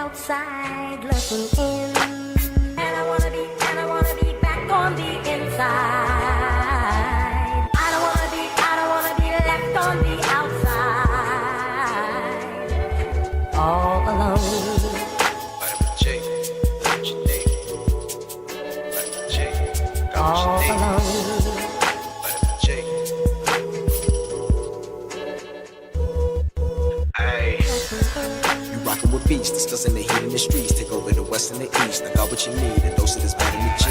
outside looking in, and I wanna be back on the inside. I don't wanna be left on the outside, all alone. All alone. Rockin' with beats, discussing the heat in the streets. Take over the west and the east. I got what you need, a dose of this vitamin G.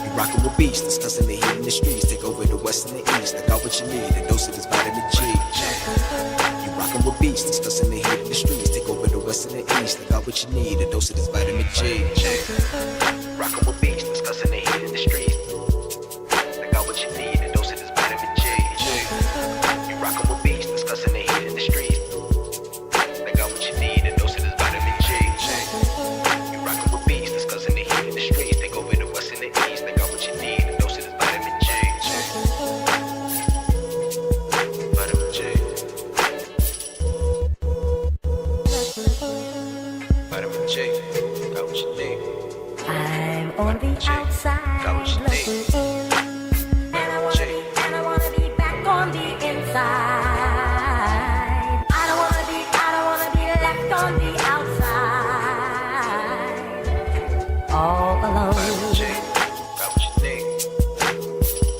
You rockin' with beats, discussing the heat in the streets. Take over the west and the east. I got what you need, a dose of this vitamin G. You rockin' with beats, discussing the heat in the streets. Take over the west and the east. I got what you need, a dose of this vitamin G. Rockin' with beats, discussing the heat in the streets. I got what you need, a dose of this vitamin G. You rockin' with beats, discussing the heat in the streets. I'm on the outside looking in, and I wanna be back on the inside. I don't wanna be left on the outside, all alone. Vitamin G, got what you need.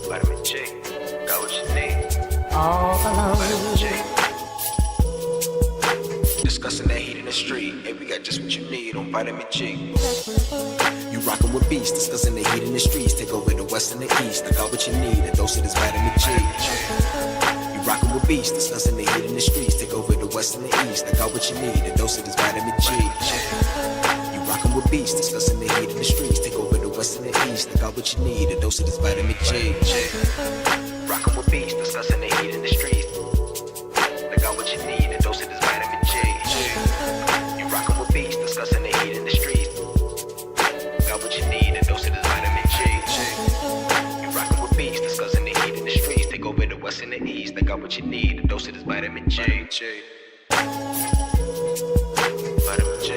Vitamin G, got what you need. All alone. Vitamin G. Discussing that heat in the street. Hey, we got just what you need on Vitamin G. You rockin' with beats, discussing the heat in the streets. Take over the west and the east. I got what you need, a dose of this vitamin G. You rockin' with beats, discussing the heat in the streets. Take over the west and the east. I got what you need, a dose of this vitamin G. You rockin' with beats, discussing the heat in the streets. Take over the west and the east. I got what you need, a dose of this vitamin G. Rockin' with beats, discussing the heat in the streets. I got what you need, a dose of this vitamin G. You rockin' with beats, discussing the heat in the streets. Got what you need, a dose of this vitamin G. You rockin' with beats, discussing the heat in the streets. Take over the west and the east. I got what you need, a dose of this vitamin G. Vitamin G.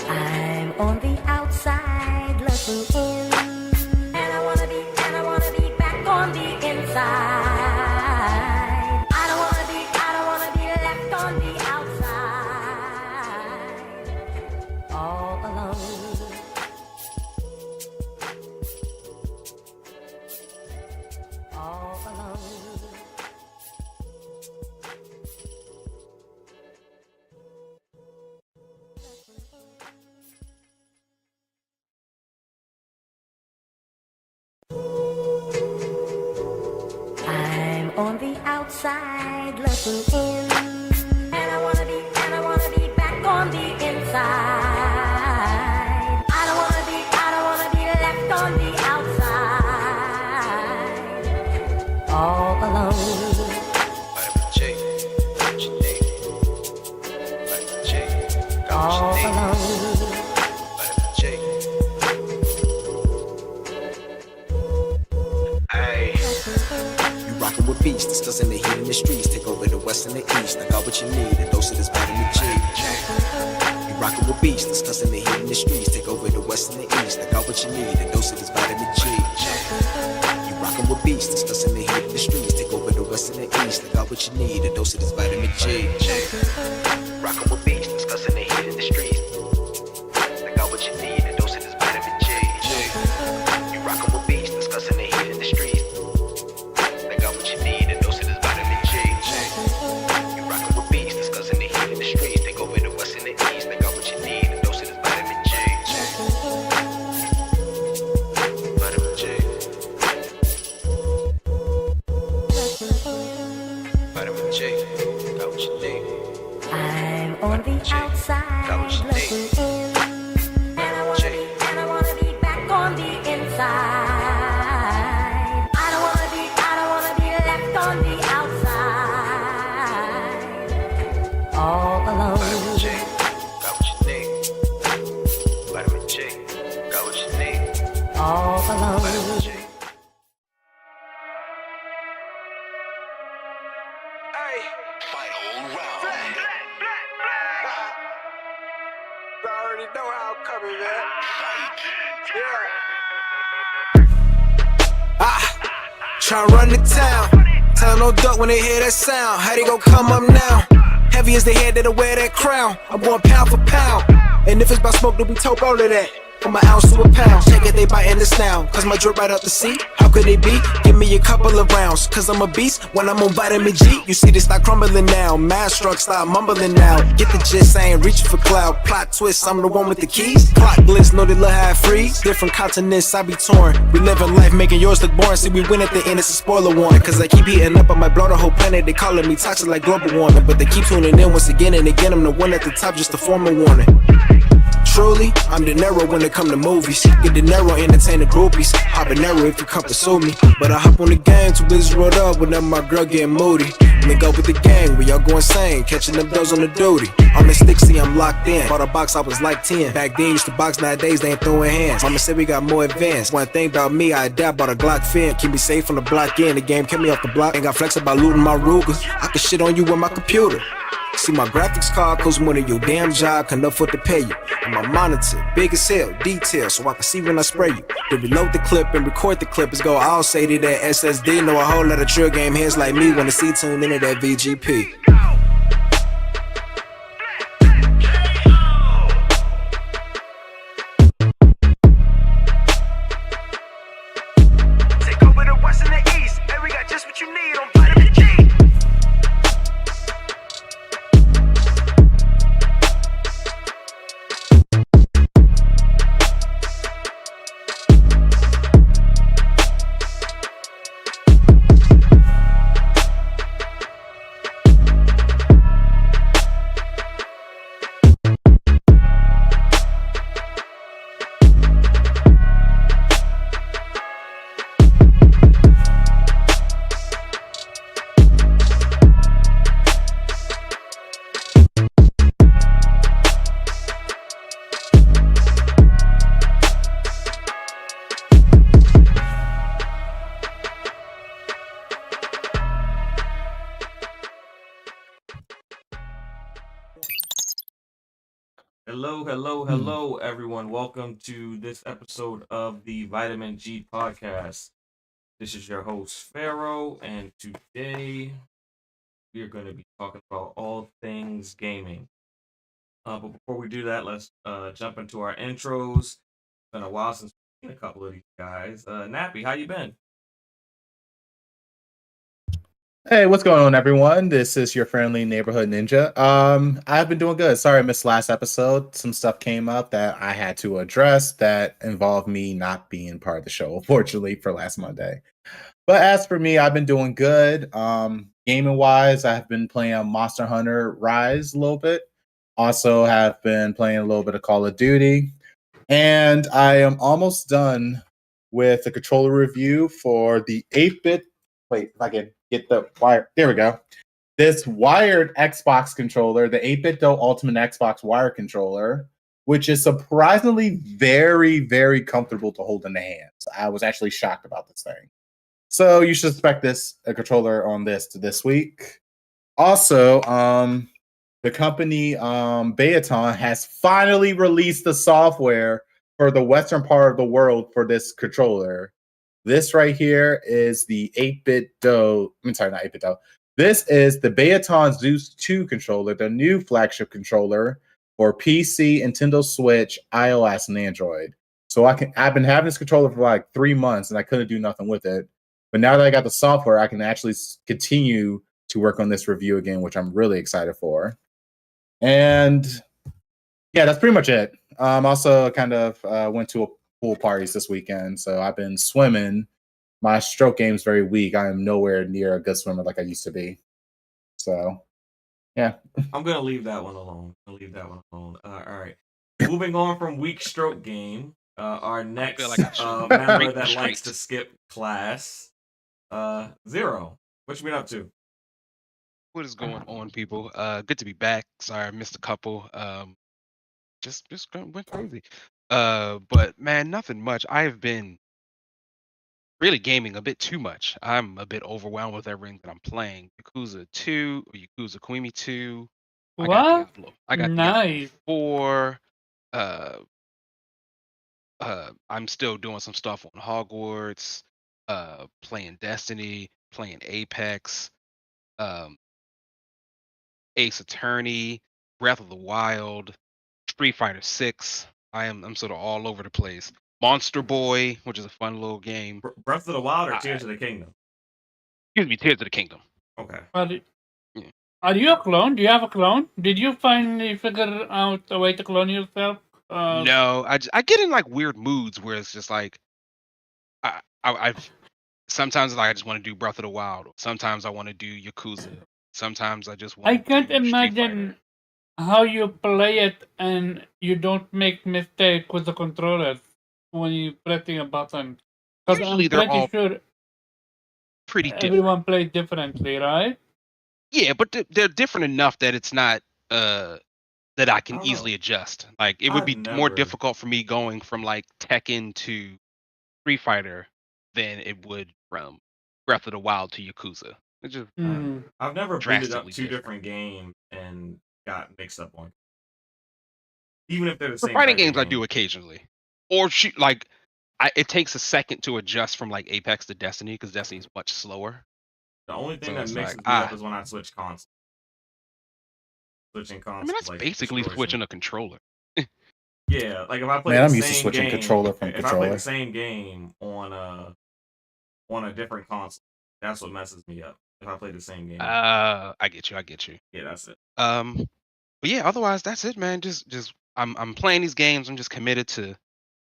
I'm on the outside looking in, and I wanna be back on the inside. I don't wanna be left on the outside, all alone. All alone. I'm on the outside looking in, and I wanna be back on the inside. I don't wanna be left on the outside, all alone. Vitamin G, got what you need. Vitamin G, got what All you need. alone. Vitamin G. Ay. You rockin' with beats, discussing the heat in the streets. Take over the west and the east. I got what you need, a dose of this vitamin G. You rockin' with beats, discussing the heat in the streets. Take over the west and the east. I got what you need, a dose of this vitamin G. You rockin' with beats, discussing the heat in the streets. Take over the west and the east. I got what you need, a dose of this vitamin G. Rockin' with beats, discussing the heat in the streets. I got what you need, a dose of this vitamin G. You rockin' with beats, discussing the heat in the streets. I got what you need, a dose of this vitamin G. You rockin' with beats, discussing the heat in the streets. Take over the west and the east. I got what you need, a dose of this vitamin G. Vitamin G. Vitamin G. Got what you need. I'm on the outside looking in, and I wanna be back on the inside. I don't wanna be left on the outside, all alone. Vitamin G, got what you need. Vitamin G, got what you need. All alone. Vitamin G. Tryna run the town. Tell 'em no duck when they hear that sound. How they gon' come up now? Heavy as the head that'll wear that crown. I'm going pound for pound. And if it's about smoke, don't be told all of that. From an ounce to a pound. Check it, they biting this now. Cause my drip right up the seat. How could they be? Give me a couple of rounds. Cause I'm a beast when I'm on vitamin G. You see they start crumbling now. Mad struck start mumbling now. Get the gist, I ain't reaching for cloud. Plot twist, I'm the one with the keys. Clock glitz, know they love how it freeze. Different continents, I be torn. We living life, making yours look boring. See, we win at the end, it's a spoiler warning. Cause I keep heating up, I might blow the whole planet. They calling me toxic like global warming. But they keep tuning in once again and again. I'm the one at the top, just to form a warning. Truly, I'm De Niro when it come to movies. Get De Niro, entertain the groupies. Habanero if you come pursue me. But I hop on the gang, too busy rolled up whenever my girl getting moody. Link up with the gang, we all go insane. Catching them doors on the duty. I'm in Stixie, I'm locked in. Bought a box, I was like 10. Back then, used to box, nowadays they ain't throwing hands. Mama said we got more advanced. One thing about me, I adapt, bought a Glock fin. Keep me safe from the block in. The game kept me off the block. Ain't got flex about looting my Ruger. I can shit on you with my computer. See my graphics card costs more than your damn job can afford to pay you. And my monitor, big as hell, detail, so I can see when I spray you. To reload the clip and record the clip is go all say to that SSD. Know a whole lot of trill game heads like me wanna see tuned into that VGP. Take over the west and the east, and we got just what you need on vitamin G. Hello, everyone. Welcome to this episode of the Vitamin G podcast. This is your host, Pharaoh, and today we are going to be talking about all things gaming. But before we do that, let's jump into our intros. It's been a while since we've seen a couple of these guys. Nappy, how you been? Hey, what's going on, everyone? This is your friendly neighborhood ninja. I've been doing good. Sorry I missed last episode. Some stuff came up that I had to address that involved me not being part of the show, unfortunately, for last Monday. But as for me, I've been doing good. Gaming wise, I've been playing Monster Hunter Rise a little bit. Also have been playing a little bit of Call of Duty. And I am almost done with the controller review for the 8-bit. Wait, if I can get the wire. There we go. This wired Xbox controller, the 8-bit Ultimate Xbox wire controller, which is surprisingly very, very comfortable to hold in the hands. I was actually shocked about this thing. So you should expect a controller on this week. Also, the company Patron has finally released the software for the western part of the world for this controller. This right here is the 8-bit Do. Not 8-bit Do. This is the Patron Zeus 2 controller, the new flagship controller for PC, Nintendo Switch, iOS, and Android. So I've been having this controller for like 3 months, and I couldn't do nothing with it. But now that I got the software, I can actually continue to work on this review again, which I'm really excited for. And yeah, that's pretty much it. Also kind of went to a pool parties this weekend, so I've been swimming. My stroke game's very weak. I am nowhere near a good swimmer like I used to be. So, yeah. I'm gonna leave that one alone. All right. Moving on from weak stroke game, our next member that likes to skip class, Zero. What you been up to? What is going on, people? Good to be back. Sorry, I missed a couple. Just went crazy. But man, nothing much. I have been really gaming a bit too much. I'm a bit overwhelmed with everything that I'm playing. Yakuza 2, or Yakuza Kiwami 2. I got Diablo. I got Diablo 4. I'm still doing some stuff on Hogwarts. playing Destiny, playing Apex, um, Ace Attorney, Breath of the Wild, Street Fighter 6. I'm sort of all over the place. Monster Boy, which is a fun little game. Breath of the Wild or I, Tears of the Kingdom? excuse me, Tears of the Kingdom. Okay. Yeah. Are you a clone? Do you have a clone? Did you finally figure out a way to clone yourself? No, I get in like weird moods where it's just like I've sometimes like I just want to do Breath of the Wild. Sometimes I want to do Yakuza. Sometimes I just want I to can't do Street Fighter. imagine how you play it and you don't make mistake with the controllers when you're pressing a button. Because Usually I'm they're pretty all sure pretty different. everyone plays differently, right? Yeah, but they're different enough that it's not that I can I don't easily know. adjust. Like it would I've be more never- difficult for me going from like Tekken to Street Fighter than it would from Breath of the Wild to Yakuza. It's just Hmm. I've never booted up drastically two different. different games and got mixed up on. Even if they're the For same fighting type of games, I game. do occasionally, or shoot like it takes a second to adjust from like Apex to Destiny because Destiny's much slower. The only thing So that it's mixes like, me up is when I switch consoles. Switching I consoles, mean that's like, basically destroys me. switching a controller. Yeah, like if I play Man, the I'm used to same switching game, controller from if I play the controller. same game on a different console, that's what messes me up. If I play the same game, I get you. yeah, that's it. But yeah, otherwise that's it, man. Just I'm playing these games. I'm just committed to.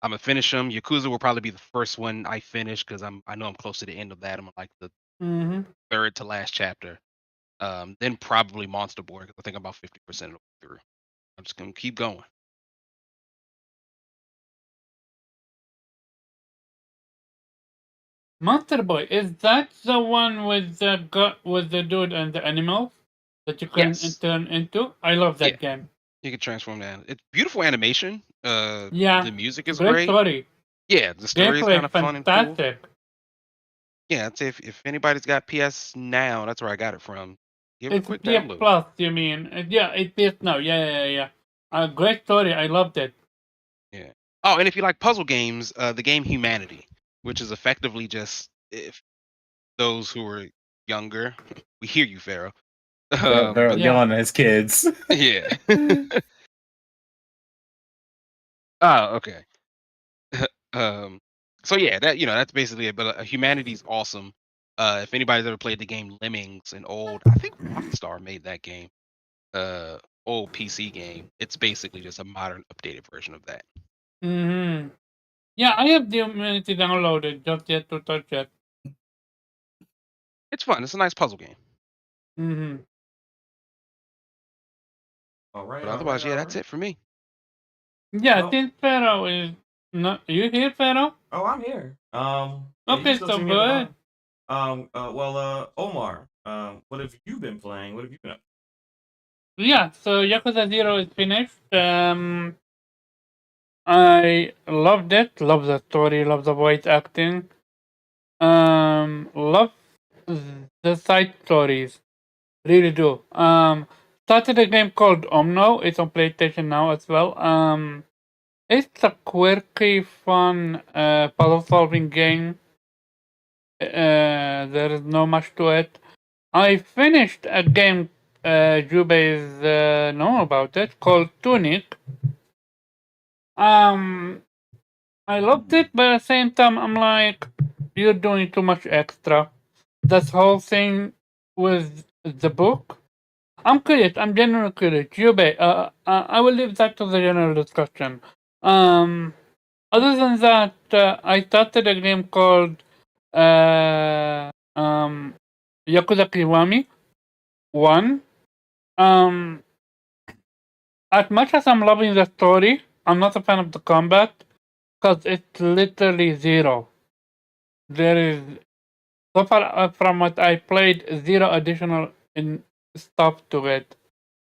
I'm gonna finish them. Yakuza will probably be the first one I finish because I know I'm close to the end of that. I'm like the Mm-hmm. third to last chapter. Then probably Monster Boy because I think I'm about 50% of the way through. I'm just gonna keep going. Monster Boy, is that the one with the dude and the animals that you can Yes. turn into? I love that game. You can transform that. It's beautiful animation. Yeah, The music is great great. story. Yeah, the story is Gameplay kind of fun and cool. fantastic. Yeah, I'd say if anybody's got PS Now, that's where I got it from. Give it a It's quick PS download. Plus, you mean? Yeah, it's PS Now. Yeah. Great story. I loved it. Yeah. Oh, and if you like puzzle games, the game Humanity, which is effectively just if those who are younger, we hear you, Pharaoh. They're But Yeah. yelling at his kids. yeah. Oh, okay. So yeah, that's basically it. But Humanity's awesome. If anybody's ever played the game Lemmings, an old, I think Rockstar made that game. Old PC game. It's basically just a modern, updated version of that. Mm-hmm. Yeah, I have the Humanity downloaded, just yet to touch it. It's fun. It's a nice puzzle game. Mm-hmm. All right. But otherwise, yeah, that's it for me. Yeah, Well- since Pharaoh is not... You here, Pharaoh? Oh, I'm here. Yeah, Okay, you still so see me at the good. bottom. Omar, what have you been playing? What have you been up? Yeah, so Yakuza 0 is finished. I loved it. Love the story. Love the voice acting. Love the side stories. Really do. Started a game called Omno. It's on PlayStation now as well. It's a quirky, fun puzzle solving game. There is no much to it. I finished a game Jube is know about it called Tunic. I loved it, but at the same time, I'm like, you're doing too much extra. This whole thing with the book. I'm curious. I'm genuinely curious. Jube, I will leave that to the general discussion. Other than that, I started a game called Yakuza Kiwami 1. As much as I'm loving the story, I'm not a fan of the combat because it's literally zero. There is, so far from what I played, zero additional in stuff to it.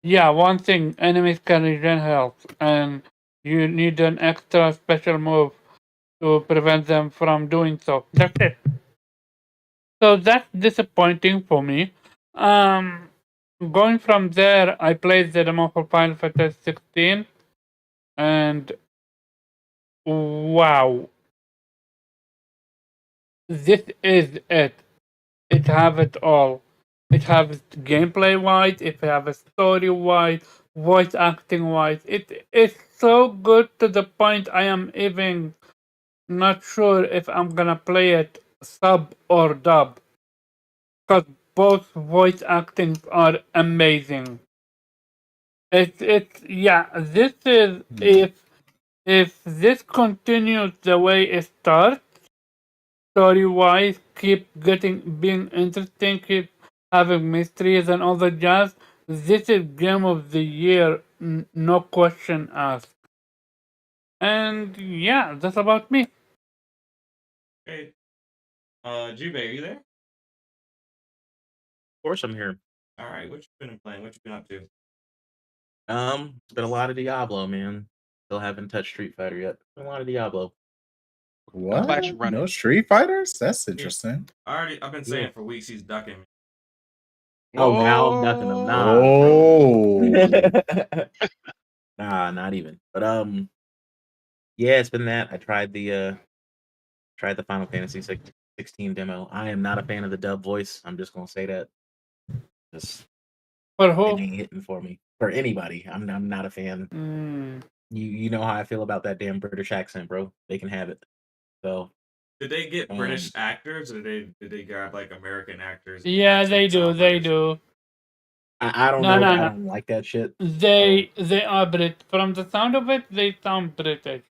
Yeah, one thing, enemies can regen health, and you need an extra special move to prevent them from doing so. That's it. So that's disappointing for me. Going from there, I played the demo for Final Fantasy 16, and wow. this is it. It have it all. It has gameplay wise, it have a story wise, voice acting wise. It is so good to the point I am even not sure if I'm gonna play it sub or dub. Because both voice actings are amazing. It's yeah, this is if this continues the way it starts, story wise, keep being interesting, keep having mysteries and all the jazz. This is game of the year, no question asked. And yeah, that's about me. Hey, Jube, are you there? Of course, I'm here. All right, what you been playing? What you been up to? It's been a lot of Diablo, man. Still haven't touched Street Fighter yet. Been a lot of Diablo. I'm glad you're What? running. No Street Fighters? That's interesting. I've been saying Yeah. for weeks he's ducking me. Oh, now I'm ducking them. Nah, Oh. nah, not even. But yeah, it's been that. I tried the Final Fantasy 16 demo. I am not a fan of the dub voice. I'm just gonna say that. Just For it who? ain't hitting for me. For anybody, I'm not a fan. Mm. You know how I feel about that damn British accent, bro. They can have it. So Did they get British actors, or did they grab like American actors? and Yeah, actually they do. sound They British? do. I don't No, know. no, I no. don't like that shit. They are Brit. From the sound of it, they sound British.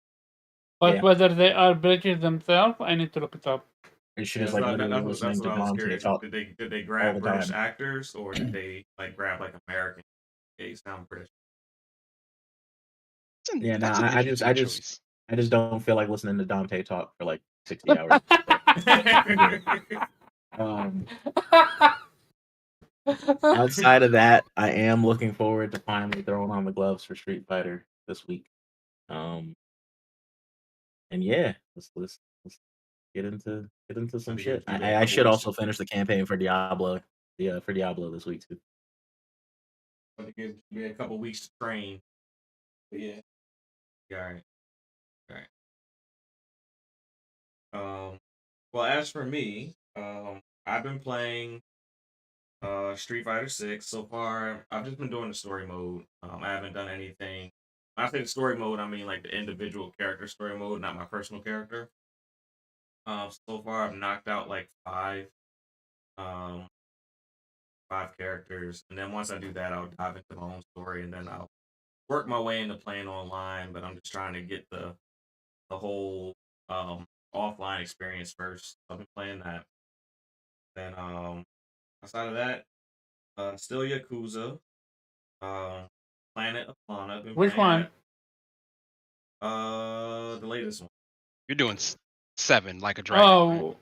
But Yeah. whether they are British themselves, I need to look it up. It's Yeah, just like literally that's listening what to I was Dante curious. talk Did they all grab the British time. actors, or did they like grab like American? They sound British. Yeah, That's nah, an interesting choice. I just don't feel like listening to Dante talk for like 60 hours. Um, outside of that, I am looking forward to finally throwing on the gloves for Street Fighter this week. And yeah, let's get into some shit. I should also finish the campaign for Diablo. Yeah, for Diablo this week too. But it gives me a couple weeks to train. But yeah. All right. All right. Well, as for me, I've been playing Street Fighter 6 so far. I've just been doing the story mode. I haven't done anything. When I say the story mode, I mean like the individual character story mode, not my personal character. So far I've knocked out like um, five characters, and then once I do that, I'll dive into my own story, and then I'll work my way into playing online. But I'm just trying to get the whole offline experience first. I've been playing that. Then outside of that, still Yakuza. Planet of Lana. Been Which playing one? that. The latest one. You're doing 7 like a dragon. Right? Oh,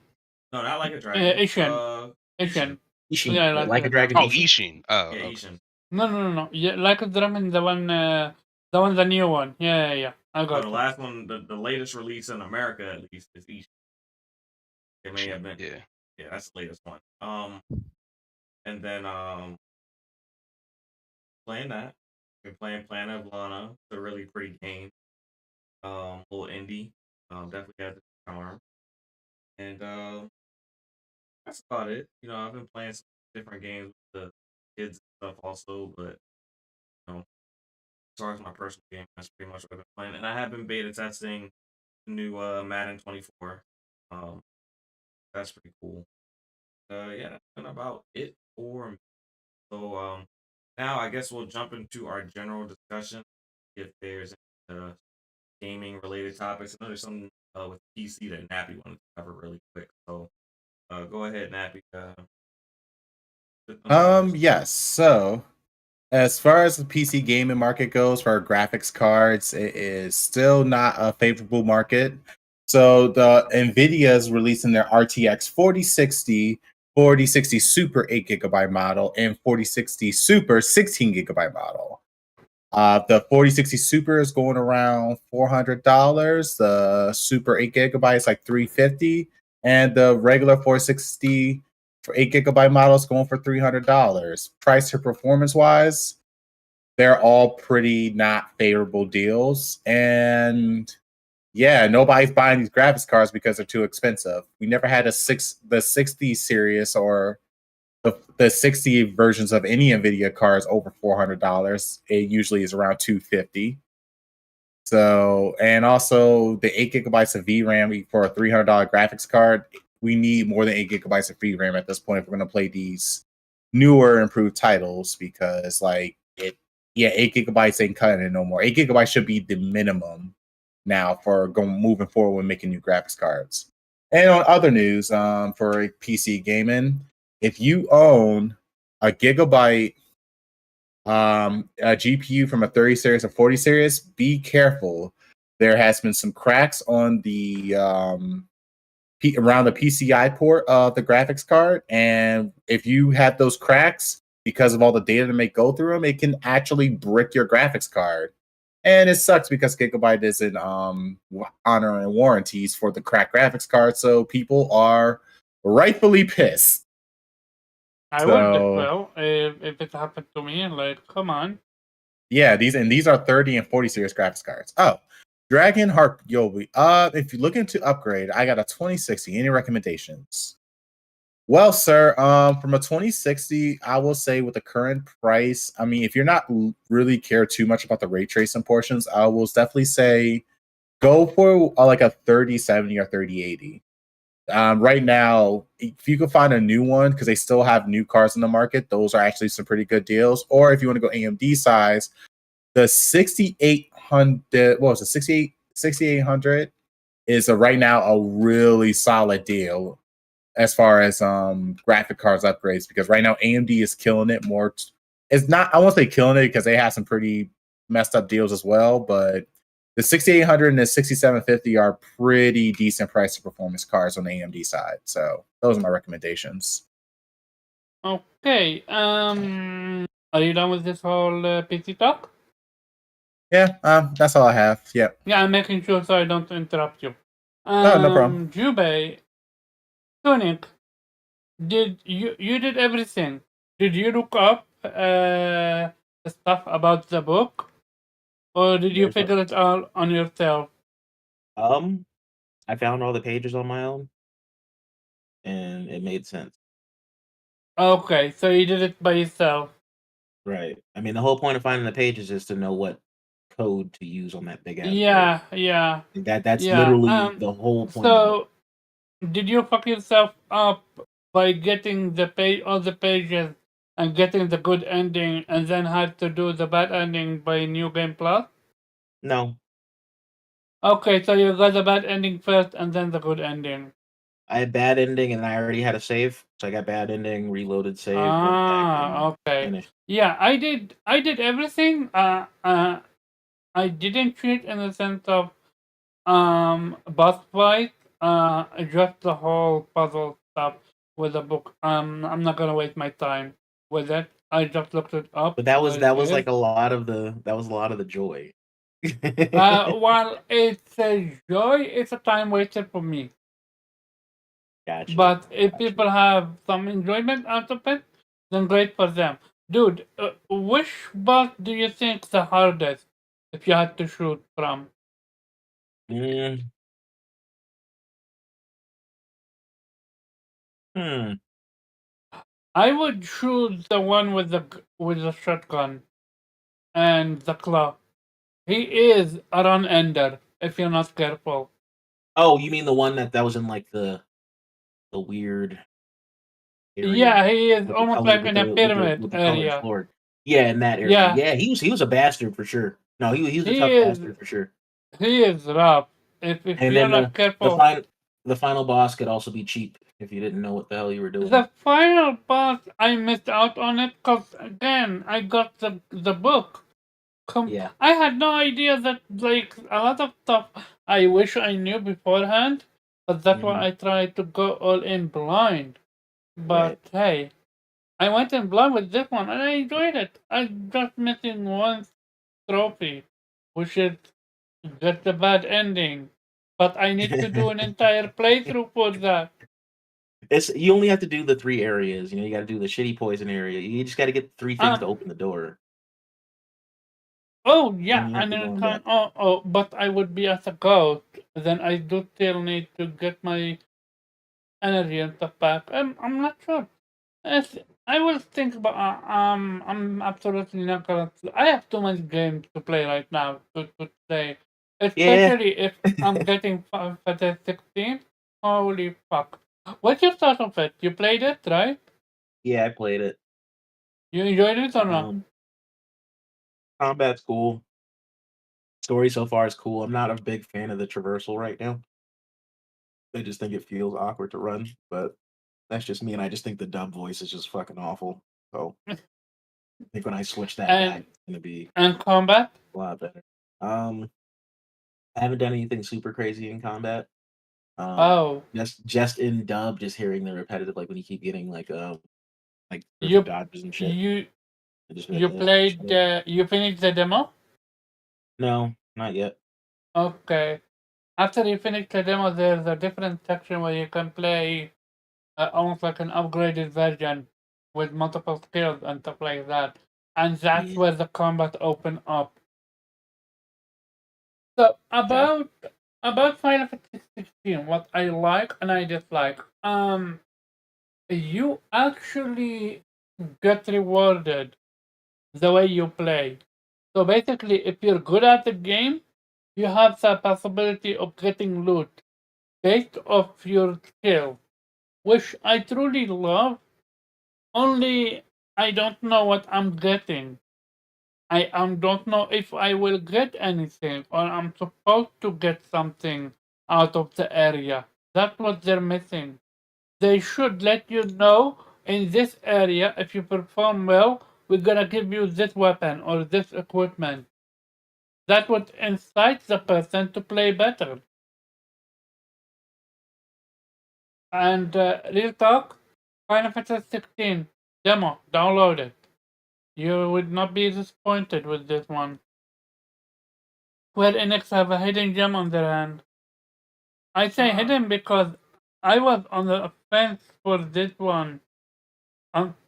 No, not like a dragon. Ishin. Ishin. Ishin, Yeah, like a dragon. Oh, Ishin. Ishin. Oh, Yeah, okay. Ishin. No. Yeah, like a dragon, the new one. Yeah. I So got the it. last one, the latest release in America at least is Ishin. It may have been. Yeah. That's the latest one. And then playing that. Been playing Planet of Lana. It's a really pretty game. Little indie. Definitely has the charm. And that's about it. You know, I've been playing some different games with the kids and stuff also, but you know, as far as my personal game, that's pretty much what I've been playing. And I have been beta testing the new Madden 24. That's pretty cool. Yeah, that's been about it for me. So now I guess we'll jump into our general discussion. If there's gaming related topics, I know there's something with PC that Nappy wanted to cover really quick. So go ahead, Nappy. Yes. So, as far as the PC gaming market goes for graphics cards, it is still not a favorable market. So, the Nvidia is releasing their RTX 4060, 4060 Super 8 GB model, and 4060 Super 16 GB model. The 4060 Super is going around $400. The Super 8 GB is like $350, and the regular 460 for 8 GB model is going for $300. Price to performance wise, they're all pretty not favorable deals. And yeah, nobody's buying these graphics cards because they're too expensive. We never had the 60 series or the 60 versions of any NVIDIA cards over $400. It usually is around $250. So, and also the 8 gigabytes of VRAM for a $300 graphics card. We need more than 8 gigabytes of VRAM at this point if we're going to play these newer, improved titles because, like, 8 gigabytes ain't cutting it no more. 8 gigabytes should be the minimum now for moving forward when making new graphics cards. And on other news, for PC gaming, if you own a gigabyte a GPU from a 30 series or 40 series, be careful. There has been some cracks on the around the PCI port of the graphics card, and if you have those cracks because of all the data that may go through them, it can actually brick your graphics card. And it sucks because Gigabyte isn't honoring warranties for the cracked graphics card, so people are rightfully pissed. I would as well if it happened to me. Like, come on. Yeah, these are 30 and 40 series graphics cards. Oh, Dragon Heart Yobi. If you're looking to upgrade, I got a 2060. Any recommendations? Well, sir, from a 2060, I will say with the current price, I mean, if you're not really care too much about the ray tracing portions, I will definitely say go for like a 3070 or 3080. Right now, if you can find a new one, because they still have new cars in the market, those are actually some pretty good deals. Or if you want to go AMD size, the 6800, what was it, 6800 is right now a really solid deal as far as graphic cards upgrades, because right now AMD is killing it more. It's not, I won't say killing it because they have some pretty messed up deals as well, but the 6800 and the 6750 are pretty decent price to performance cards on the AMD side. So those are my recommendations. Okay. Are you done with this whole PC talk? Yeah, that's all I have. Yeah. Yeah, I'm making sure so I don't interrupt you. No problem. Jubei, Tunic, did you did everything? Did you look up stuff about the book, or did you figure it out on yourself? I found all the pages on my own, and it made sense. Okay, so you did it by yourself. Right. I mean, the whole point of finding the pages is to know what code to use on that big ass board. Yeah. That's literally the whole point. So, did you fuck yourself up by getting all the pages and getting the good ending, and then had to do the bad ending by New Game Plus? No. Okay, so you got the bad ending first, and then the good ending. I had bad ending, and I already had a save, so I got bad ending, reloaded, save, went back, okay. finished. Yeah, I did everything. I didn't cheat in the sense of boss fight. Just the whole puzzle stuff with the book. I'm not gonna waste my time with it. I just looked it up. But that was like a lot of the joy. While it's a joy, it's a time wasted for me. Gotcha. But if people have some enjoyment out of it, then great for them. Dude, which boss do you think the hardest if you had to shoot from? I would choose the one with the shotgun and the claw. He is a run ender if you're not careful. Oh, you mean the one that was in like the weird area? Yeah, he is almost like in a pyramid area. Floor. Yeah, in that area. Yeah, he was a bastard for sure. No, he was a tough bastard for sure. He is rough. If you're not careful. The final boss could also be cheap if you didn't know what the hell you were doing. The final boss, I missed out on it because, again, I got the book. Yeah. I had no idea that, like, a lot of stuff I wish I knew beforehand, but that's why I tried to go all in blind. But hey, I went in blind with this one and I enjoyed it. I'm just missing one trophy, which is get the bad ending. But I need to do an entire playthrough for that. You only have to do the 3 areas. You know, you got to do the shitty poison area. You just got to get 3 things to open the door. Oh yeah, then you have and to then go in come. depth. But I would be as a ghost. Then I do still need to get my energy and stuff back. I'm not sure. It's, I will think about. I'm absolutely not gonna. I have too many games to play right now to play, Yeah, especially if I'm getting Final Fantasy 16. Holy fuck! What you thought of it? You played it, right? yeah, I played it. You enjoyed it or not? Combat's cool. Story so far is cool. I'm not a big fan of the traversal right now. I just think it feels awkward to run, but that's just me, and I just think the dub voice is just fucking awful. So I think when I switch that back, And it's gonna be combat. a lot better. Um, I haven't done anything super crazy in combat. Oh, Just in dub, just hearing the repetitive, like when you keep getting like perfect you dodges and shit. you I just be like, you "Ugh, played. shit." You finished the demo. No, not yet. Okay. After you finish the demo, there's a different section where you can play almost like an upgraded version with multiple skills and stuff like that. And that's Yeah. where the combat open up. So Okay. about Final Fantasy 16, what I like and I dislike. You actually get rewarded the way you play. So basically, if you're good at the game, you have the possibility of getting loot based off your skill, which I truly love. Only I don't know what I'm getting. I don't know if I will get anything or I'm supposed to get something out of the area. That's what they're missing. They should let you know in this area if you perform well, we're gonna give you this weapon or this equipment. That would incite the person to play better. And real talk, Final Fantasy 16 demo, download it. You would not be disappointed with this one. Square Enix have a hidden gem on their hand. I say hidden because I was on the fence for this one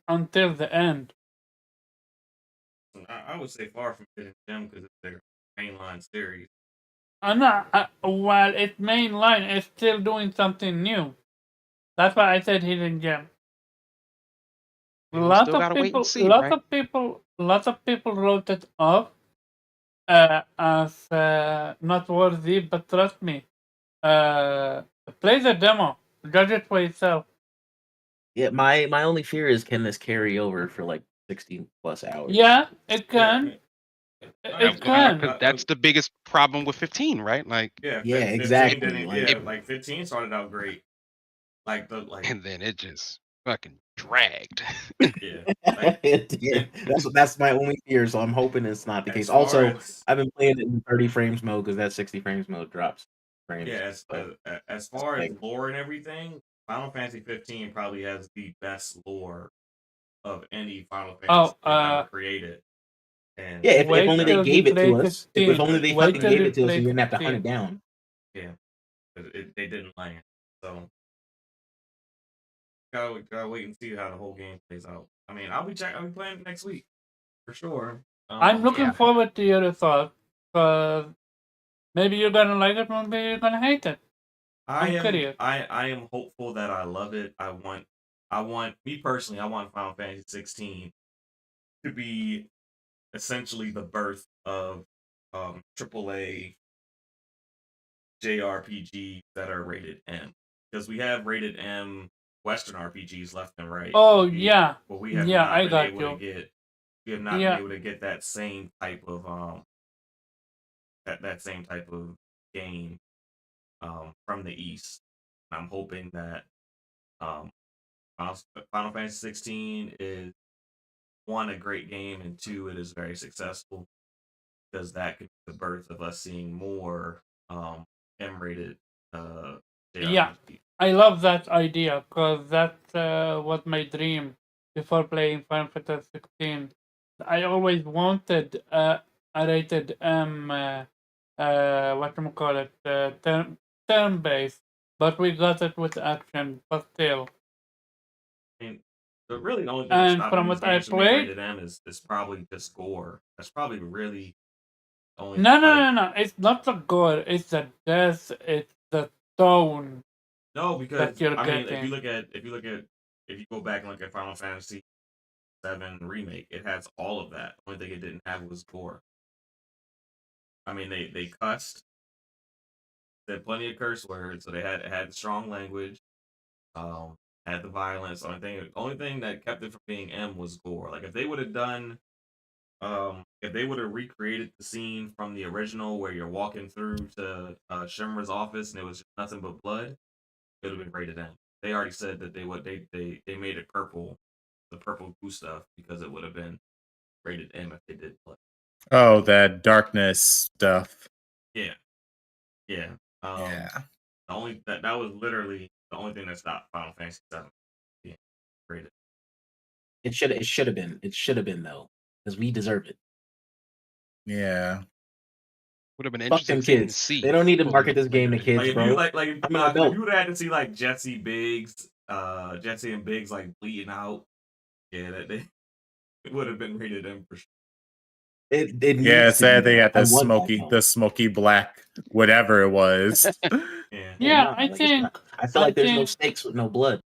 until the end. I would say far from hitting them because it's their mainline series. While its main line is still doing something new. That's why I said hidden gem. And we still gotta wait and see, right? Lots of people wrote it off as not worthy. But trust me, uh, play the demo, judge it for yourself. Yeah, my only fear is can this carry over for like 16 plus hours? Yeah, it Yeah, I can. mean, It Because can. that's the biggest problem with 15, right? Like, yeah, Yeah, 15 exactly. didn't. Like Yeah, like 15 started out great. and then it just fucking dragged. Yeah, like yeah, and that's my only fear. So I'm hoping it's not the case. as far Also, as I've been playing it in 30 frames mode because that 60 frames mode drops frames. yeah, So as it's far as like, lore and everything, Final Fantasy 15 probably has the best lore of any Final Fantasy Oh, game ever created. And yeah, if wait only they till you gave it play to us. If 16. only they Wait fucking till gave you it to us, play we wouldn't have to hunt 16. it down. yeah, they didn't land. So gotta wait and see how the whole game plays out. I mean, I'll be playing it next week for sure. I'm looking Yeah. forward to your thoughts. Cause maybe you're gonna like it, maybe you're gonna hate it. I'm curious. I am hopeful that I love it. I want me personally. I want Final Fantasy 16 to be essentially the birth of AAA JRPGs that are rated M, because we have rated M Western RPGs left and right. Oh yeah, But we have yeah, not I been got able to you. get we have not been Yeah, able to get that same type of that same type of game from the East. I'm hoping that um Final Final Fantasy 16 is one, a great game, and two, it is very successful, because that could be the birth of us seeing more M-rated yeah. JRPG. I love that idea because that's what my dream before playing Final Fantasy 16. I always wanted a rated M, what you call it, turn based, but we got it with action. But still, I mean, really the only thing that's and stopping from these what I games from being played, rated M is probably the score. That's probably really Only No. It's not the gore. It's the death. It's the tone No, because that you're I mean, if you getting. look at if you go back and look at Final Fantasy VII remake, it has all of that. The only thing it didn't have was gore. I mean, they cussed, said plenty of curse words, so they had strong language, um, had the violence. Only thing that kept it from being M was gore. Like if they would have done, if they would have recreated the scene from the original where you're walking through to Shimmer's office and it was just nothing but blood, it would have been rated M. They already said that they made it purple, the purple goo stuff, because it would have been rated M if they did blood. Oh, that darkness stuff. Yeah, yeah. Yeah. The only that was literally the only thing that stopped Final Fantasy VII being rated. It should have been. It should have been though, because we deserve it. Yeah. Would have been Fuck interesting them thing to kids. see. They don't need to fully market this game to rated. kids, Like if bro. you I'm an adult. if you would have had to see like Jesse and Biggs like bleeding out, yeah, that they it would have been rated M for sure. It Yeah, needs to sad be, they though. had I want that, though. the smoky black, whatever it was. Yeah. Yeah, nah, I like, it's think. not- I feel I like there's no think- stakes with no blood.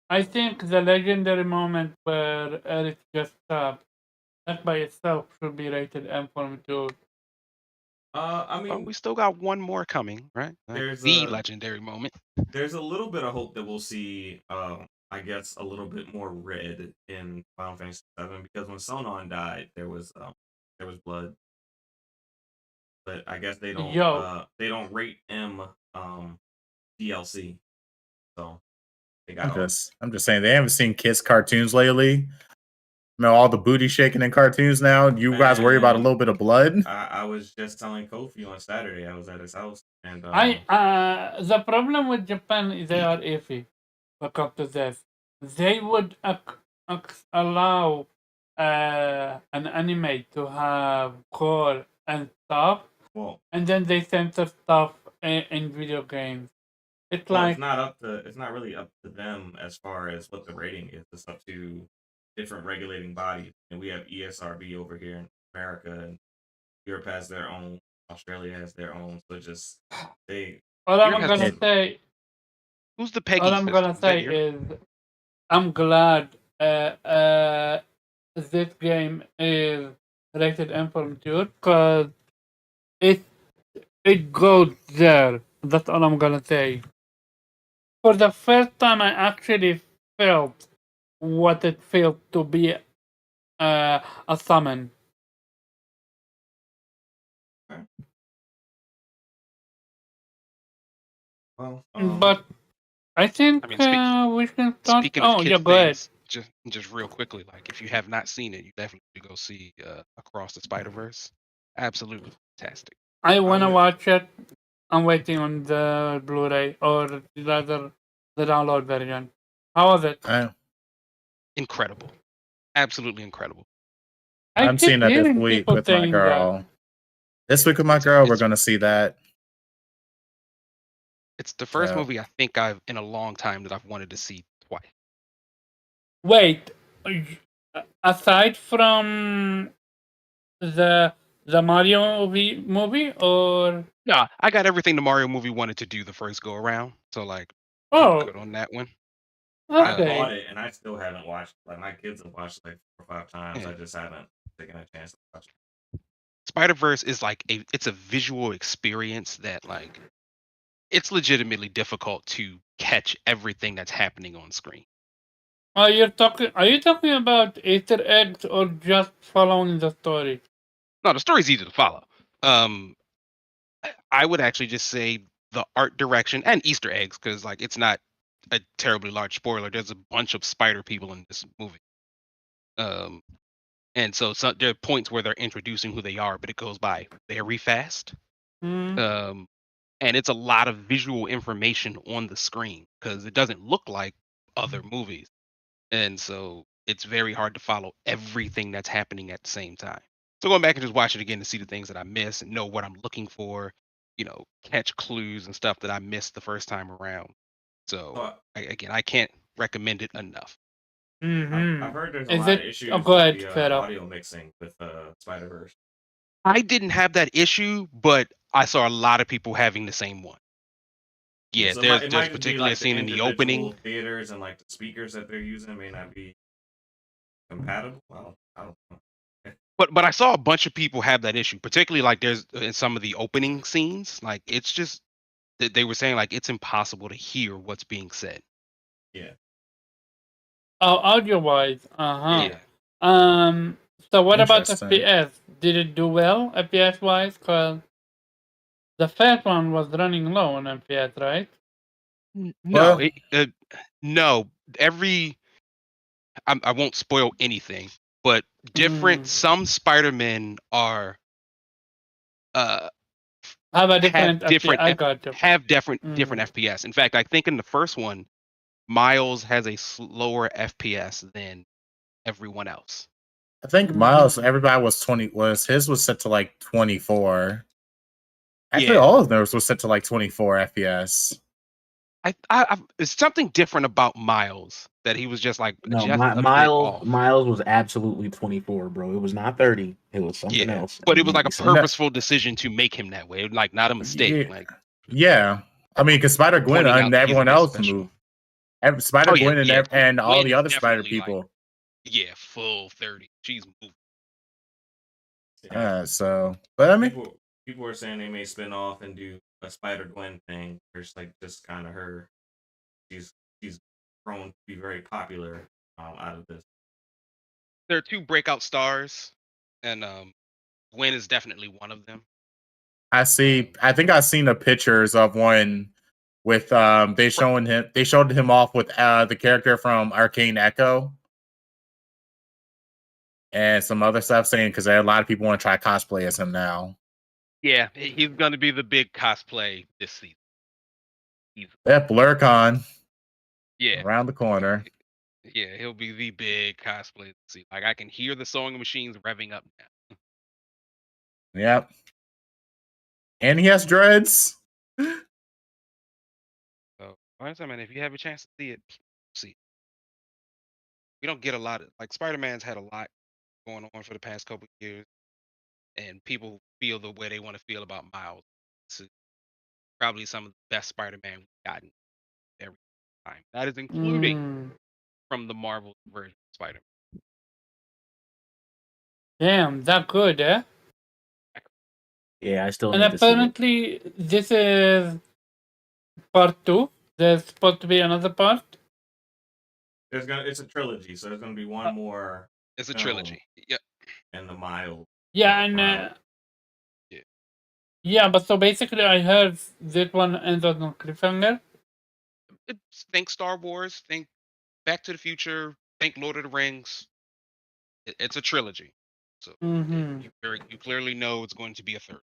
I think the legendary moment where Eric just stabbed, that by itself should be rated M for me too. I But mean, we still got one more coming, right? Like There's the a- legendary moment. there's a little bit of hope that we'll see, I guess, a little bit more red in Final Fantasy VII because when Sonon died, there was blood, but I guess they don't rate M DLC, so they got I'm just saying they haven't seen kids cartoons lately. You know, all the booty shaking in cartoons now. You guys worry about a Man. little bit of blood? I was just telling Kofi on Saturday. I was at his house, and The problem with Japan is they are iffy when it comes to this. They would allow an anime to have gore and stuff, well, and then they censor stuff in video games. It's well, like it's not really up to them as far as what the rating is. It's up to different regulating bodies, and we have ESRB over here in America, and Europe has their own, Australia has their own. So just they. all I'm Europe has gonna the- say. Who's the Peggy? All I'm gonna say is, I'm glad this game is rated M for mature because it goes there. That's all I'm gonna say. For the first time, I actually felt what it felt to be a summon. Well, But I think I mean, we can start. Speaking of Oh, kid yeah, go ahead. things, just real quickly, like if you have not seen it, you definitely should go see Across the Spider-Verse. Absolutely fantastic. I wanna would- watch it. I'm waiting on the Blu-ray or rather the download version. How was it? Incredible. Absolutely incredible. I'm keep seeing that this hearing week people with my saying that. girl. This week with my girl, we're It's- going to see that. It's the first Yeah. movie I think I've in a long time that I've wanted to see twice. Wait, aside from the Mario movie or No, I got everything the Mario movie wanted to do the first go around. So like oh, good on that one. I okay. bought it and I still haven't watched. Like my kids have watched it like 4 or 5 times. Yeah. I just haven't taken a chance to watch it. Spider-Verse is like it's a visual experience that like it's legitimately difficult to catch everything that's happening on screen. Are you talking about Easter eggs or just following the story? No, the story's easy to follow. I would actually just say the art direction and Easter eggs because like it's not a terribly large spoiler. There's a bunch of spider people in this movie. And so there are points where they're introducing who they are, but it goes by very fast. Hmm. And it's a lot of visual information on the screen because it doesn't look like other movies. And so it's very hard to follow everything that's happening at the same time. So going back and just watch it again to see the things that I miss and know what I'm looking for, catch clues and stuff that I missed the first time around. So I can't recommend it enough. Mm-hmm. I've heard there's a Is lot it- of issues oh, go ahead, with the Fero. audio mixing with Spider-Verse. I didn't have that issue, but I saw a lot of people having the same one. Yeah, So there's it might just be particularly a like the scene in the individual opening. theaters and like the speakers that they're using may not be compatible. I don't know. But I saw a bunch of people have that issue, particularly like there's in some of the opening scenes. Like it's just that they were saying like it's impossible to hear what's being said. Yeah. Oh, audio-wise, uh-huh. Yeah. So what about Interesting. FPS? Did it do well, FPS-wise? Because the first one was running low on FPS, right? No, Well- no. I won't spoil anything, but different. Some Spider-Men are Have a different have different FPS. I got you. different FPS. In fact, I think in the first one, Miles has a slower FPS than everyone else. I think Miles, everybody was his was set to like 24. Actually, Yeah. all of theirs was set to like 24 FPS. It's something different about Miles that he was just like No, just a bit Miles off. Miles was absolutely 24, bro. It was not 30. It was something else. But it was like a So- purposeful decision to make him that way, like not a mistake. Yeah. Like Yeah. I mean, because Spider Gwen pointing out and that he's everyone a bit else special. moved. Spider Gwen and all Gwen the is other Spider definitely, like, people. yeah, full 30. She's moving. So, but I mean, people were saying they may spin off and do a Spider Gwen thing, where it's like just kind of her. She's grown to be very popular out of this. There are two breakout stars, and Gwen is definitely one of them. I think I've seen the pictures of one with they showed him off with the character from Arcane Echo and some other stuff, saying because a lot of people want to try cosplay as him now. Yeah, he's going to be the big cosplay this season. Yep, BlurCon. Yeah, around the corner. Yeah, he'll be the big cosplay. See, like I can hear the sewing machines revving up now. Yep. And he has dreads. So, honestly, man, if you have a chance to see it, see it. We don't get a lot of like Spider-Man's had a lot going on for the past couple of years, and people feel the way they want to feel about Miles. It's probably some of the best Spider-Man we've gotten every time. That is including from the Marvel version of Spider-Man. Damn, that good, eh? Yeah, I still And need to see it. apparently, this is part 2. There's supposed to be another part. It's a trilogy, so there's gonna be one more. It's a trilogy. Yep. And the Miles. Yeah, and yeah, but so basically, I heard this one ends on a cliffhanger. Think Star Wars. Think Back to the Future. Think Lord of the Rings. It's a trilogy, so you clearly know it's going to be a third.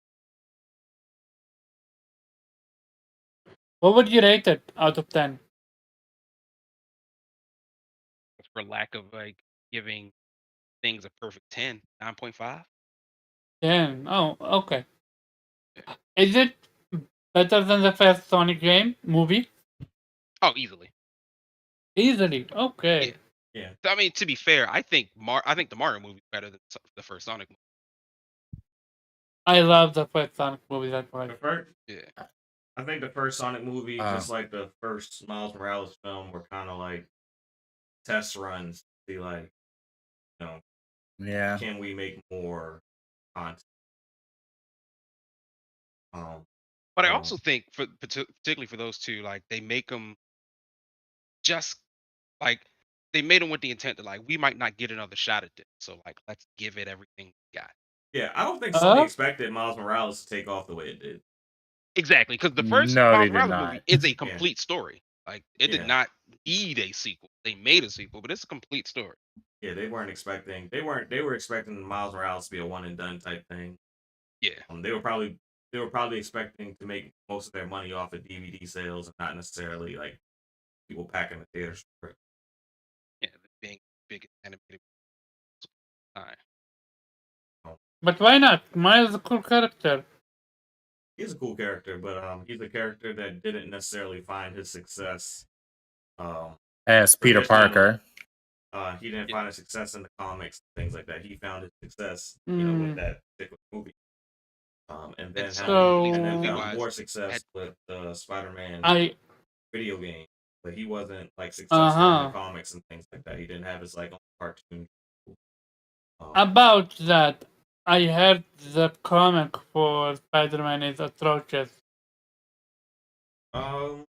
What would you rate it out of 10? For lack of like giving things a perfect 10, 9.5. 10. Oh, okay. Is it better than the first Sonic game movie? Oh, easily. Easily. Okay. Yeah. I mean, to be fair, I think the Mario movie is better than the first Sonic movie. I love the first Sonic movie. That's why. Yeah. I think the first Sonic movie, just like the first Miles Morales film, were kind of like test runs to be like, you know, yeah, can we make more content? But I also think, for particularly for those two, like they make them just like they made them with the intent that like we might not get another shot at this, so like let's give it everything we got. Yeah, I don't think Sony expected Miles Morales to take off the way it did. Exactly, because the first Miles Morales movie is a complete story. Like it did not need a sequel. They made a sequel, but it's a complete story. Yeah, they weren't expecting. They were expecting Miles Morales to be a one and done type thing. Yeah, they were probably expecting to make most of their money off of DVD sales and not necessarily like people packing the theaters for it. Yeah, being big animated. But why not? Miles is a cool character. He's a cool character, but he's a character that didn't necessarily find his success as Peter Parker. He didn't find his success in the comics and things like that. He found his success, with that particular movie. And then So- found more success with the Spider-Man I video game, but he wasn't like successful in the comics and things like that. He didn't have his like own cartoon. about that. I heard the comic for Spider-Man is atrocious. I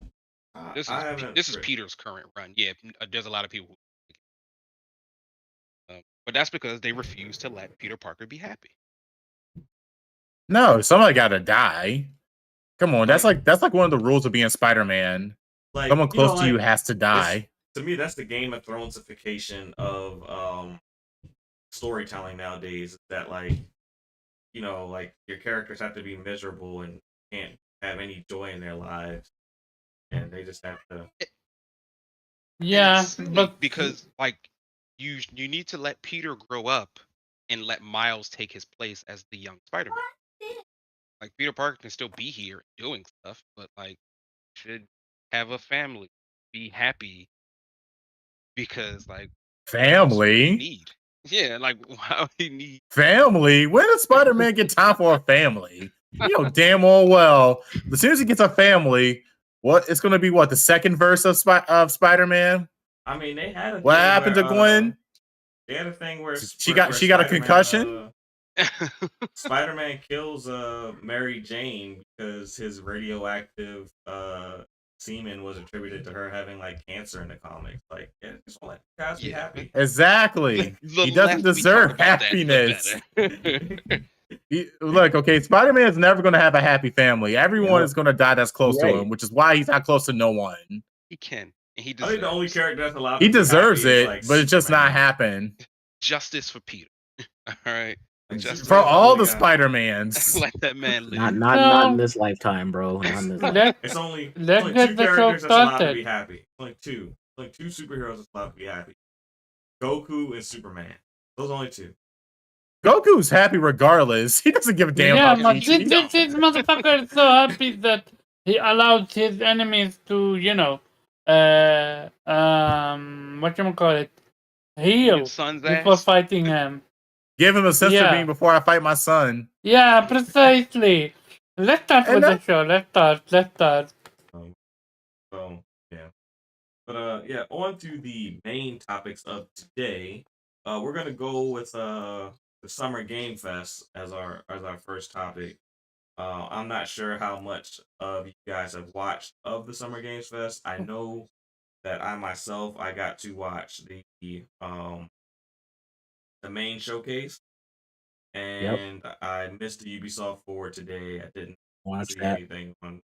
haven't. This is Peter's current run. Yeah, there's a lot of people. But that's because they refuse to let Peter Parker be happy. No, somebody got to die. Come on, that's like one of the rules of being Spider-Man. Like someone close to like, you has to die. To me, that's the Game of Thronesification of storytelling nowadays. That like like your characters have to be miserable and can't have any joy in their lives, and they just have to. Yeah, but because like you need to let Peter grow up and let Miles take his place as the young Spider-Man. Like Peter Parker can still be here doing stuff, but like should have a family, be happy, because like family need. Yeah, like why would he need family? When does Spider-Man get time for a family? Damn well. As soon as he gets a family, it's going to be the second verse of Spider-Man? I mean, they had what happened to Gwen? They had a thing where she got a concussion. Spider-Man kills Mary Jane because his radioactive semen was attributed to her having like cancer in the comics. Like, just want guys be happy. Exactly. He doesn't deserve happiness. Look, okay, Spider-Man is never going to have a happy family. Everyone is going to die that's close to him, which is why he's not close to no one. He can. And he I think the only character that's allowed. He deserves it, like but it's just not happen. Justice for Peter. All right. For all the Spider-Mans. Let that man live. Not in this lifetime, bro. Not in this lifetime. It's only two get the show characters that's allowed to started. be happy. Only two superheroes that's allowed to be happy. Goku and Superman. Those are only two. Goku's happy regardless. He doesn't give a damn. Yeah, about but this motherfucker is so happy that he allowed his enemies to, whatchamacallit, heal before fighting him. Give him a sister beam before I fight my son. Yeah, precisely. Let's start with the show. Let's start. So yeah, but on to the main topics of today. We're gonna go with the Summer Game Fest as our first topic. I'm not sure how much of you guys have watched of the Summer Games Fest. I know that I myself got to watch the main showcase, and I missed the Ubisoft Forward today. I didn't see anything on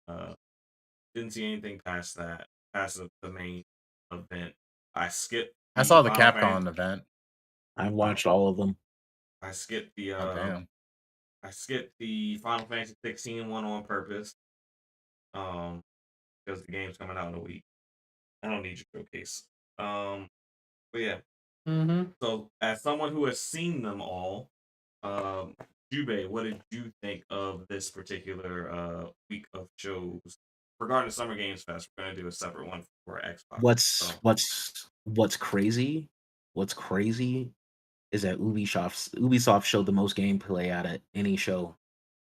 didn't see anything past that, past the main event. I skipped. I saw the Capcom event. I watched all of them. I skipped the I skipped the Final Fantasy 16 one on purpose. Because the game's coming out in a week. I don't need your showcase. But yeah. Mm-hmm. So as someone who has seen them all, Jube, what did you think of this particular week of shows regarding the Summer Games Fest? We're gonna do a separate one for Xbox. What's crazy? What's crazy is that Ubisoft showed the most gameplay out of any show.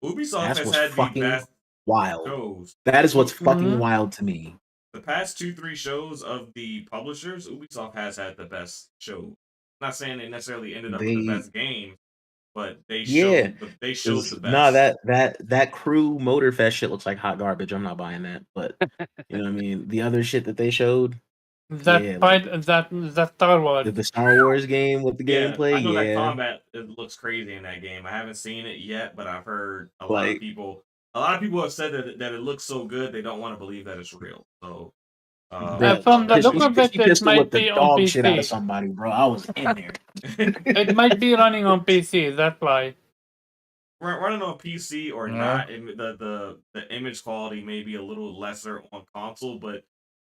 Ubisoft has had the best wild shows. That is what's fucking wild to me. The past 2-3 shows of the publishers, Ubisoft has had the best shows. I'm not saying they necessarily ended up with the best game, but they showed the best. Nah, that crew Motorfest shit looks like hot garbage. I'm not buying that. But you know what I mean? The other shit that they showed. That Star Wars. The Star Wars game with the gameplay. I know that combat, it looks crazy in that game. I haven't seen it yet, but I've heard a lot of people have said that it looks so good they don't want to believe that it's real. So from the look of it might be on PC. Shit out of somebody, bro. I was in there. It might be running on PC. That's why. Running on PC or not, the image quality may be a little lesser on console, but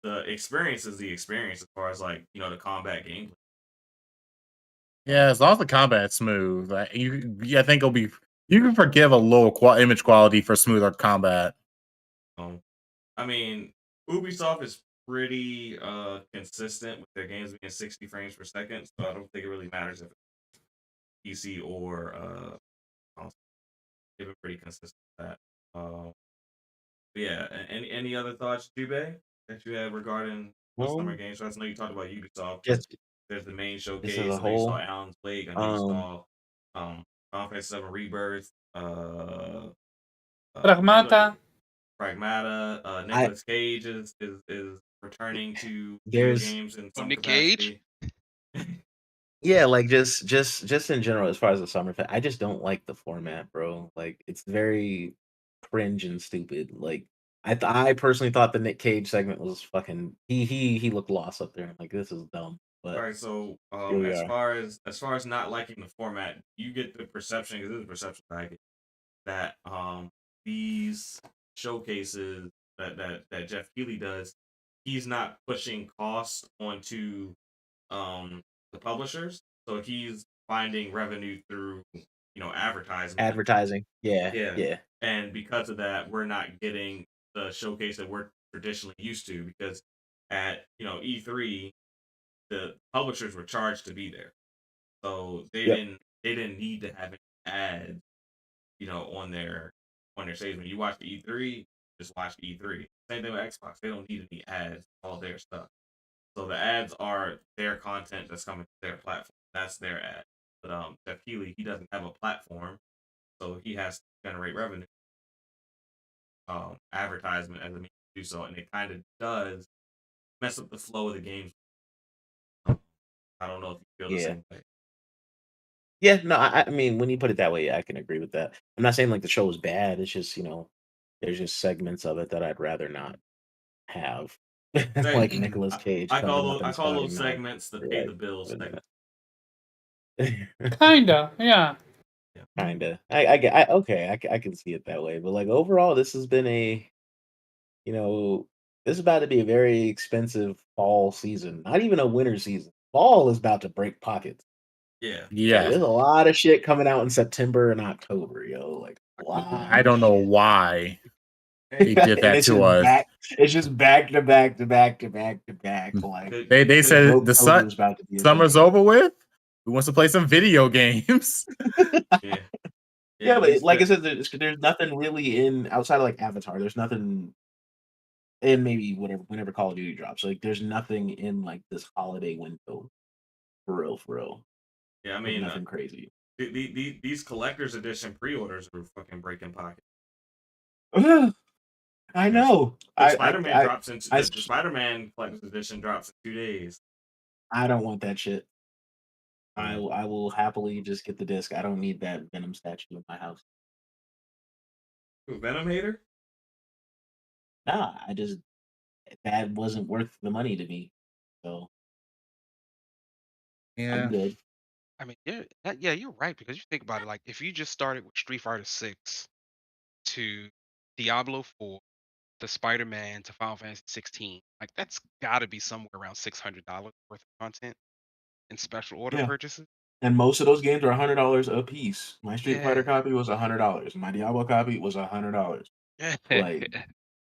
the experience is the experience as far as the combat gameplay. Yeah, as long as the combat's smooth, I think it'll be. You can forgive a low image quality for smoother combat. I mean, Ubisoft is pretty consistent with their games being 60 frames per second, so I don't think it really matters if it's PC or console. they've been pretty consistent with that. But yeah, any other thoughts, Jube, that you have regarding the summer games? So I know you talked about Ubisoft. Just There's the main as a showcase. I know you saw whole, Alan's Wake. I know you um, saw Final Fantasy 7 Rebirth. Pragmata. Pragmata. I Nicolas Cage is returning to video there's games in Oh, some Nick Cage. capacity. yeah, like just in general, as far as the summer fit, I just don't like the format, bro. Like it's very cringe and stupid. Like I personally thought the Nick Cage segment was fucking he looked lost up there. Like this is dumb. All But right, so here we as are. far as not liking the format, you get the perception, because this is a perception that I get, that these showcases that Jeff Keighley does, he's not pushing costs onto the publishers, so he's finding revenue through advertisement. Advertising. Yeah, Yeah, yeah. and because of that, we're not getting the showcase that we're traditionally used to, because at E3, the publishers were charged to be there, so Yep. they didn't need to have any ads, on their stage. When you watch the E3, just watch the E3. Same thing with Xbox; they don't need any ads, all their stuff. So the ads are their content that's coming to their platform. That's their ad. But Jeff Keighley, he doesn't have a platform, so he has to generate revenue, advertisement as a means to do so, and it kind of does mess up the flow of the games. I don't know if you feel the Yeah. same way. Yeah, no, I mean, when you put it that way, yeah, I can agree with that. I'm not saying like the show is bad. It's just, there's just segments of it that I'd rather not have. Like Nicolas Cage coming up I and call those starting mouth. segments the You're pay like, the bills segment. Kinda, yeah. Kinda. I get. Okay. I can see it that way. But like overall, this has been this is about to be a very expensive fall season. Not even a winter season. Fall is about to break pockets. Yeah. Like, there's a lot of shit coming out in September and October, yo. Like a lot. I don't know of shit. why they did And that it's to just us. back. It's just back to back to back to back to back. Like They said the October's about to be a summer's thing. over with. We want to play some video games. Yeah. Yeah, at but least like I said, there's nothing really in outside of like Avatar. There's nothing in maybe whenever Call of Duty drops. Like there's nothing in like this holiday window for real, for real. Yeah, I Like mean, nothing crazy. these collector's edition pre-orders are fucking breaking pockets. I know. The Spider-Man drops into I the Spider-Man collector's edition drops in 2 days. I don't want that shit. I Mm. I will happily just get the disc. I don't need that Venom statue in my house. Who, Venom hater? Nah, that wasn't worth the money to me. So I'm good. I mean, you're right, because you think about it. Like, if you just started with Street Fighter 6 to Diablo 4 to Spider-Man to Final Fantasy 16, like that's got to be somewhere around $600 worth of content in special order Yeah. purchases. And most of those games are $100 a piece. My Street Fighter Yeah. copy was $100. My Diablo copy was $100. Like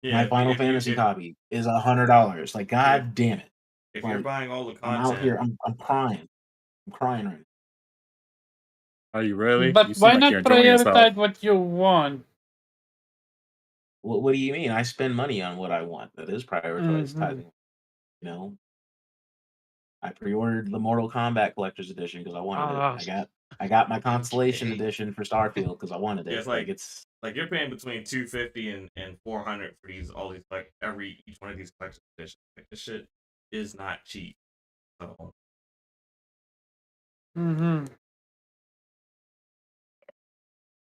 Yeah, my Final Fantasy copy is $100. Like god damn it. if you're Like, buying all the I'm content, out here. I'm crying. I'm crying right now. Are you really? But You seem why like not you're enjoying yourself. prioritize what you want? What do you mean? I spend money on what I want. That is prioritizing. I pre-ordered the Mortal Kombat Collector's Edition because I wanted it. I got my Constellation Okay. Edition for Starfield because I wanted it. it's like you're paying between $250 and $400 for these each one of these collection editions. Like, this shit is not cheap. So Mm-hmm.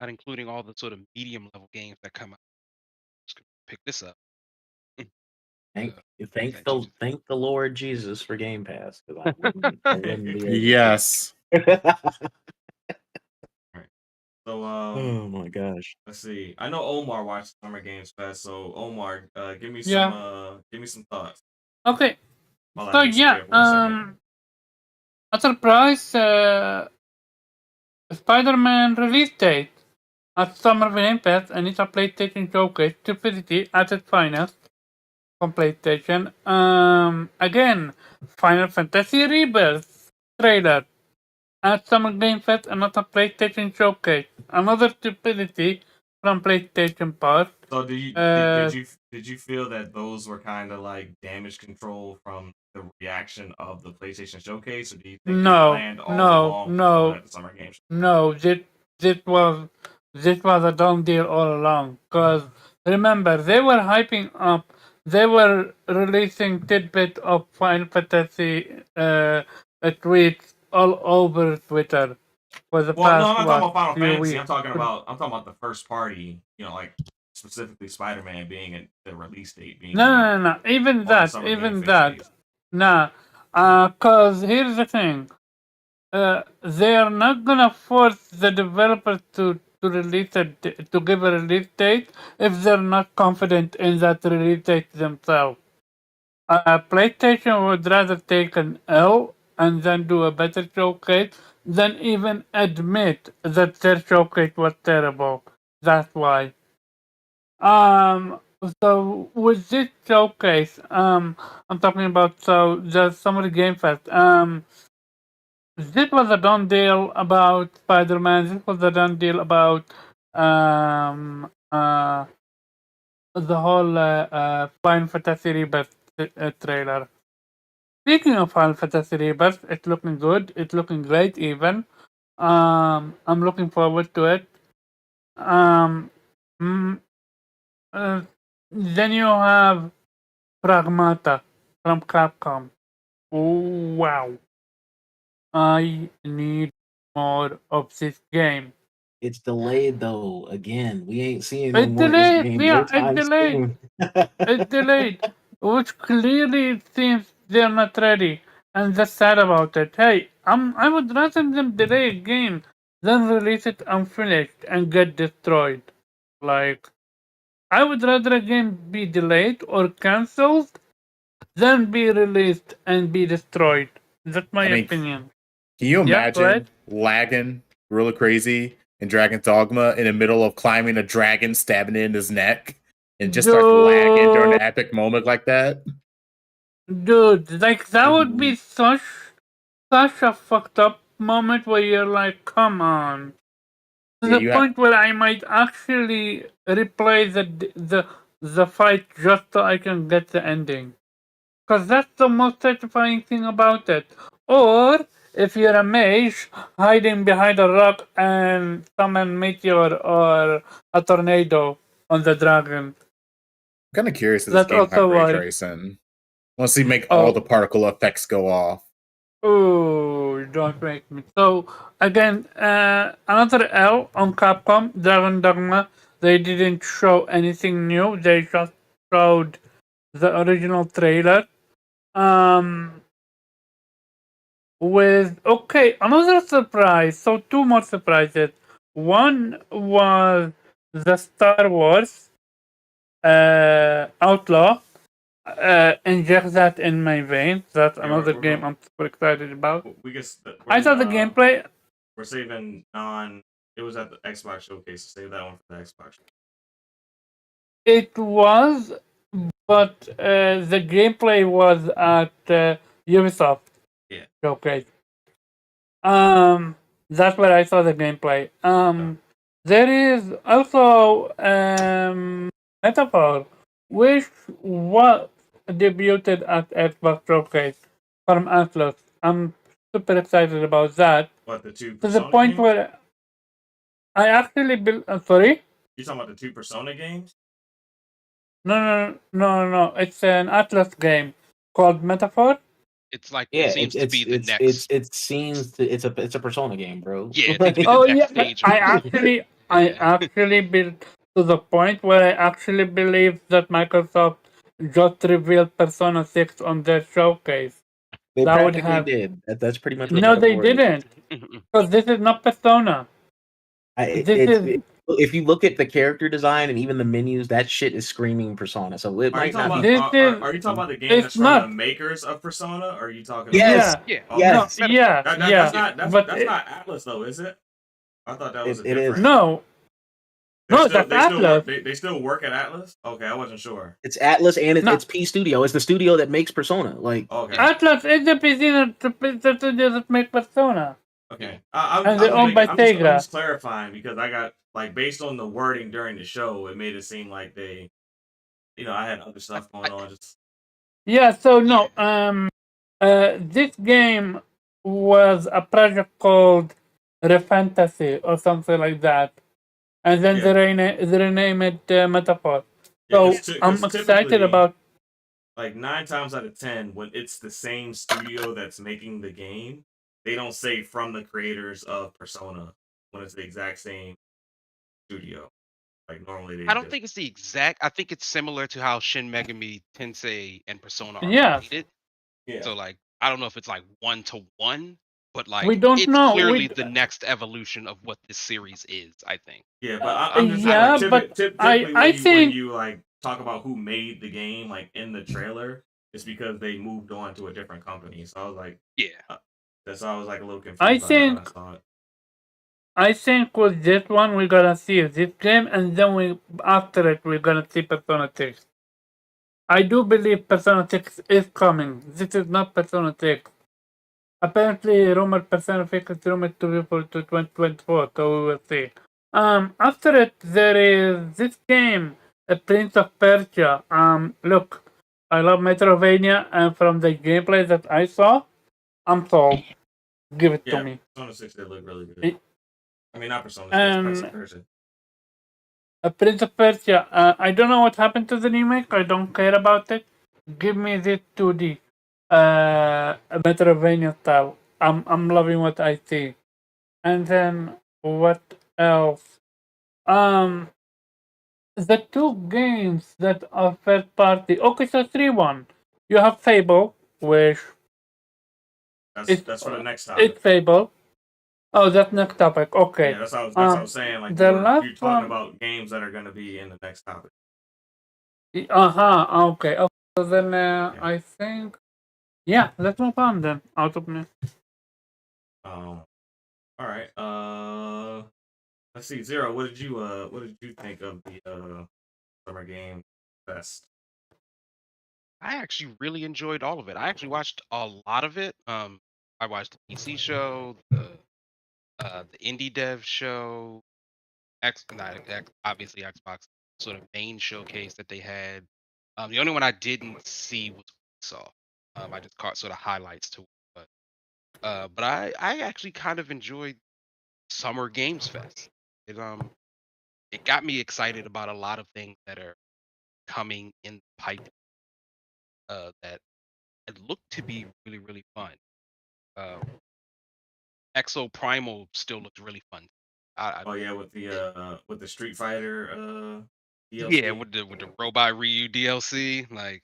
Not including all the sort of medium level games that come out. Just gonna pick this up. Thank that you thank the Lord Jesus for Game Pass because I wouldn't be able to. Yes. So Oh my gosh. let's see. I know Omar watched Summer Games Fest, so Omar, give me some thoughts. Okay. While I So disappear for a second. a surprise Spider-Man release date at Summer Game Fest, and it's a PlayStation showcase, stupidity at its finest on PlayStation. Again, Final Fantasy Rebirth trailer. at Summer Game Fest and not a PlayStation Showcase. Another stupidity from PlayStation part. So did you feel that those were kind of like damage control from the reaction of the PlayStation Showcase, or do you think they planned all along on at the Summer Games? No, this was a done deal all along. Cause remember, they were hyping up. They were releasing tidbit of Final Fantasy tweets all over Twitter for the Well, no, past I'm not talking about Final few Fantasy. weeks. I'm talking about the first party. You know, like specifically Spider-Man being at the release date being No. Even on the that, Summer even Game Fest that. days. Nah. Cause here's the thing. They are not gonna force the developer to release to give a release date if they're not confident in that release date themselves. PlayStation would rather take an L and then do a better showcase than even admit that their showcase was terrible. That's why. Um. So with this showcase, I'm talking about the Summer Game Fest. This was a done deal about Spider-Man. This was a done deal about um uh the whole Final Fantasy Rebirth trailer. Speaking of Final Fantasy Rebirth, it's looking good. It's looking great even. I'm looking forward to it. Um, mm, then you have Pragmata from Capcom. Oh wow! I need more of this game. It's delayed though. Again, we ain't seeing no It's more of this delayed. game no Yeah, it's time delayed. soon. It's delayed, which clearly seems they're not ready, and that's sad about it. Hey, I would rather them delay a game than release it unfinished and get destroyed. Like, I would rather a game be delayed or cancelled than be released and be destroyed. That's my I mean, opinion. can you Yeah, go ahead. imagine lagging really crazy in Dragon Dogma in the middle of climbing a dragon, stabbing it in his neck, and just start lagging during Dude, an epic moment like that? like that would be such a fucked up moment where you're like, come on. To Yeah, the you have. point where I might actually replay the fight just so I can get the ending. Because that's the most satisfying thing about it. Or if you're a mage hiding behind a rock and summon meteor or a tornado on the dragon. I'm kind of curious if this That's game will have also ray why. tracing. Once you make all the particle effects go off. Oh, don't make me. So again, another L on Capcom, Dragon Dogma. They didn't show anything new. They just showed the original trailer. Um, with another surprise. So two more surprises. One was the Star Wars Outlaw. Inject that in my veins. That's Yeah, another we're game going. I'm super excited about. We guess I saw the gameplay. we're saving on. It was at the Xbox showcase. So save that one for the Xbox. It was, but the gameplay was at Ubisoft Yeah. showcase. That's where I saw the gameplay. There is also Metaphor, which was debuted at Xbox showcase from Atlas. I'm super excited about that. What, the two To the Persona point games? where I actually built. Sorry. You talking about the two Persona games? No. It's an Atlas game called Metaphor. It's like Yeah, it seems to be the it's next. it seems to it's a Persona game, bro. Yeah, it seems to be the Oh next yeah, stage. I actually built to the point where I actually believe that Microsoft just revealed Persona 6 on their showcase. They That would practically have did. That's pretty much what no, they Metaphor is. didn't, because this is not Persona. If you look at the character design and even the menus, that shit is screaming Persona. So it Are you might not talking be. about? Are you talking about the game It's that's from not. the makers of Persona? Or are you talking? Yes, about... Yeah. yes. No, yeah, That's not. but That's not Atlas though, is it? I thought that was a It is. different. no, that's Atlas. They still work at Atlas. Okay, I wasn't sure. It's Atlas and No. it's P Studio. It's the studio that makes Persona. Like Okay. Atlas is the PC that makes Persona. Okay. And they're owned by I'm Sega. just clarifying because I got like based on the wording during the show, it made it seem like they, I had other stuff I, going on. Just Yeah, so no, this game was a project called Refantasy or something like that, and then yeah, they rename it Metaphor. yeah. So I'm Because excited typically, about. like 9 times out of 10, when it's the same studio that's making the game, they don't say from the creators of Persona when it's the exact same studio. Like normally they I don't do. think it's the exact. I think it's similar to how Shin Megami Tensei and Persona are Yes, related. Yeah, So like, I don't know if it's like 1-to-1, but we like, don't it's know. clearly the next evolution of what this series is. I think. yeah. But I'm just saying, like, Yeah, but typically I when think you like talk about who made the game, like in the trailer, it's because they moved on to a different company. So I was like, Yeah. that's why I was like a little I confused by that when I think saw it. I think with this one we're gonna see this game, and then we after it we're gonna see Persona 6. I do believe Persona 6 is coming. This is not Persona 6. Apparently, rumored Persona 6 is rumored to be for to 2024, so we will see. After it, there is this game, A Prince of Persia. Look, I love Metrovania, and from the gameplay that I saw, I'm sold. Give it to Yeah, me. Persona 6 did look really good. It- I mean, not Persona 6, Prince of And Persia. A Prince of Persia, I don't know what happened to the remake. I don't care about it. Give me this 2D, Metrovania style. I'm loving what I see. And then what else? Um, the two games that are first party. Okay, so 3-1. You have Fable, which is That's for the next it's topic. Fable. Oh, that's next topic. Yeah, Okay. that's what I was saying. Like The you're last talking one. about games that are gonna be in the next topic. Okay. Okay. So then Yeah. I think yeah. Let's move on then. Out of me. All right. Let's see. Zero. What did you think of the summer game fest? I actually really enjoyed all of it. I actually watched a lot of it. I watched the PC show, the indie dev show, obviously Xbox sort of main showcase that they had. The only one I didn't see was Saw. I just caught sort of highlights to it, but I actually kind of enjoyed Summer Games Fest. It got me excited about a lot of things that are coming in the pipe that it looked to be really really fun. Uh, Exo Primal still looks really fun. I Oh yeah, with the Street Fighter Yeah, DLC. with the Robot Ryu DLC, like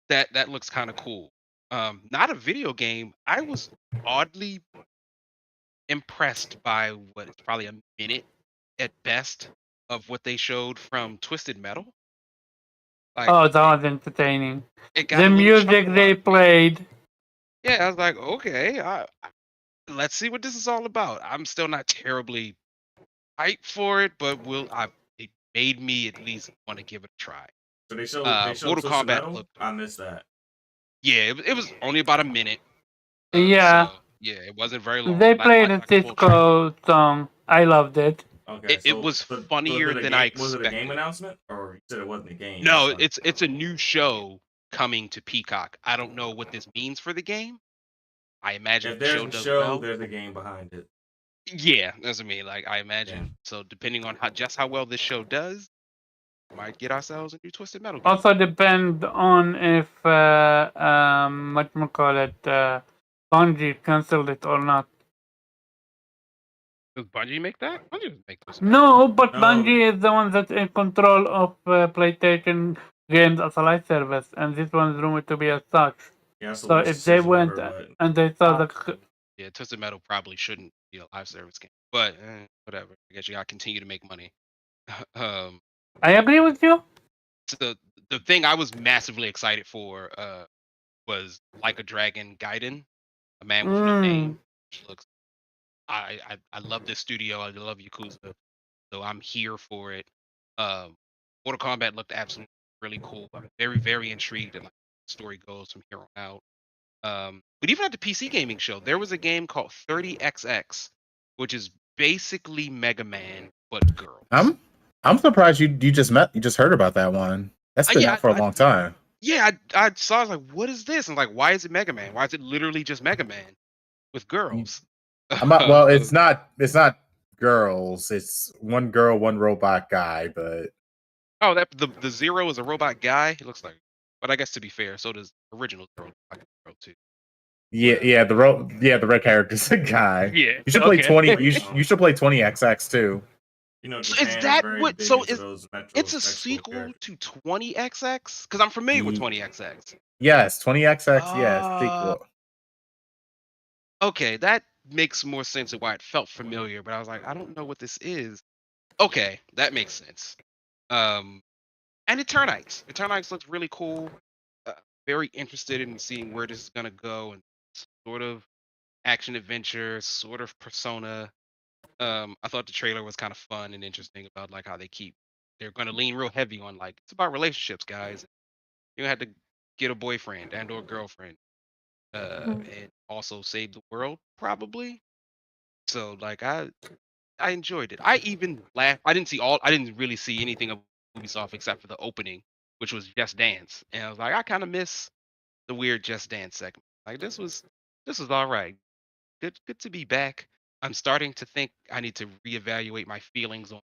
that looks kind of cool. Not a video game. I was oddly impressed by what is probably a minute at best of what they showed from Twisted Metal. Like Oh, that was entertaining. it got The a little music chuckle out they of me. played. Yeah, I was like, okay, let's see what this is all about. I'm still not terribly hyped for it, but it made me at least want to give it a try. So they showed Mortal Twisted Kombat Metal. looked I missed that. Yeah, it was only about a minute. Yeah, So yeah, it wasn't very long. they Not played like a like a full track. Cisco song. I loved it. Okay, It was so is funnier it a than I game? Was it a game expected. announcement, or you said it wasn't a game? That's No, funny. it's a new show coming to Peacock. I don't know what this means for the game. I imagine If the there's show a does show, well. there's a game behind it. Yeah, that's what I mean. Like I Yeah. imagine. So depending on how well this show does, might get ourselves a new Twisted Metal game. Also depend on if what you call it, Bungie canceled it or not. Does Bungie make that? Bungie doesn't make Twisted Metal. No, but No, Bungie is the one that's in control of PlayStation games as a live service, and this one's rumored to be as such. yeah, that's the So worst if they decision went ever. But and they saw the, Yeah, Twisted Metal probably shouldn't be a live service game, but whatever. I guess you gotta continue to make money. um, I agree with you. so the thing I was massively excited for was Like a Dragon Gaiden, A Man with No Name, which looks. I love this studio. I love Yakuza, so I'm here for it. Um, Mortal Kombat looked absolutely really cool. I'm very very intrigued at like the story goes from here on out. But even at the PC gaming show, there was a game called 30XX, which is basically Mega Man but girls. I'm surprised you just heard about that one. That's been Yeah, out for a long time. I saw. I was like, "What is this?" And like, why is it Mega Man? Why is it literally just Mega Man with girls? Well, it's not girls. It's one girl, one robot guy, but Oh, that the Zero is a robot guy. He looks like, but I guess to be fair, so does original Zero look like a girl too. the red character's a guy. Yeah. You should play Okay. 20. You should play 20XX too. You know, So Japan is that very what? big So into is those it's a metrosexual sequel characters. to 20XX? Because I'm familiar with 20XX. Yes, 20XX. Yes, Uh, sequel. okay, that makes more sense of why it felt familiar, but I was like, I don't know what this is. Okay, that makes sense. And Eternites. Eternites looks really cool. Uh, very interested in seeing where this is gonna go, and sort of action adventure, sort of Persona. I thought the trailer was kind of fun and interesting about like how they're gonna lean real heavy on like it's about relationships, guys. You have to get a boyfriend and or girlfriend, and also save the world probably. So like I enjoyed it. I even laughed. I didn't really see anything of Ubisoft except for the opening, which was Just Dance. And I was like, I kind of miss the weird Just Dance segment. Like this was all right. Good to be back. I'm starting to think I need to reevaluate my feelings on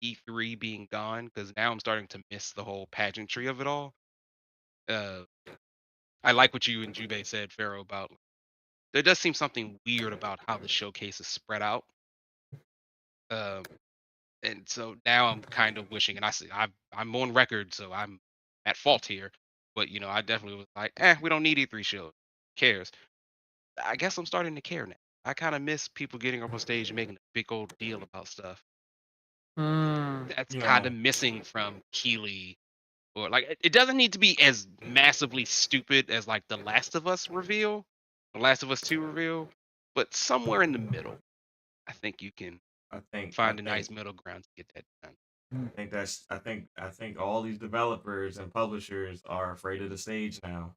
E3 being gone because now I'm starting to miss the whole pageantry of it all. Uh, I like what you and Jube said, Pharaoh, about there does seem something weird about how the showcase is spread out. Um, and so now I'm kind of wishing, and I'm on record, so I'm at fault here. But I definitely was like, we don't need E3 show. Who cares? I guess I'm starting to care now. I kind of miss people getting up on stage and making a big old deal about stuff. That's You kind of know, missing from Keeley, or like it doesn't need to be as massively stupid as like the Last of Us reveal, the Last of Us 2 reveal, but somewhere in the middle, I think you can I think I find a nice think middle ground to get that done. I think all these developers and publishers are afraid of the stage now.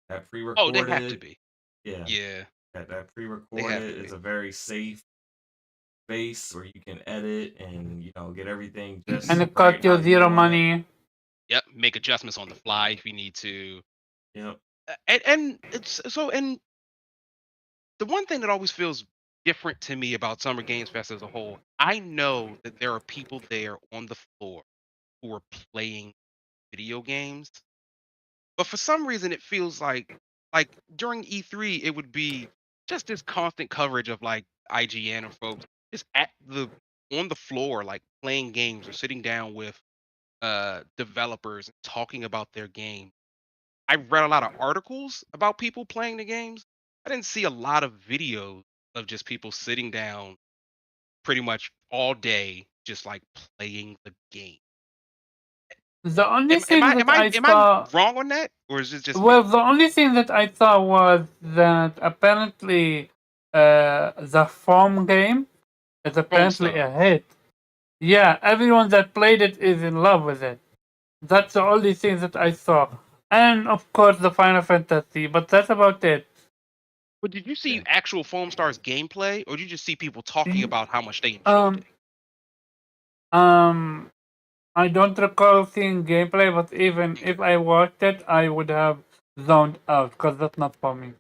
That Oh, they have to pre-recorded, be. yeah, Yeah, that they have to pre-recorded is be. a very safe space where you can edit and get everything just And it right cost you how you zero want it. money. Yep, make adjustments on the fly if you need to. Yep. And it's so and the one thing that always feels different to me about Summer Games Fest as a whole, I know that there are people there on the floor who are playing video games, but for some reason it feels like during E3 it would be just this constant coverage of like IGN or folks just at the on the floor like playing games or sitting down with developers and talking about their game. I read a lot of articles about people playing the games. I didn't see a lot of videos of just people sitting down pretty much all day just like playing the game. The only Am thing I that am I I am I saw, wrong on that, or is it just well, me? the only thing that I saw was that apparently the foam game is Foam apparently a stars. hit. Yeah, everyone that played it is in love with it. That's the only thing that I saw. And of course the Final Fantasy, but that's about it. But did you see Yeah. actual Foam Stars gameplay, or did you just see people talking Mm, about how much they enjoyed Um, it? um, I don't recall seeing gameplay, but even if I watched it, I would have zoned out because that's not for me.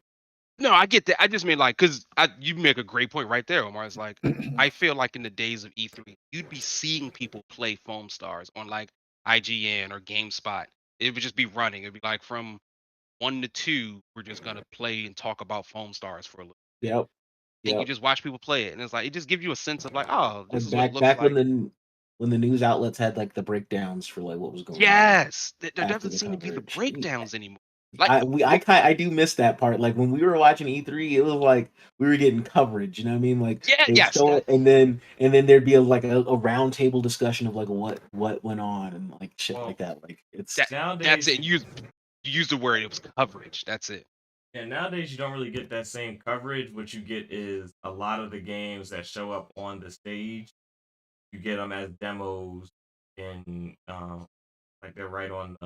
No, I get that. I just mean like, cause you make a great point right there, Omar. It's like I feel like in the days of E3, you'd be seeing people play Foam Stars on like IGN or GameSpot. It would just be running. It'd be like from 1 to 2, we're just gonna play and talk about Foam Stars for a little. Yep. And you Yep. just watch people play it, and it's like it just gives you a sense of like, oh, this Like is what it back looks back like. when the news outlets had like the breakdowns for like what was going on Yes, there after doesn't the seem to be the coverage. breakdowns anymore. Like, I do miss that part. Like when we were watching E3, it was like we were getting coverage. You know what I mean? Like yeah, they'd yes, show it, and then there'd be like a round table discussion of like what went on and like shit Well, like that. Like it's that's nowadays, it. You use the word. It was coverage. That's it. nowadays you don't really get that same coverage. What you get is a lot of the games that show up on the stage. You get them as demos, and like they're right on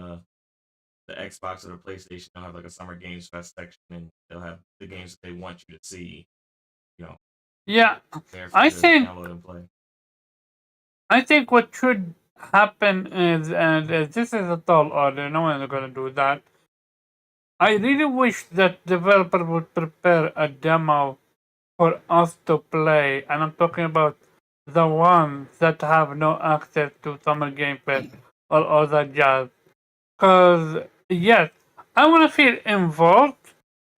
the Xbox or the PlayStation, they'll have like a Summer Games Fest section, and they'll have the games that they want you to see. You know, Yeah, there for I you to think download and play. what should happen is, and this is a tall order, no one is gonna do that. I really wish that developer would prepare a demo for us to play, and I'm talking about the ones that have no access to Summer Game Fest or all that jazz. Cause yes, I want to feel involved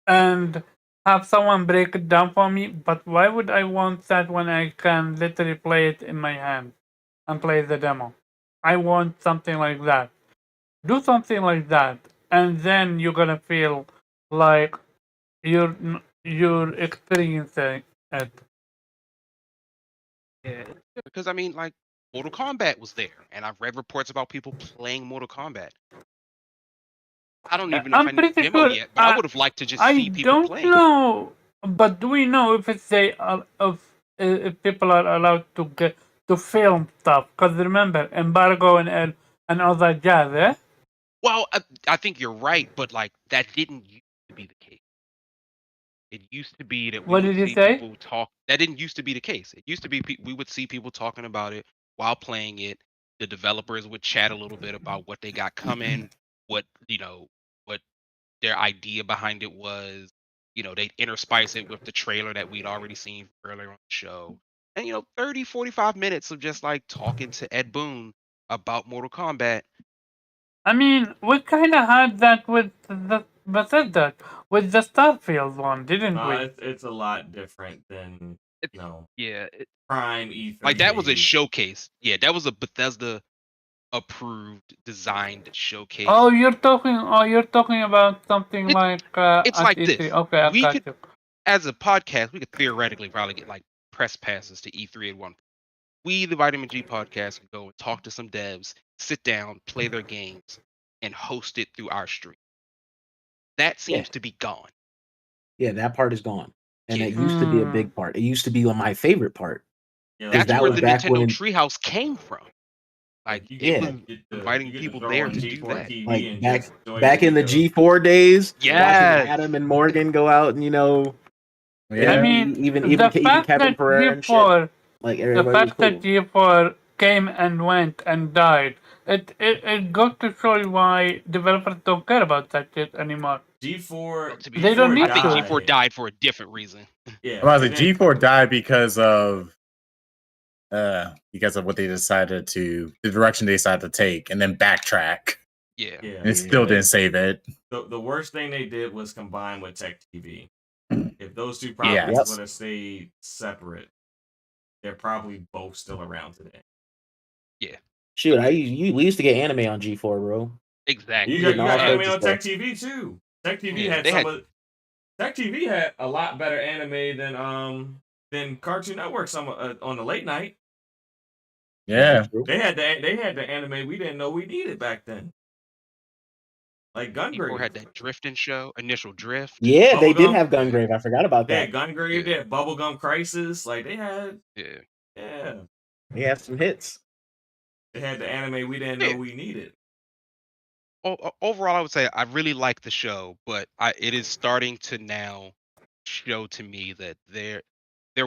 and have someone break it down for me. But why would I want that when I can literally play it in my hand and play the demo? I want something like that. Do something like that, and then you're gonna feel like you're experiencing it. Yeah, because I mean, like Mortal Kombat was there, and I've read reports about people playing Mortal Kombat. I don't even know if I'm I need a pretty demo sure. yet, but I would have liked to just I see people don't playing. know, but do we know if it's if people are allowed to get to film stuff? Because remember, embargo and all that jazz, eh? Well, I think you're right, but like that didn't used to be the case. It used to be that we What would did you see say? people talk. That didn't used to be the case. It used to be we would see people talking about it while playing it. The developers would chat a little bit about what they got coming, what what their idea behind it was. They'd interspice it with the trailer that we'd already seen earlier on the show. And 30, 45 minutes of just like talking to Ed Boon about Mortal Kombat. I mean, we kind of had that with the Bethesda, with the Starfield one, didn't we? It's a lot different than It's yeah, Prime E3 like that was a days. showcase. Yeah, that was a Bethesda approved designed showcase. Oh, you're talking about something It's like it's at like E3. this. Okay, I We got could, you. as a podcast, we could theoretically probably get like press passes to E3 at one point. We, the Vitamin G podcast, could go and talk to some devs, sit down, play their games, and host it through our stream. That Yeah. seems to be gone. Yeah, that part is gone. And Yeah. it used to be a Hmm. big part. It used to be my favorite part. Yeah, That's that where was the back Nintendo when- Treehouse came from. Like you it Yeah. was inviting people there to do that. TV Like and back just enjoy back the in the video. G4 days, Yes. watching Adam and Morgan go out and Yeah. I mean, even the Kevin fact that Pereira and shit. G4, Like the everybody was fact that cool. G4 came and went and died, it goes to show you why developers don't care about that shit anymore. G4, To be They don't fair, need I think to. G4 died for a different reason. Yeah, I was like, and then- G4 died because of what they decided the direction they decided to take, and then backtrack. Yeah. yeah. And it still didn't save it. The worst thing they did was combine with Tech TV. If those two Yes. properties would have stayed separate, they're probably both still around today. Shoot, we used to get anime on G4, bro. Exactly. You got all anime sorts of on Tech stuff. TV too. Tech TV Yeah, had they some had- of Tech TV had a lot better anime than Cartoon Network some on the late night. Yeah. They had the anime we didn't know we needed back then. Like G4 Gungrave. had that drifting show, Initial Drift. Yeah, they did Bubblegum? have Gungrave. I forgot about They that. had Gungrave, they Yeah. had Bubblegum Crisis. Like they had Yeah. They have some hits. They had the anime we didn't know we needed. Overall, I would say I really like the show, but it is starting to now show to me that there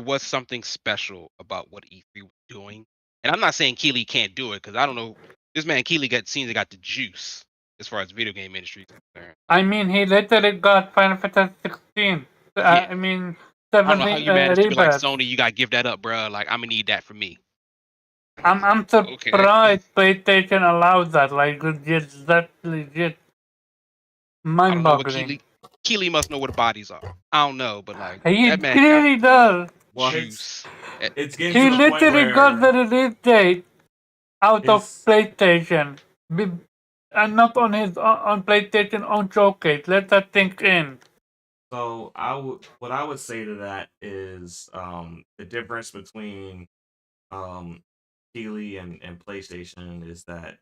was something special about what E3 was doing. And I'm not saying Keeley can't do it, because I don't know. This man Keeley seems to got the juice as far as video game industry is concerned. I mean, he literally got Final Fantasy 16. Yeah. I mean, I don't know how 17 you managed to be like Rebirth. Sony. You gotta give that up, bro. Like I'm gonna need that for me. I'm Okay. surprised PlayStation allows that. Like, it's that legit I don't know what mind-boggling. Keeley must know where the bodies are. I don't know, but like He that man clearly does. Well, juice. it's getting He to the point literally where got the release date out of It's- PlayStation, and not on his on PlayStation own showcase. Let that sink in. So what I would say to that is the difference between Keeley and PlayStation is that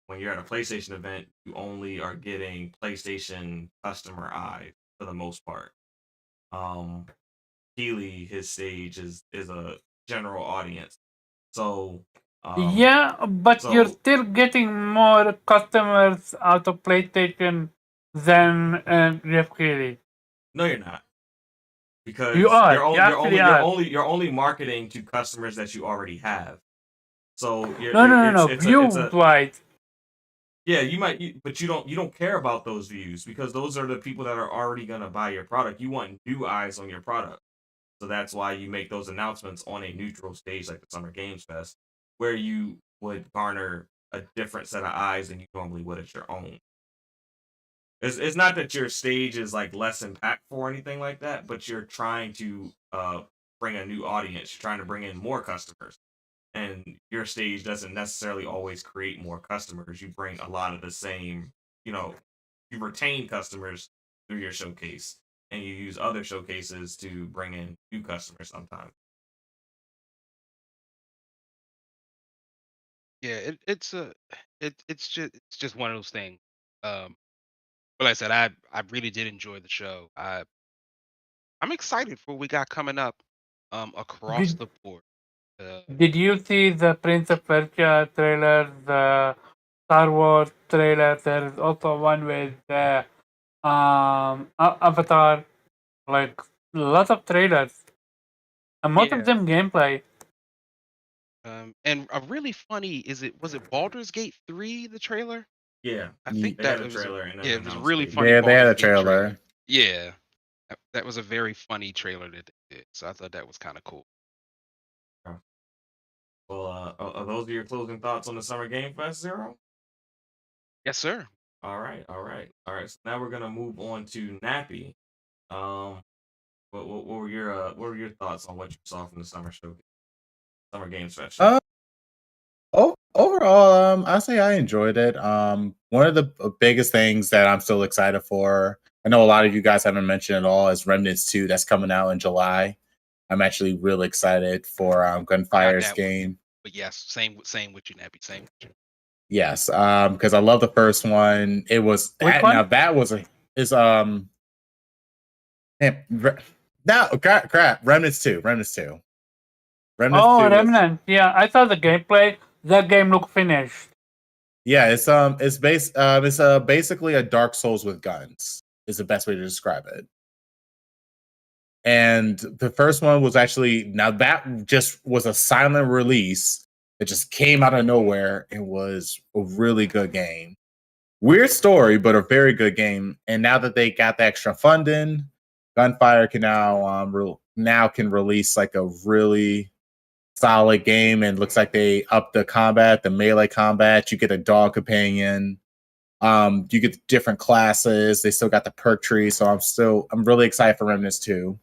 when you're at a PlayStation event, you only are getting PlayStation customer eye for the most part. Keeley, his stage is a general audience. So Yeah, but you're So still getting more customers out of PlayStation than Jeff Keighley. no, you're not, You because are. You actually are. you're only marketing to customers that you already have. So No. it's a View-wise. yeah, but you don't care about those views, because those are the people that are already gonna buy your product. You want new eyes on your product, so that's why you make those announcements on a neutral stage like the Summer Games Fest, where you would garner a different set of eyes than you normally would at your own. It's not that your stage is like less impactful or anything like that, but you're trying to bring a new audience. You're trying to bring in more customers, and your stage doesn't necessarily always create more customers. You bring a lot of the same, you know, you retain customers through your showcase, and you use other showcases to bring in new customers sometimes. Yeah, it's just one of those things. But like I said, I really did enjoy the show. I'm excited for what we got coming up across Did the board. Uh, Did you see the Prince of Persia trailer, the Star Wars trailer? There is also one with Avatar. Like lots of trailers, and most of yeah. them gameplay. And a really funny was it Baldur's Gate 3, the trailer? Yeah, I Ye- think they that had a it was trailer and yeah, an it was a announced really date. funny they had Baldur's a Gate trailer. trailer. Yeah. That was a very funny trailer that they did. So I thought that was kind of cool. Well, are those your closing thoughts on the Summer Game Fest, Zero? Yes, sir. All right, all right, all right. So now we're gonna move on to Nappy. Um, what were your thoughts on what you saw from the Summer Games Fest show? Overall, I say I enjoyed it. One of the biggest things that I'm still excited for, I know a lot of you guys haven't mentioned at all, is Remnants 2 that's coming out in July. I'm actually really excited for I got Gunfire's that one. game. But yes, same with you, Nappy. Same with you. Yes, because I love the first one. It was Which that, one? now that was a is now crap Remnants 2. Remnants 2 Oh, is Remnant. Yeah, I saw the gameplay. That game looked finished. yeah, it's basically a Dark Souls with guns is the best way to describe it. And the first one was actually, now that just was a silent release. It just came out of nowhere and was a really good game. Weird story, but a very good game. And now that they got the extra funding, Gunfire can now can release like a really solid game, and looks like they upped the combat, the melee combat. You get a dog companion. You get different classes. They still got the perk tree, so I'm really excited for Remnants 2.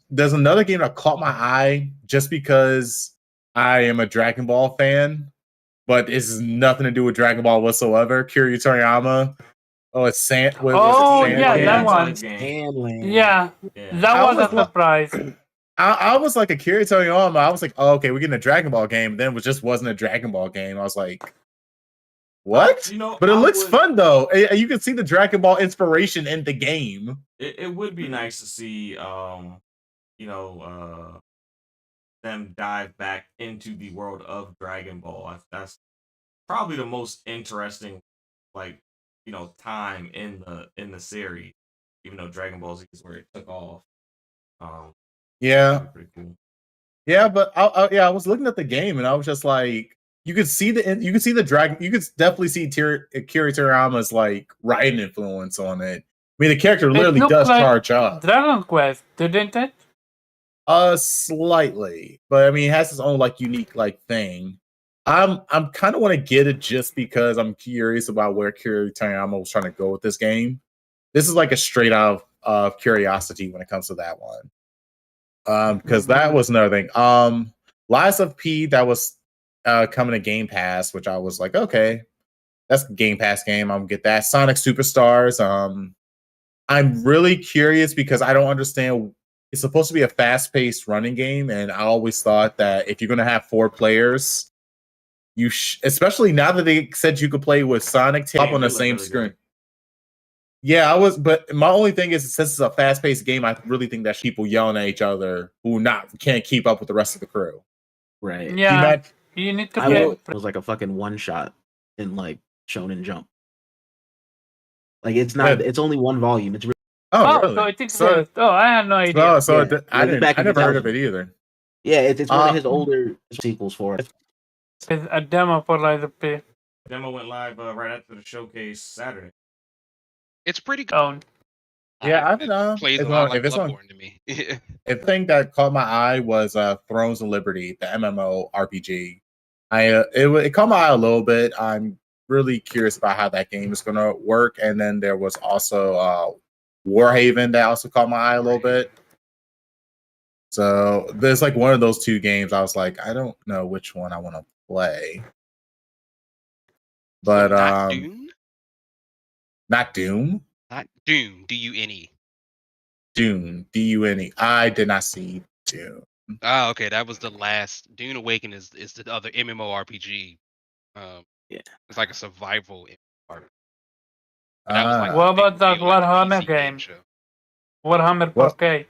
There's another game that caught my eye just because I am a Dragon Ball fan, but this has nothing to do with Dragon Ball whatsoever. Kiryu Toriyama. Oh, it's Sand. Was Oh, it yeah, Yeah, that Sand? it's on one. his game. Sandland. Yeah, Yeah. that I was was a lo- surprise. I was like a Kiryu Toriyama. I was like, oh, okay, we're getting a Dragon Ball game. Then it just wasn't a Dragon Ball game. I was like, what? But it looks fun though. You can see the Dragon Ball inspiration in the game. It would be nice to see them dive back into the world of Dragon Ball. That's probably the most interesting, like, time in the series. Even though Dragon Ball Z is where it took off. Yeah, that'd be pretty cool. yeah, but I was looking at the game and I was just like, you could see the dragon. You could definitely see Kiri Toriyama's like writing influence on it. I mean, the character It literally looked does like charge up. Dragon Quest, didn't it? Slightly, but I mean, it has its own like unique like thing. I'm kind of want to get it just because I'm curious about where Kiri Toriyama was trying to go with this game. This is like a straight out of curiosity when it comes to that one. Because that was another thing. Lies of P, that was coming to Game Pass, which I was like, okay, that's a Game Pass game. I'm gonna get that. Sonic Superstars. I'm really curious because I don't understand. It's supposed to be a fast-paced running game, and I always thought that if you're gonna have 4 players, especially now that they said you could play with Sonic up on the same really screen. good. Yeah, but my only thing is, since it's a fast-paced game, I really think that people yelling at each other who can't keep up with the rest of the crew. Right. Yeah. You need to I play. will. It was like a fucking one shot in like Shonen Jump. Like it's not. Yeah. It's only one volume. It's really, Oh, So really? it exists. Oh, I had no idea. So yeah. I Like back I in never heard of 2000. it either. Yeah, it's one of Uh, his older sequels for it. It's a demo for Lies of P. Demo went live right after the showcase Saturday. It's pretty good. Own. yeah, I It don't know. plays a It's lot on, like if it's on, Bloodborne to me. if the thing that caught my eye was Thrones of Liberty, the MMO RPG. It caught my eye a little bit. I'm really curious about how that game is going to work. And then there was also Warhaven that also caught my eye a little bit. So there's like one of those two games. I was like, I don't know which one I want to play. But Not Dune? not Doom. Not Dune. D-U-N-E. Dune. D-U-N-E. I did not see Dune. Oh, okay. That was the last. Dune Awaken is the other MMORPG. Yeah. It's like a survival RPG. But that was like What the about that big deal at the Warhammer PC game? show. Warhammer What? 4K.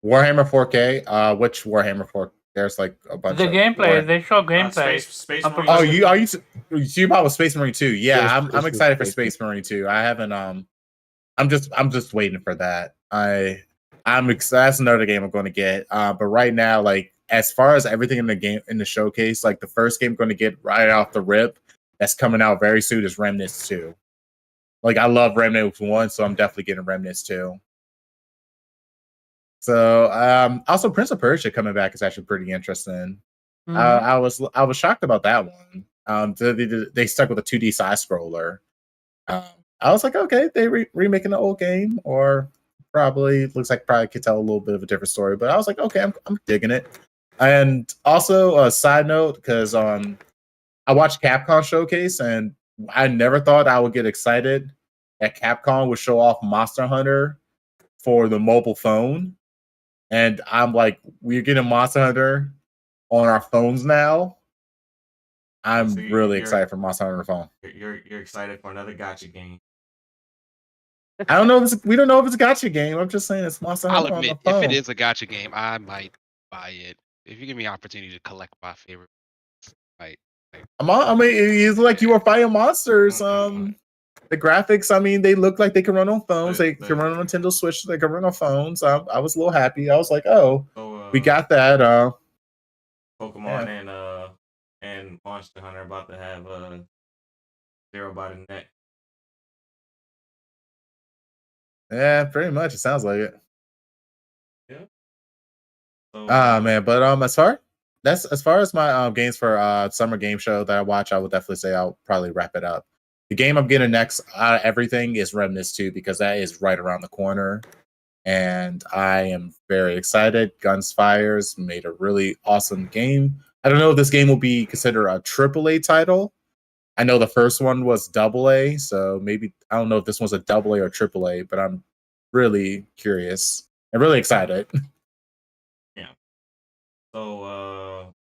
Warhammer 4K. Which Warhammer 4K? There's like a bunch The of gameplay, they show gameplay. Space I'm Marine. Oh, forgetting- you about with Space Marine 2? Yeah, Yeah, I'm it's excited for Space Space Marine 2. I haven't I'm just waiting for that. That's another game I'm going to get. But right now, like as far as everything in the game in the showcase, like the first game I'm going to get right off the rip that's coming out very soon is Remnants 2. Like I love Remnants 1, so I'm definitely getting Remnants 2. So also Prince of Persia coming back is actually pretty interesting. Mhm. I was shocked about that one. They stuck with a 2D side scroller. I was like, okay, they remaking the old game, or probably could tell a little bit of a different story. But I was like, okay, I'm digging it. And also a side note, because I watched Capcom Showcase, and I never thought I would get excited that Capcom would show off Monster Hunter for the mobile phone. And I'm like, we're getting Monster Hunter on our phones now. I'm So really excited for Monster Hunter on the phone. You're excited for another gotcha game. I don't know if we don't know if it's a gotcha game. I'm just saying it's Monster I'll Hunter on the admit, phone. if it is a gotcha game, I might buy it. If you give me an opportunity to collect my favorite, right? I mean, it's like you were fighting monsters. The graphics, I mean, they look like they can run on phones. They can run on Nintendo Switch. They can run on phones. I was a little happy. I was like, oh, we got that. Pokemon and Monster Hunter about to have Zero by the neck. Yeah, pretty much. It sounds like it. Yeah. So, Man, but as far as my games for summer game show that I watch, I would definitely say I'll probably wrap it up. The game I'm getting next out of everything is Remnants 2 because that is right around the corner. And I am very excited. Gunsfires made a really awesome game. I don't know if this game will be considered a AAA title. I know the first one was AA, so maybe I don't know if this one's a AA or AAA, but I'm really curious and really excited. Yeah. So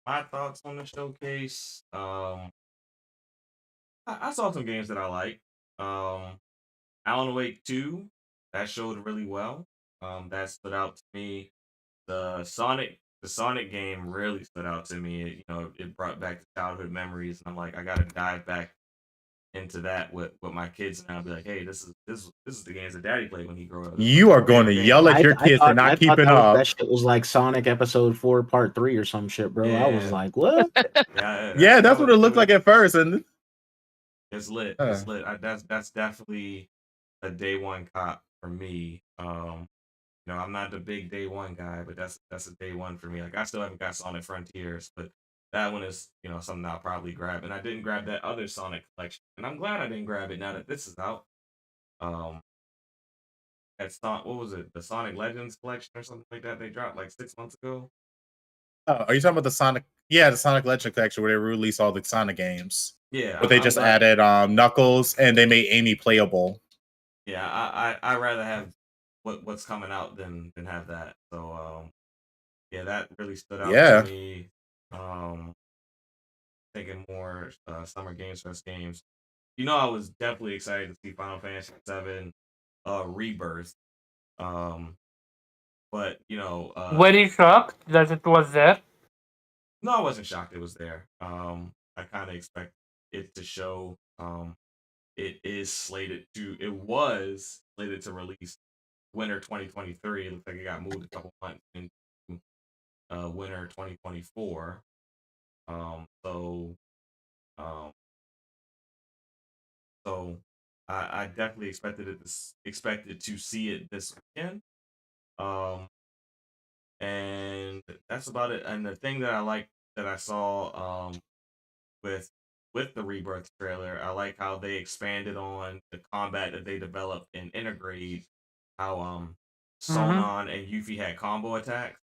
my thoughts on the showcase. I saw some games that I like. Alan Wake 2, that showed really well. That stood out to me. The Sonic game really stood out to me. It brought back the childhood memories, and I'm like, I gotta dive back into that with my kids now. I'll be like, hey, this is the games that Daddy played when he grew up. You are going to yell at your kids for not keeping up. That shit was like Sonic Episode 4 Part 3 or some shit, bro. I was Yeah. like, what? Yeah, that's what it looked like at first, and it's lit. It's lit. That's definitely a day one cop for me. I'm not the big day one guy, but that's a day one for me. Like I still haven't got Sonic Frontiers, but that one is something I'll probably grab. And I didn't grab that other Sonic collection, and I'm glad I didn't grab it now that this is out. What was it? The Sonic Legends collection or something like that they dropped like 6 months ago. Oh, are you talking about the Sonic? Yeah, the Sonic Legend collection where they released all the Sonic games. Yeah, but they just added Knuckles and they made Amy playable. Yeah, I rather have what's coming out than have that. So yeah, that really stood out to me. Thinking more Summer Games Fest games. I was definitely excited to see Final Fantasy VII Rebirth. But Very shocked that it was there. No, I wasn't shocked it was there. I kind of expect it to show. It was slated to release winter 2023. It looks like it got moved a couple months into winter 2024. So um, so I definitely expected to see it this weekend. Um, and that's about it. And the thing that I like that I saw with the Rebirth trailer, I like how they expanded on the combat that they developed in Intergrade. How Mm-hmm. Sonon and Yuffie had combo attacks.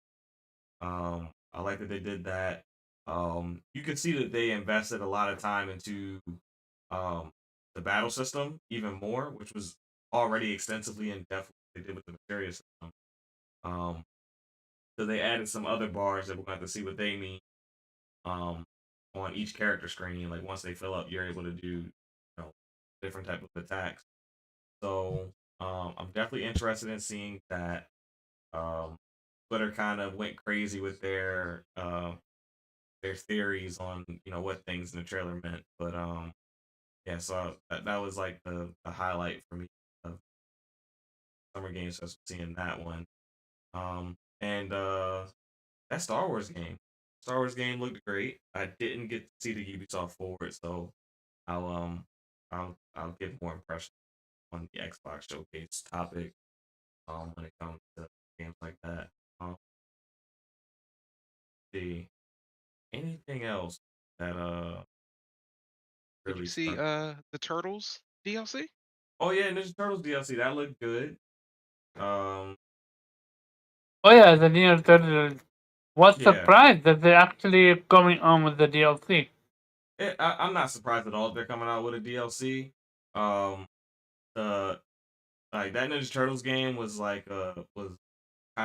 I like that they did that. You can see that they invested a lot of time into um, the battle system even more, which was already extensively in depth what they did with the materia system. Um, so they added some other bars that we're going to see what they mean um, on each character screen. Like once they fill up, you're able to do different type of attacks. So I'm definitely interested in seeing that. Um, Twitter kind of went crazy with their theories on what things in the trailer meant, but yeah, so that was like the highlight for me of Summer Games Fest, seeing that one. And that Star Wars game looked great. I didn't get to see the Ubisoft forward, so I'll um I'll give more impression on the Xbox showcase topic when it comes to games like that. See anything else that Did you really see stuck? the Turtles DLC? Oh yeah, Ninja Turtles DLC that looked good. Um, Oh yeah, the Ninja Turtles. Was yeah, surprised that they're actually coming on with the DLC. I'm not surprised at all if they're coming out with a DLC. Um, the like that Ninja Turtles game was kind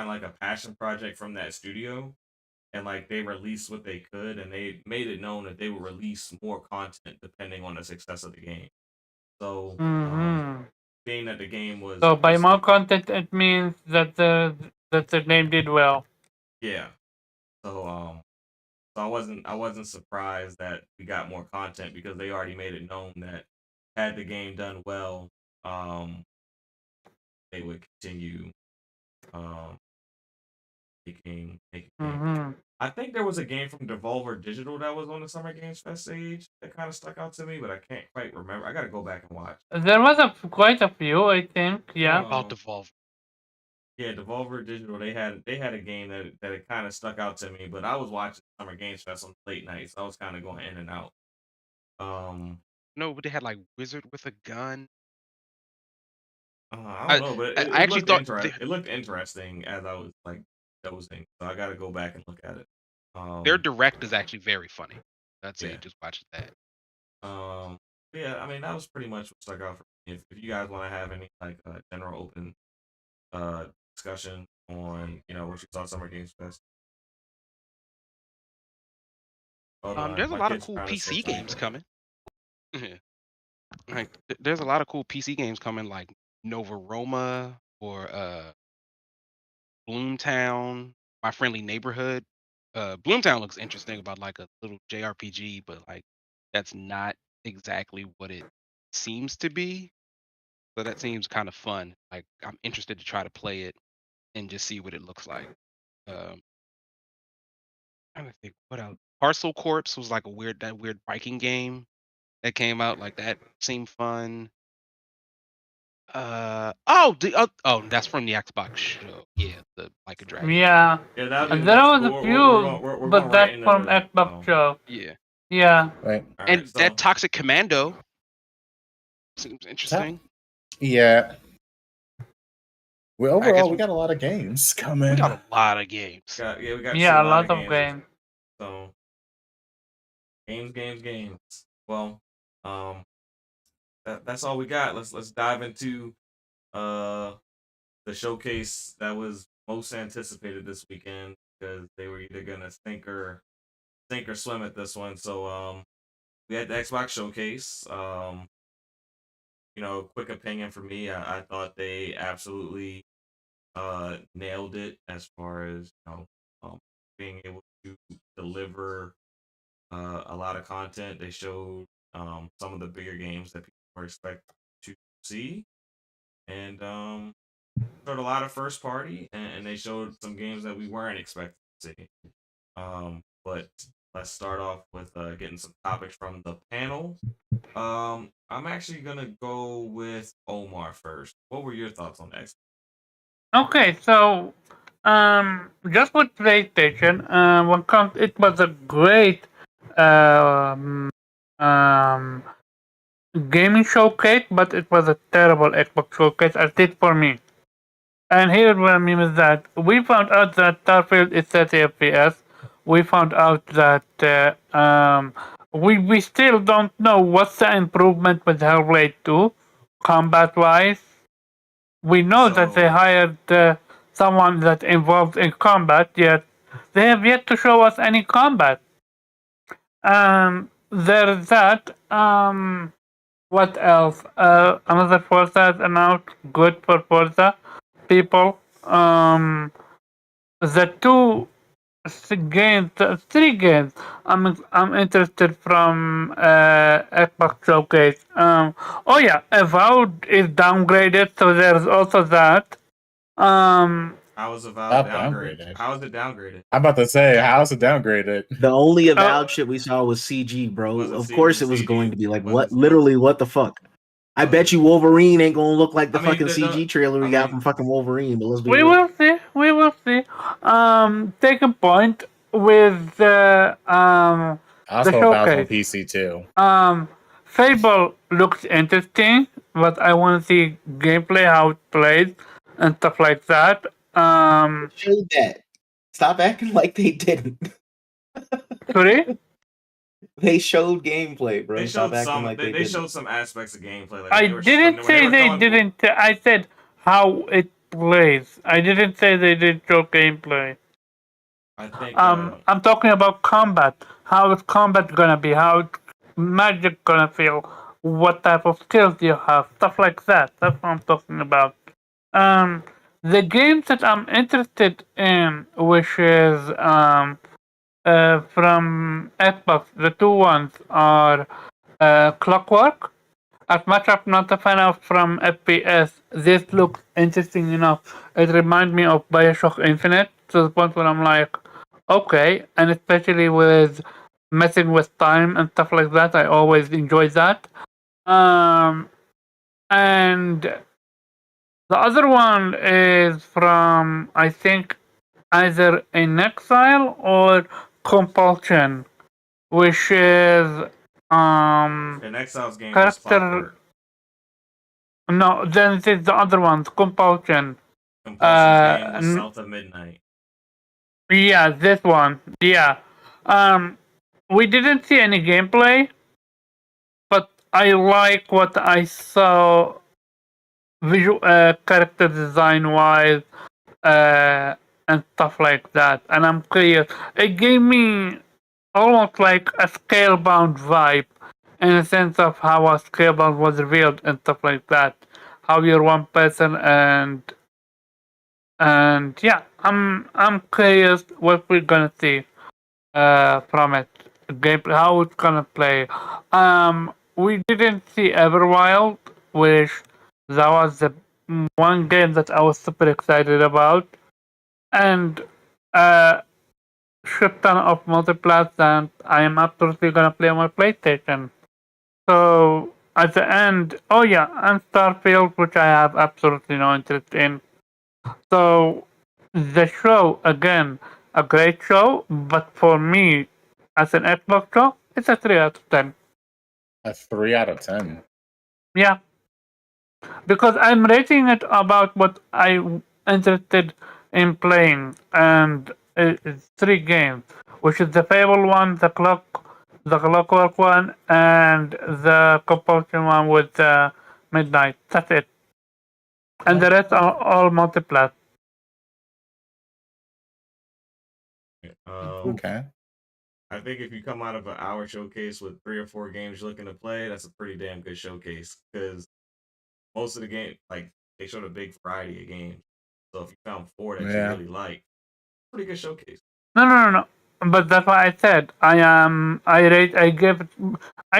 of like a passion project from that studio, and like they released what they could, and they made it known that they would release more content depending on the success of the game. So, Mm-hmm. being that the game was So by more mostly content, it means that the name did well. yeah, so so I wasn't surprised that we got more content because they already made it known that had the game done well, um, they would continue um making games. Mm-hmm. I think there was a game from Devolver Digital that was on the Summer Games Fest stage that kind of stuck out to me, but I can't quite remember. I gotta go back and watch. There was quite a few, I think. What Yeah. about Um, Devolver? yeah, Devolver Digital they had a game that it kind of stuck out to me, but I was watching Summer Games Fest on late nights. So I was kind of going in and out. Um, No, but they had like Wizard with a gun. I don't I know, but I actually thought it looked interesting as I was like dozing. So I got to go back and look at it. their Um, direct is actually very funny. I'd say yeah. just watch that. Yeah. I mean, that was pretty much what stuck out for me. If you guys want to have any like general open uh discussion on what you saw Summer Games Fest. Hold on, There's a my lot of kid's cool trying to say PC games something. coming. Like there's a lot of cool PC games coming, like Nova Roma or Bloomtown, My Friendly Neighborhood. Bloomtown looks interesting about like a little JRPG, but like that's not exactly what it seems to be. So that seems kind of fun. Like I'm interested to try to play it and just see what it looks like. Um, trying to think what else. Parcel Corps was like that weird biking game that came out. Like that seemed fun. That's from the Xbox show. Yeah, the Like a Dragon. Yeah. Yeah, that'll be the And there next. was a We're few, going we're but going right that's into from the. Xbox show. Yeah, Yeah. Right. All right, and that so Toxic Commando seems Top. interesting. Yeah. I guess Overall, we got a lot of games we coming. got a lot of games. we got to see Yeah, a a lot of lot of games. games. So games. Well, um, that's all we got. Let's dive into uh the showcase that was most anticipated this weekend because they were either gonna sink or swim at this one. So we had the Xbox showcase. Quick opinion for me, I thought they absolutely nailed it as far as um, being able to deliver a lot of content. They showed some of the bigger games that people were expected to see, and showed a lot of first party, and they showed some games that we weren't expecting to see. But let's start off with getting some topics from the panel. I'm actually gonna go with Omar first. What were your thoughts on X? Okay, so just with PlayStation, it was a great um, um, gaming showcase, but it was a terrible Xbox showcase, at least for me. And here's what I mean is that we found out that Starfield is 30 FPS. We found out that we still don't know what's the improvement with Hellblade 2, combat wise. We know that they So hired someone that involved in combat, yet they have yet to show us any combat. There's that. What else? Another Forza has announced. Good for Forza people. The two games, three games. I'm interested from Xbox Showcase. Oh yeah, Avowed is downgraded, so there's also that. how is Avowed Stop downgraded? downgraded. How is it downgraded? I'm about to say, how's it downgraded? The only Oh, avowed shit we saw was CG, bro. Was it Of C- course, was it was going CG? to be like Was what? it Literally, what the fuck? I was bet it? you Wolverine ain't gonna look like the I mean, fucking CG trailer I we got mean, from fucking Wolverine. But let's be we real. will see. We will see. Taking point with the Also, Avowed's on showcase. PC too. Fable looks interesting, but I want to see gameplay, how it plays, and stuff like that. They showed that. Stop acting like they didn't. Sorry? They showed gameplay, bro. they Stop showed acting some. like They, they they didn't. showed some aspects of gameplay, like I didn't when they say were they throwing. didn't. I said how it plays. I didn't say they didn't show gameplay. I think I'm talking about combat. How is combat gonna be? How is magic gonna feel? What type of skills you have? Stuff like that. That's what I'm talking about. Um, the games that I'm interested in, which is from Xbox, the two ones are Clockwork. As much as I'm not a fan of from FPS, this looks interesting enough. It reminds me of Bioshock Infinite to the point where I'm like, okay, and especially with messing with time and stuff like that, I always enjoy that. Um, and the other one is from, I think, either In Exile or Compulsion, which is an Exiles game was character. Clockwork. No, then it is the other one, Compulsion. Compulsion's game was N- South of Midnight. yeah, this one. Yeah. Um, we didn't see any gameplay, but I like what I saw visual character design wise and stuff like that. And I'm curious. It gave me almost like a Scalebound vibe in the sense of how a Scalebound was revealed and stuff like that. How you're one person and yeah, I'm curious what we're gonna see from it. Gameplay, how it's gonna play. We didn't see Everwild, which that was the one game that I was super excited about, and uh, shit ton of multiplayer that I am absolutely gonna play on my PlayStation. So at the end, oh yeah, and Starfield, which I have absolutely no interest in. So the show again, a great show, but for me, as an Xbox show, it's a 3 out of 10. A 3 out of 10. Yeah, because I'm rating it about what I'm interested in playing, and it's three games, which is the Fable one, the Clockwork one, and the Compulsion one with Midnight. That's it, and the rest are all multiplayer. Okay. I think if you come out of an hour showcase with 3 or 4 games you're looking to play, that's a pretty damn good showcase. Because most of the game, like they showed a big variety of games. So if you found 4 that you Yeah. really like, pretty good showcase. No. but that's what I said. I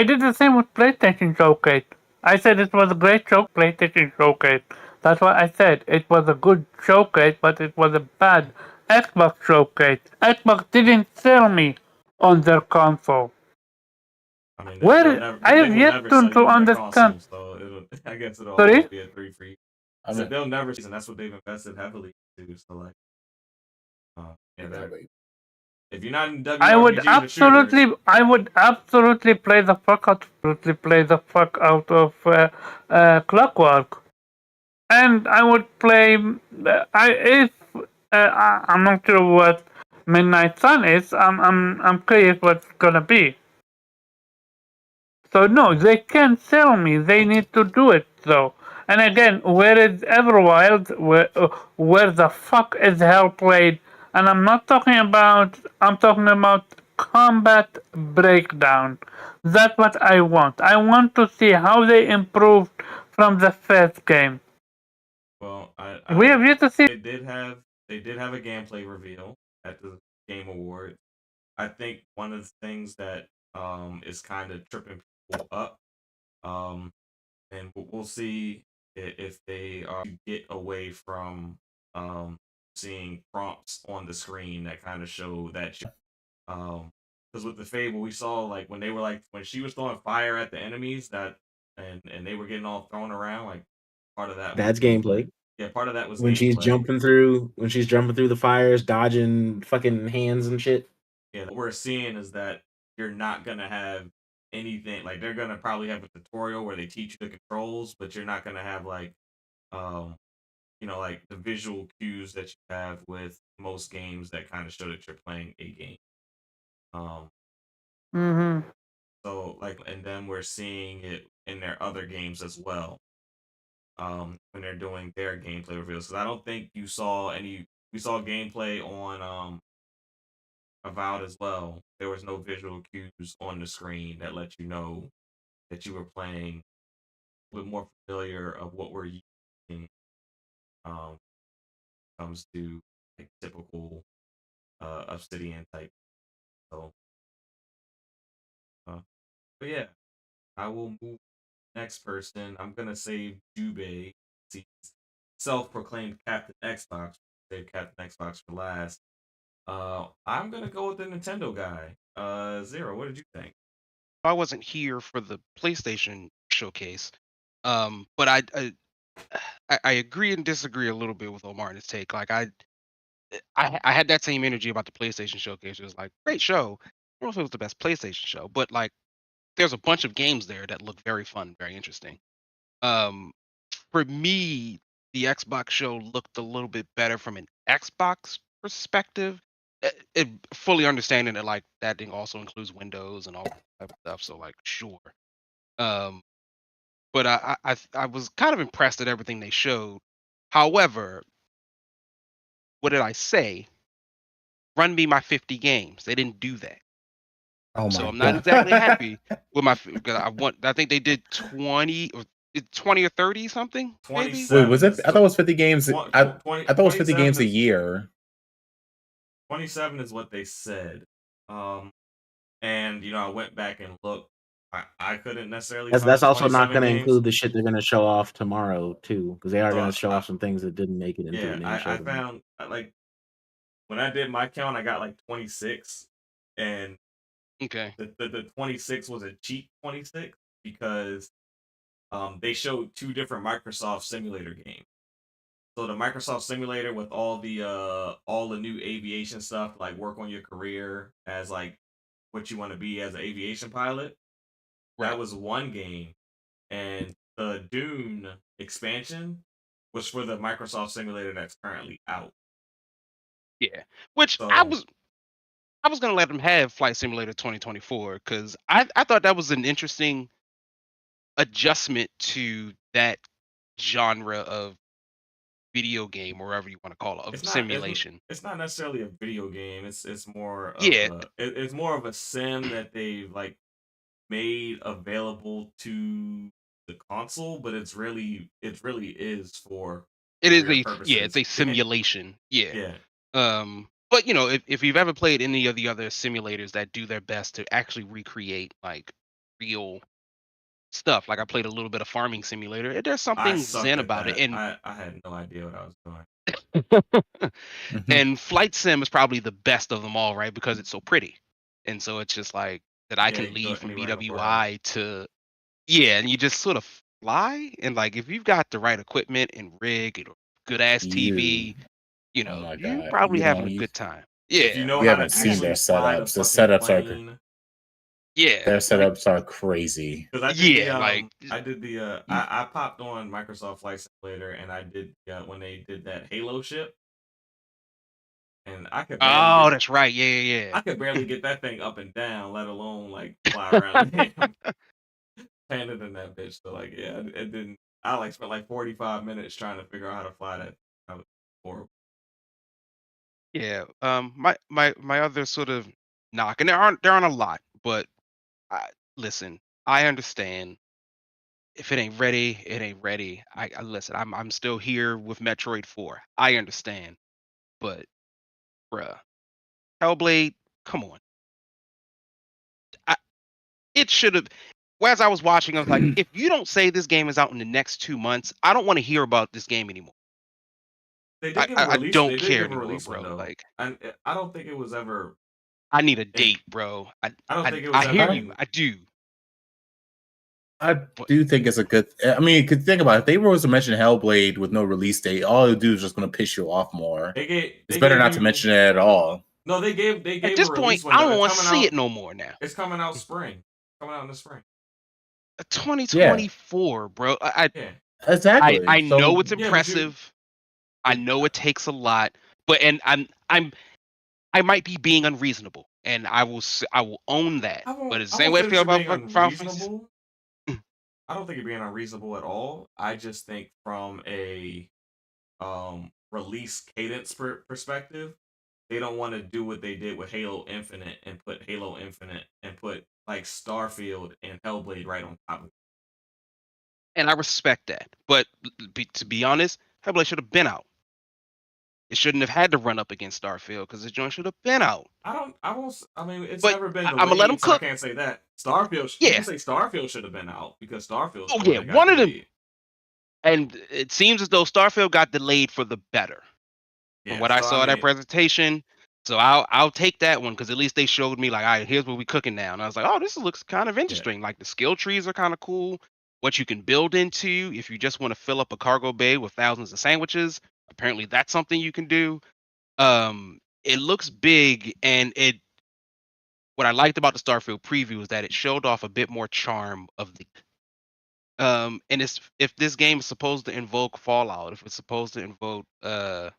did the same with PlayStation Showcase. I said it was a great PlayStation Showcase. That's what I said. It was a good showcase, but it was a bad Xbox Showcase. Xbox didn't sell me on their console. I mean, they'll Well, never, I they have will yet never sell to you on that understand. console, so I guess it'll always Sorry? be a 3 for you. I So mean, they'll never, and that's what they've invested heavily into. So like, yeah, if you're not in WRPG, the shooters, I would absolutely play the fuck out of Clockwork, and I would play. I'm not sure what Midnight Sun is. I'm curious what's gonna be. So no, they can't sell me. They need to do it though. And again, where is Everwild? Where the fuck is Hellblade? And I'm not talking about. I'm talking about combat breakdown. That's what I want. I want to see how they improved from the first game. well, We have yet to see. they did have a gameplay reveal at the Game Awards. I think one of the things that is kind of tripping people up, um, and we'll see if they are to get away from seeing prompts on the screen that kind of show that because with the Fable we saw like when they were like when she was throwing fire at the enemies that and they were getting all thrown around like part of that was That's gameplay. part of that was When she's gameplay. jumping through the fires, dodging fucking hands and shit. Yeah, what we're seeing is that you're not gonna have anything like they're gonna probably have a tutorial where they teach you the controls, but you're not gonna have like um like the visual cues that you have with most games that kind of show that you're playing a game. Um Mm-hmm. so like and then we're seeing it in their other games as well. When they're doing their gameplay reveals. Because I don't think you saw any we saw gameplay on Avowed as well. There was no visual cues on the screen that let you know that you were playing with more familiar of what we're using comes to like typical Obsidian type. So but yeah, I will move next person. I'm gonna save Jubei. He's self-proclaimed Captain Xbox. Save Captain Xbox for last. I'm gonna go with the Nintendo guy. Zero. What did you think? I wasn't here for the PlayStation showcase, but I agree and disagree a little bit with Omar and his take. Like I had that same energy about the PlayStation showcase. It was like great show. I don't know if it was the best PlayStation show, but like there's a bunch of games there that look very fun, very interesting. Um, for me, the Xbox show looked a little bit better from an Xbox perspective. It fully understanding that like that thing also includes Windows and all that type of stuff. So like sure. Um, but I was kind of impressed at everything they showed. However, what did I say? Run me my 50 games. They didn't do that. oh So my I'm not god. exactly happy with my because I think they did 20 or 30 something maybe. Wait, was 27 it? is I thought it was 50 games. tw- I tw- 20, I thought it was 50 27 games a is year. 27 is what they said. And I went back and looked. I couldn't necessarily That's find also not 27 going to games. include the shit they're going to show off tomorrow too, because they are going So to show off some things that didn't make it into the yeah, main show I tomorrow. found like when I did my count, I got like 26, and Okay. the 26 was a cheap 26 because they showed two different Microsoft simulator games. So the Microsoft simulator with all the new aviation stuff, like work on your career as like what you want to be as an aviation pilot. Right. That was one game, and the Dune expansion was for the Microsoft simulator that's currently out. Yeah. Which I So was gonna let them have Flight Simulator 2024 because I thought that was an interesting adjustment to that genre of video game, or whatever you want to call it, of it's not simulation. it's not necessarily a video game. It's more of Yeah, it's more of a sim that they like made available to the console, but it really is for it is career a it's purposes. a simulation. Yeah. Yeah. Um, But if you've ever played any of the other simulators that do their best to actually recreate like real stuff, like I played a little bit of Farming Simulator, there's I something sucked zen at about it. that. And I had no idea what I was doing. Mhm. and Flight Sim is probably the best of them all, right? Because it's so pretty. And so it's just like that I Yeah, you can can go leave from anywhere in the world. BWI to and you just sort of fly. And like if you've got the right equipment and rig and a good ass You, TV, oh my you god, probably you having don't. a good time. If you Yeah, know You like how to haven't seen their actually fly the setups. The fucking setups are plane, yeah, their like setups are crazy. because like I did the You, I popped on Microsoft Flight Simulator and I did when they did that Halo ship, and oh, that's right. Yeah. I could barely get that thing up and down, let alone like fly around the damn planet in that bitch. So like, yeah, it didn't. I like spent like 45 minutes trying to figure out how to fly that. That was horrible. Yeah. My other sort of knock, and there aren't a lot, but listen, I understand. If it ain't ready, it ain't ready. I listen. I'm still here with Metroid 4. I understand, but bruh, Hellblade, come on. I, it should have. As I was watching, I was like, if you don't say this game is out in the next 2 months, I don't want to hear about this game anymore. They I, did give a I, I release. don't They did care give a anymore, release bro. window, Like, and I don't think it was ever. I need a In, date, bro. I don't think it was I ever hear I, you. in. I do. I But do think it's a good. I mean, you could think about it. If they were to mention Hellblade with no release date, all it would do is just going to piss you off more. It's They better gave not to you mention it at all. no. They at gave a this point, release I window. don't It's want to coming see out. it no more now. It's coming out spring. Coming out in the spring. Yeah, 2024, bro. Yeah. exactly. I know So it's Yeah, but you. impressive. I know it takes a lot, but and I might be being unreasonable, and I will own that. But it's the I same won't way I say that feel you're about being fucking Final Fantasy. unreasonable. I don't think you're being unreasonable at all. I just think from a release cadence perspective, they don't want to do what they did with Halo Infinite and put Halo Infinite and put like Starfield and Hellblade right on top of it. And I respect that. But to be honest, Hellblade should have been out. It shouldn't have had to run up against Starfield because the joint should have been out. I won't. I mean, it's But never been I'm gonna let them delayed, so I cook. can't say that. Starfield. You can Yeah. say Starfield should have been out because Starfield's Oh the one yeah, that got one of them. delayed. And it seems as though Starfield got delayed for the better from Yeah. what I So I saw of that mean, presentation. So I'll take that one because at least they showed me like, all right, here's what we cooking now. And I was like, oh, this looks kind of yeah. interesting. Like the skill trees are kind of cool. What you can build into if you just want to fill up a cargo bay with thousands of sandwiches. Apparently that's something you can do. It looks big, and what I liked about the Starfield preview is that it showed off a bit more charm of the and it's if this game is supposed to invoke Fallout, if it's supposed to invoke the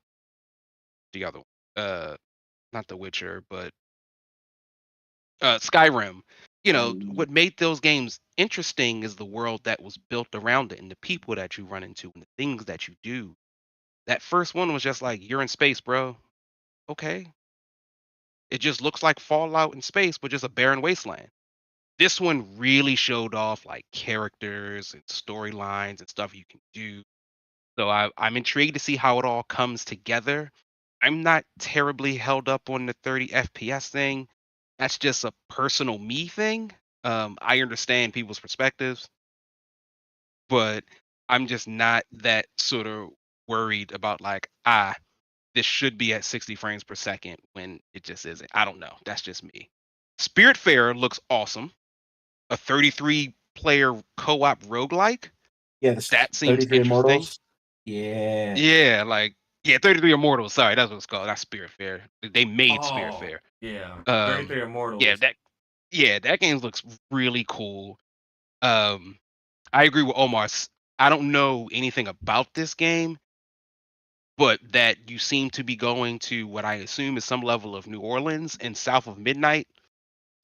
other one, not The Witcher, but Skyrim, what made those games interesting is the world that was built around it and the people that you run into and the things that you do. That first one was just like you're in space, bro. Okay. It just looks like Fallout in space, but just a barren wasteland. This one really showed off like characters and storylines and stuff you can do. So I'm intrigued to see how it all comes together. I'm not terribly held up on the 30 FPS thing. That's just a personal me thing. I understand people's perspectives, but I'm just not that sort of worried about like, this should be at 60 frames per second when it just isn't. I don't know. That's just me. Spiritfarer looks awesome. A 33 player co-op roguelike. Yes, That seems 33 interesting. Immortals. Yeah. Yeah, 33 Immortals. Sorry, that's what it's called. Not Spiritfarer. They made Oh, Spiritfarer. yeah. Um, 33 yeah, Immortals. that game looks really cool. Um, I agree with Omar. I don't know anything about this game, but that you seem to be going to what I assume is some level of New Orleans and south of midnight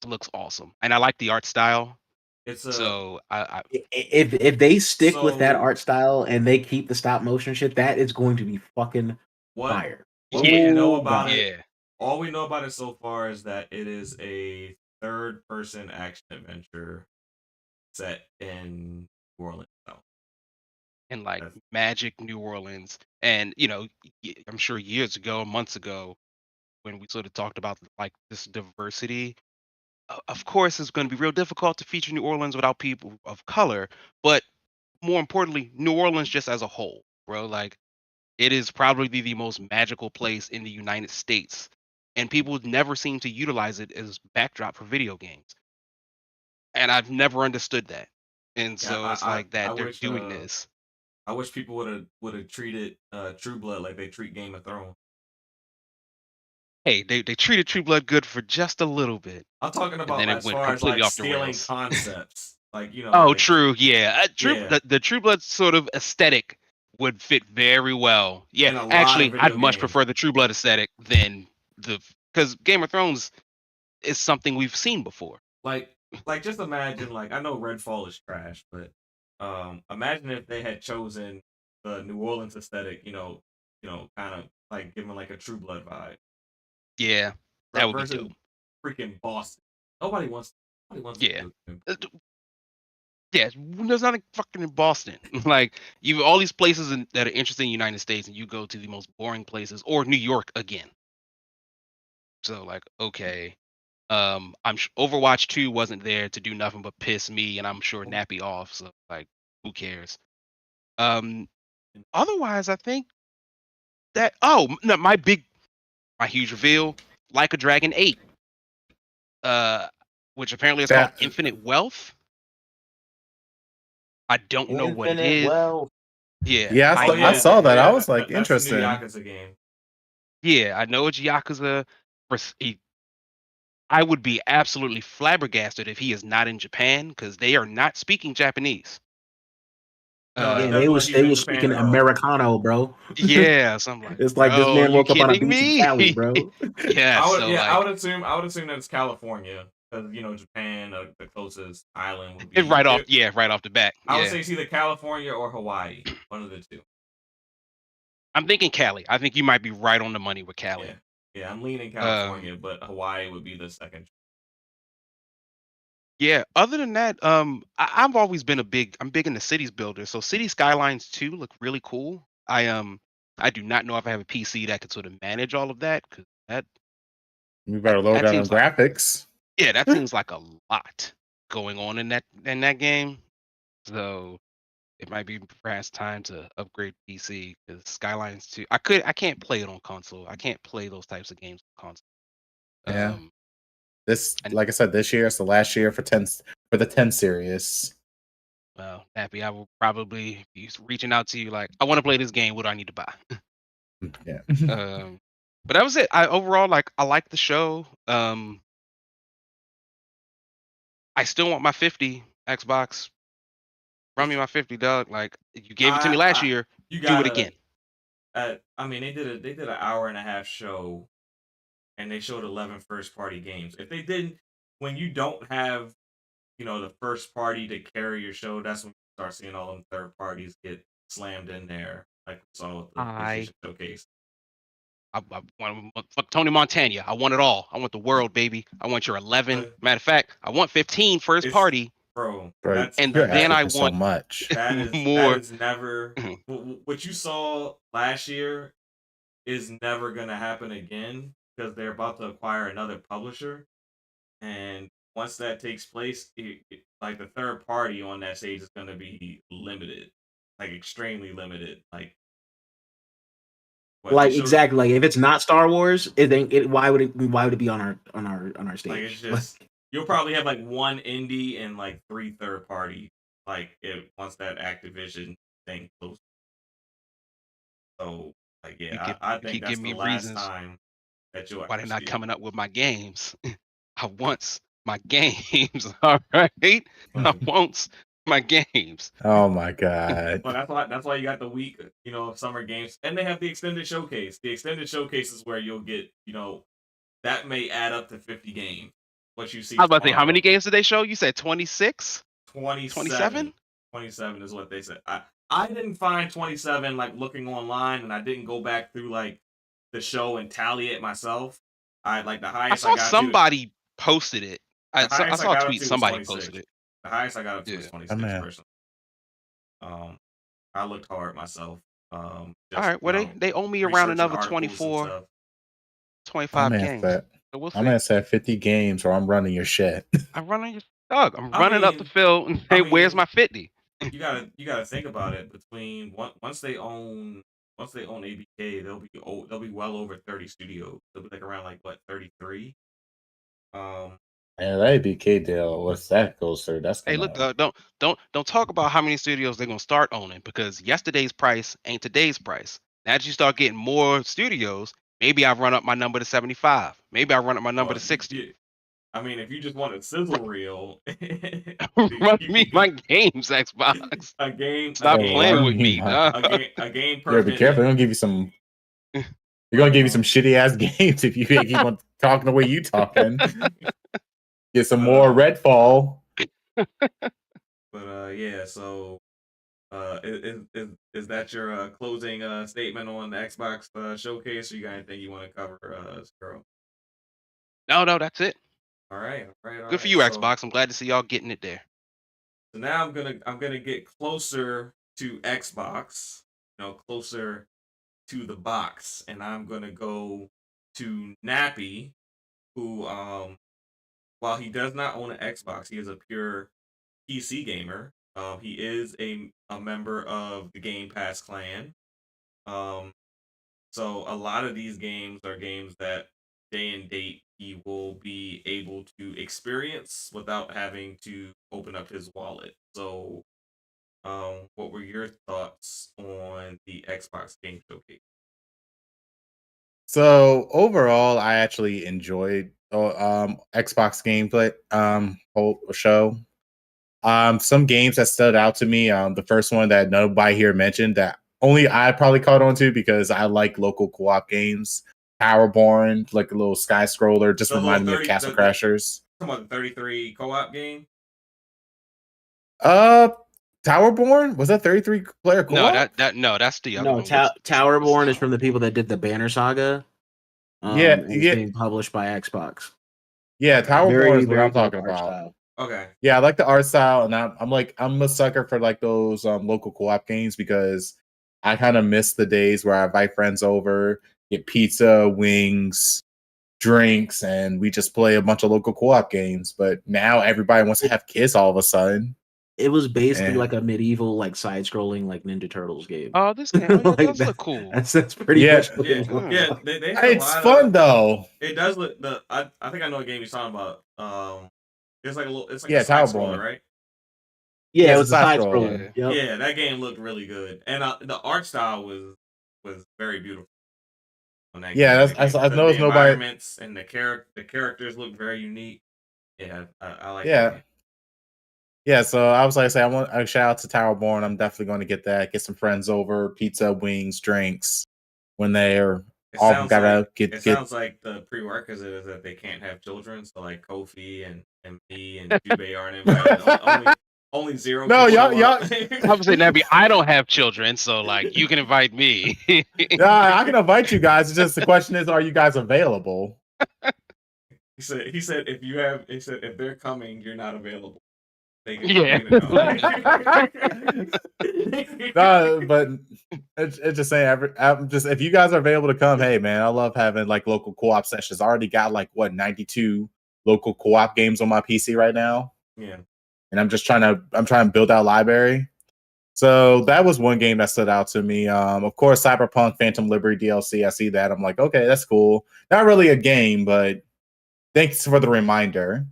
looks awesome, and I like the art style. It's a So I If they stick with that so art style and they keep the stop motion shit, that is going to be fucking what fire. what we yeah know Oh about god. it. yeah All we know about it so far is that it is a third-person action adventure set in New Orleans. So and like that's Magic New Orleans, and I'm sure years ago, months ago, when we sort of talked about like this diversity. Of course, it's going to be real difficult to feature New Orleans without people of color, but more importantly, New Orleans just as a whole, bro. Like it is probably the most magical place in the United States, and people never seem to utilize it as backdrop for video games. And I've never understood that. And Yeah, so it's like I that they're wish doing this. I wish people would have treated True Blood like they treat Game of Thrones. Hey, they treated True Blood good for just a little bit, I'm talking and about then like, it as went far as completely like off the stealing rails. concepts, like Oh, like true. Yeah, yeah, the True Blood sort of aesthetic would fit very well. Yeah, in a lot of actually, I'd video much games. prefer the True Blood aesthetic than because Game of Thrones is something we've seen before. Like just imagine, like, I know Redfall is trash, but imagine if they had chosen the New Orleans aesthetic, kind of like giving like a True Blood vibe Yeah, that would be versus dope. freaking Boston. Nobody wants to Yeah. do it. Yeah, there's nothing fucking in Boston. Like you, all these places that are interesting in the United States, and you go to the most boring places, or New York again. So like, okay, Overwatch 2 wasn't there to do nothing but piss me, and I'm sure Nappy off. So like, who cares? Um, Otherwise, I think that no, my huge reveal, Like a Dragon 8, which apparently is called That Infinite Wealth. I don't know what it Infinite is. wealth. Yeah, yeah, Oh I yeah, saw that. I yeah, was like, that's the new interesting. Yakuza game. yeah, I know it's Yakuza. I would be absolutely flabbergasted if he is not in Japan because they are not speaking Japanese. No, it Yeah, doesn't they look was like he's they in was Japan speaking at all. Americano, bro. Yeah, so I'm like, It's like this bro, man you woke up on a kidding beach in me? Cali, bro. Yeah, so like, I would assume that it's California because Japan, the closest island would be right off the bat. I would Yeah, say it's either California or Hawaii, one of the two. I'm thinking Cali. I think you might be right on the money with Cali. Yeah, I'm leaning California, but Hawaii would be the second. Yeah. Other than that, I've always been I'm big into cities builders. So City Skylines 2 look really cool. I do not know if I have a PC that could sort of manage all of that because You better load that that on seems like graphics. that seems like a lot going on in that game. So it might be perhaps time to upgrade PC because Skylines 2. I can't play it on console. I can't play those types of games on console. Yeah. Um, This, and like I said, this year is the last year for the 10 series. well, Nappy, I will probably be reaching out to you like, I want to play this game. What do I need to buy? Yeah. But that was it. I overall I like the show. I still want my 50 Xbox. Run me my 50, dog. Like you gave it to me last year. You Do it got again. I mean, they did an hour and a half show, and they showed 11 first party games. If they didn't, when you don't have the first party to carry your show, that's when you start seeing all them third parties get slammed in there, like we saw with the PlayStation Showcase. I want fuck Tony Montana. I want it all. I want the world, baby. I want your 11. Matter of fact, I want 15 first party. Bro, Right. And You're then I asking for want so much. more. That is never what you saw last year is never gonna happen again because they're about to acquire another publisher, and once that takes place, like the third party on that stage is gonna be limited, like extremely limited, Exactly. Like if it's not Star Wars, why would it be on our stage? Like it's just you'll probably have like one indie and like 3 third party. Like once that Activision thing closes. So like I think that's the last time that you'll. Why they're not coming up with my games? I want my games. All right, I want my games. Oh my god! But that's why you got the week, of summer games, and they have the extended showcase. The extended showcase is where you'll get, that may add up to 50 games. What you see. I was about to say, how many games did they show? You said 26? 27? 27 is what they said. I didn't find 27 like looking online, and I didn't go back through like the show and tally it myself. I like the highest I saw somebody posted it. I saw a tweet. Somebody posted it. The highest I got up to was 26 personally. I looked hard myself. All right, well they owe me around another 24. 25 games. So we'll see. I'm gonna say 50 games, or I'm running your shit. I'm running your dog. I'm I running up the mean- field and I hey, where's mean- my 50? You gotta think about it. Between once they own ABK, they'll be well over 30 studios. They'll be like around like what 33. And that ABK deal, what's that goes through? That's Hey, gonna... look, don't talk about how many studios they're gonna start owning, because yesterday's price ain't today's price. Now that you start getting more studios, maybe I run up my number to 75. Maybe I run up my number to 60. I mean, if you just want a sizzle reel, Run me my games, Xbox. Stop playing with me. a game per Yeah, be minute. careful. They're gonna give you some. They're gonna give you some shitty ass games if you keep on talking the way you talking. Get some more Redfall. But yeah, so is that your closing statement on the Xbox showcase, or you got anything you want to cover, Skuro? No, that's it. All right. Good for you, Xbox. I'm glad to see y'all getting it there. So now I'm gonna get closer to Xbox, closer to the box, and I'm gonna go to Nappy, who while he does not own an Xbox, he is a pure PC gamer. He is a member of the Game Pass clan. So a lot of these games are games that day and date he will be able to experience without having to open up his wallet. So, what were your thoughts on the Xbox Game Showcase? So overall, I actually enjoyed Xbox gameplay whole show. Some games that stood out to me. The first one that nobody here mentioned that only I probably caught on to because I like local co-op games. Towerborn, like a little sky scroller, just reminded me of Castle Crashers. Come on, the 33 co-op game. Towerborn, was that 33 player co-op? No, that's the other one. Towerborn is from the people that did the Banner Saga. It's being published by Xbox. Yeah, Towerborn is what I'm talking art about. style. Okay. Yeah, I like the art style, and I'm a sucker for like those local co-op games because I kind of miss the days where I invite friends over, get pizza, wings, drinks, and we just play a bunch of local co-op games. But now everybody wants to have kids all of a sudden. It was basically like a medieval, like side-scrolling, like Ninja Turtles game. Oh, this game does look cool. That's pretty much what they have it's fun though. It does look I think I know what game you're talking about. It's like a Towerborn, side scroller, right? Yeah, it was a side scroller. Yeah, that game looked really good, and the art style was very beautiful. On that yeah, game. I know it's nobody. Environments and the characters look very unique. Yeah, I like. Yeah. Yeah, so I was like, I want a shout out to Towerborn. I'm definitely going to get that. Get some friends over, pizza, wings, drinks. When they're all gotta get. It sounds like the prerequisite is that they can't have children. So like Kofi and me and Dubé aren't invited. only zero. No, y'all. I was saying, Nappy, I don't have children, so like you can invite me. Yeah, I can invite you guys. It's just the question is, are you guys available? He said if they're coming, you're not available. Yeah. No, but it's just saying. If you guys are available to come, hey man, I love having like local co-op sessions. I already got like 92 local co-op games on my PC right now. Yeah, and I'm trying to build out a library. So that was one game that stood out to me. Of course, Cyberpunk Phantom Liberty DLC. I see that. I'm like, okay, that's cool. Not really a game, but thanks for the reminder.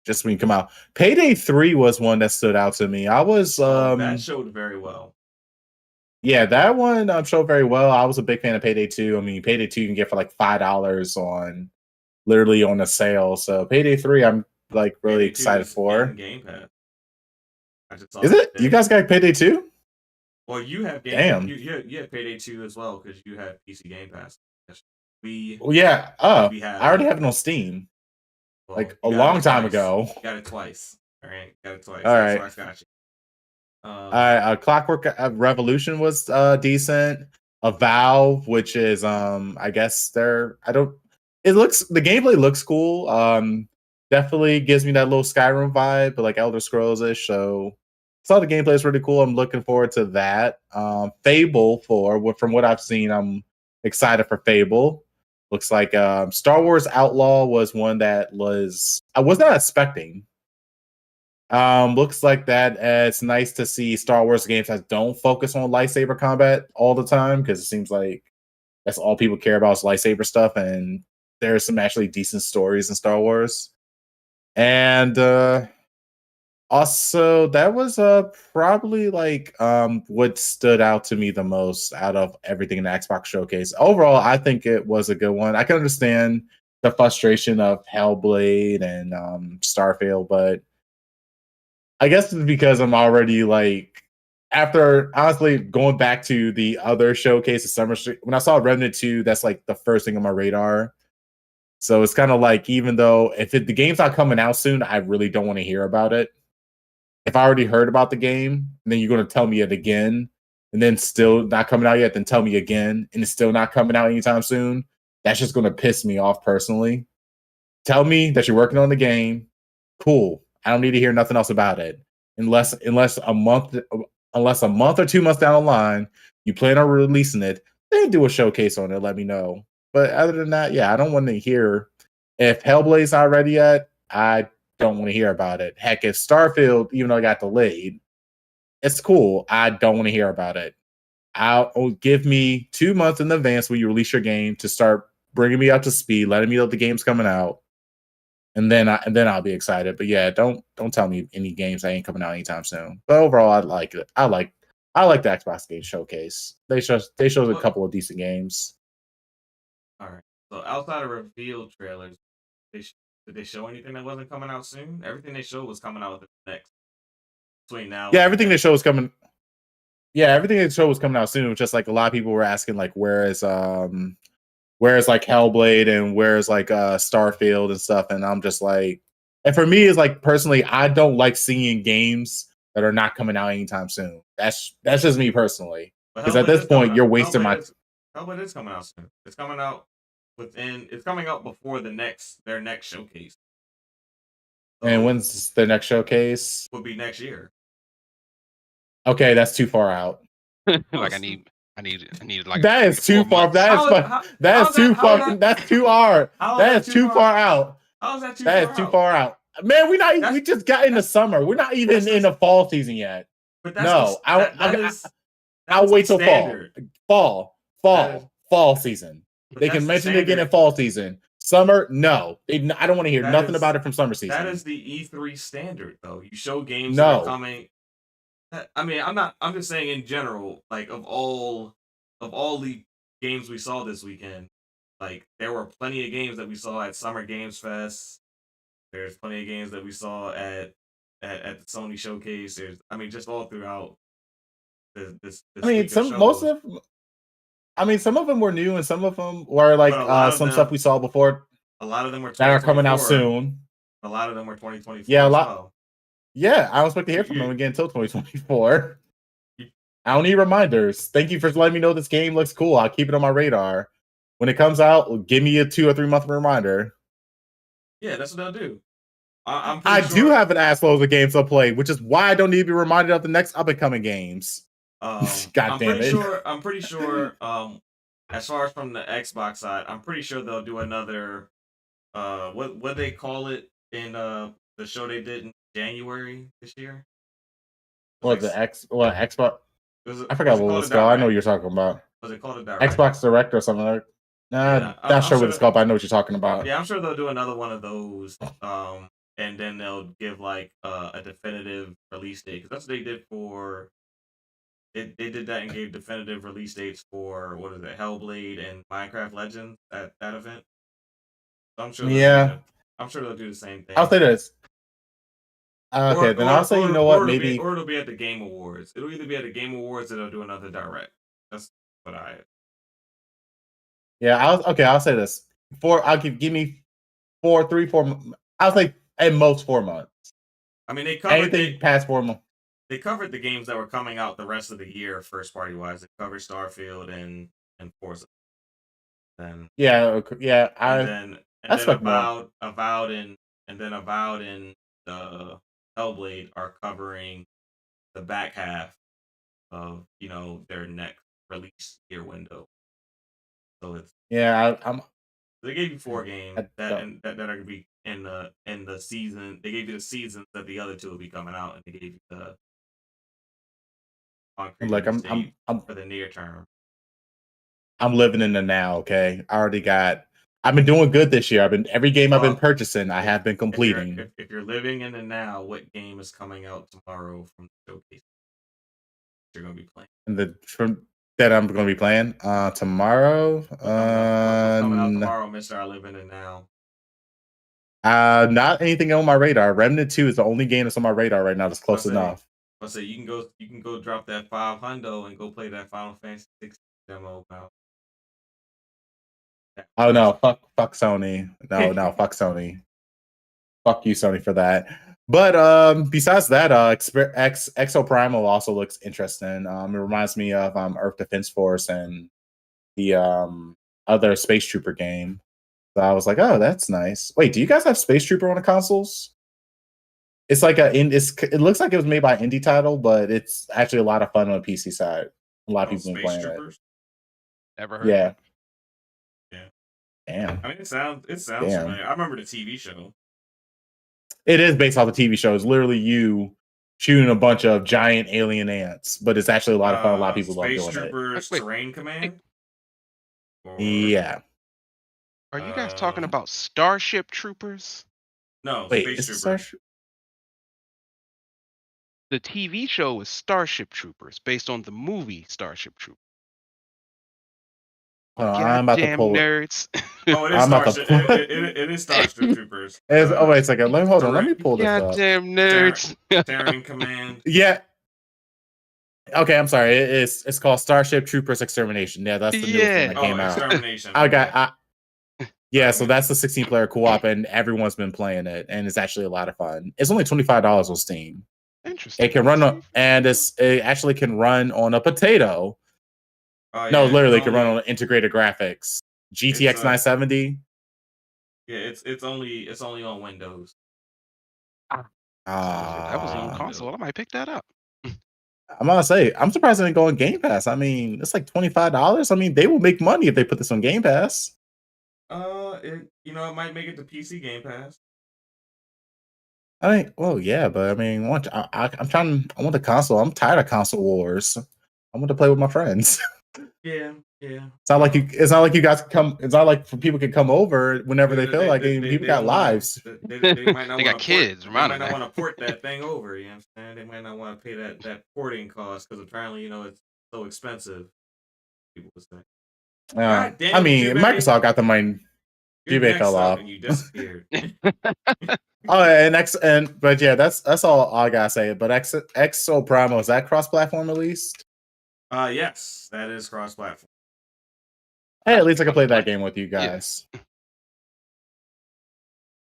Just when you come out. Payday 3 was one that stood out to me. I was that showed very well. Yeah, that one showed very well. I was a big fan of Payday 2. I mean, Payday 2 you can get for like $5 on literally on a sale. So Payday 3 I'm like really excited for. Game Pass. Is it? You guys got Payday 2? Well, you have Damn. You have Payday 2 as well because you have PC Game Pass. I already have it on Steam. Well, like a long time ago. Got it twice. All right, got it twice. All right, Xbox got you. Clockwork Revolution was decent. Avowed, which is I guess the gameplay looks cool. Definitely gives me that little Skyrim vibe, but like Elder Scrolls-ish. So the gameplay is really cool. I'm looking forward to that. Fable 4, from what I've seen, I'm excited for Fable. Looks like Star Wars Outlaw was one that I was not expecting. Looks like that. It's nice to see Star Wars games that don't focus on lightsaber combat all the time, because it seems like that's all people care about is lightsaber stuff, and there's some actually decent stories in Star Wars. And also, that was probably like what stood out to me the most out of everything in the Xbox showcase. Overall, I think it was a good one. I can understand the frustration of Hellblade and Starfield, but I guess it's because I'm already like, after honestly going back to the other showcase of Summer Street, when I saw Remnant 2, that's like the first thing on my radar. So it's kind of like, even though the game's not coming out soon, I really don't want to hear about it. If I already heard about the game, and then you're going to tell me it again, and then still not coming out yet, then tell me again, and it's still not coming out anytime soon, that's just going to piss me off personally. Tell me that you're working on the game. Cool. I don't need to hear nothing else about it. Unless a month or 2 months down the line, you plan on releasing it, then do a showcase on it. Let me know. But other than that, yeah, I don't want to hear. If Hellblade's not ready yet, I don't want to hear about it. Heck, if Starfield, even though it got delayed, it's cool. I don't want to hear about it. Give me 2 months in advance when you release your game to start bringing me up to speed, letting me know the game's coming out, and then I'll be excited. But yeah, don't tell me any games that ain't coming out anytime soon. But overall, I like it. I like the Xbox Game Showcase. They showed a couple of decent games. All right. So outside of reveal trailers, did they show anything that wasn't coming out soon? Everything they showed was coming out within the next between now. Yeah, everything they showed was coming. Yeah, everything they showed was coming out soon. It was just like a lot of people were asking, like, where's like Hellblade and where's like Starfield and stuff, and I'm just like, and for me, it's like, personally, I don't like seeing games that are not coming out anytime soon. That's just me personally, because at this point you're wasting my. Hellblade is coming out soon. It's coming out It's coming out before their next showcase. So, and when's the next showcase? Will be next year. Okay, that's too far out. Like I need like that is too far. That's too far. That's too hard. That is too far out. How is that too far out? That is too far out. Man, we just got in the summer. We're not even in the fall season yet. But that's I'll wait till fall season. They can mention it again in fall season. Summer, no. I don't want to hear nothing about it from summer season. That is the E3 standard, though. You show games that are coming. I mean, I'm just saying in general, like, of all the games we saw this weekend, like, there were plenty of games that we saw at Summer Games Fest. There's plenty of games that we saw at the Sony Showcase. Just all throughout this some of them were new, and some of them were like stuff we saw before. A lot of them were that are coming out soon. A lot of them were 2024. Yeah, a lot. Yeah, I don't expect to hear from them again until 2024. I don't need reminders. Thank you for letting me know this game looks cool. I'll keep it on my radar. When it comes out, give me a 2 or 3 month reminder. Yeah, that's what I'll do. I do have an ass load of games to play, which is why I don't need to be reminded of the next up and coming games. God damn it! I'm pretty sure. As far as from the Xbox side, I'm pretty sure they'll do another. What they call it in the show they did in January this year? Xbox? I forgot what it was called. I know what you're talking about. Was it called a direct? Xbox Direct or something like that? Not sure what it's called, but I know what you're talking about. Yeah, I'm sure they'll do another one of those. And then they'll give like a definitive release date, because that's what they did for. They did that and gave definitive release dates for Hellblade and Minecraft Legends at that event. So I'm sure. I'm sure they'll do the same thing. I'll say this. Okay, then I'll say, you know what, maybe... Or it'll be at the Game Awards. It'll either be at the Game Awards or they'll do another direct. That's what I... Yeah, I'll say this. Give me 3, 4... I'll say at most 4 months. I mean, they covered... Anything past 4 months. They covered the games that were coming out the rest of the year, first party-wise. They covered Starfield and Forza. Then... Yeah. And then Avowed and Hellblade are covering the back half of their next release year window. So it's I'm. they gave you 4 games that don't- are gonna be in the season. They gave you the seasons that the other 2 will be coming out, and they gave you the concrete like release date for the near term. I'm living in the now. Okay, I already got. I've been doing good this year. Every game I've been purchasing, I have been completing. If you're living in the now, what game is coming out tomorrow from the showcase you're gonna be playing? That I'm going to be playing tomorrow. What's coming out tomorrow, Mr. I live in it now. Not anything on my radar. Remnant 2 is the only game that's on my radar right now that's close enough. Let's say you can go drop that $500 and go play that Final Fantasy 16 demo now. Oh no, fuck Sony. No, fuck Sony. Fuck you, Sony, for that. But besides that, Exo Primal also looks interesting. It reminds me of Earth Defense Force and the other Space Trooper game. So I was like, oh, that's nice. Wait, do you guys have Space Trooper on the consoles? It's like it looks like it was made by indie title, but it's actually a lot of fun on the PC side. A lot of people been playing it. Never heard. Yeah. Yeah. Damn. I mean, it sounds familiar. I remember the TV show. It is based off the TV show. It's literally you shooting a bunch of giant alien ants, but it's actually a lot of fun. A lot of people love doing Space Troopers it. Terrain Command? Yeah. Are you guys talking about Starship Troopers? No, wait, Space Troopers. The TV show is Starship Troopers, based on the movie Starship Troopers. I'm about to pull nerds. Oh, it is Starship. It is Starship Troopers. Oh wait a second. Hold on. Let me pull this up. Goddamn nerds. Terran Command. Yeah. Okay, I'm sorry. It's called Starship Troopers Extermination. Yeah, that's the newest one that came out. Extermination. Yeah, so that's the 16-player co-op, and everyone's been playing it, and it's actually a lot of fun. It's only $25 on Steam. Interesting. It can run it actually can run on a potato. No, literally, it can run on integrated graphics. GTX 970. Yeah, it's only on Windows. That was on console. I might pick that up. I'm gonna say, I'm surprised it didn't go on Game Pass. I mean, it's like $25. I mean, they will make money if they put this on Game Pass. It might make it to PC Game Pass. I mean, well, yeah, but I mean, I want the console. I'm tired of console wars. I want to play with my friends. Yeah. It's not like you guys can come. It's not like people can come over whenever they feel like it. People got lives. They might not. They got kids. They might not want to port that thing over. You know what I'm saying? They might not want to pay that porting cost because apparently it's so expensive. People would say. I mean, Microsoft got the money. eBay fell off. And you disappeared. But yeah, that's all I gotta say. But Exo Primal, is that cross-platform at least? Yes, that is cross-platform. Hey, at least I can play that game with you guys. Yeah.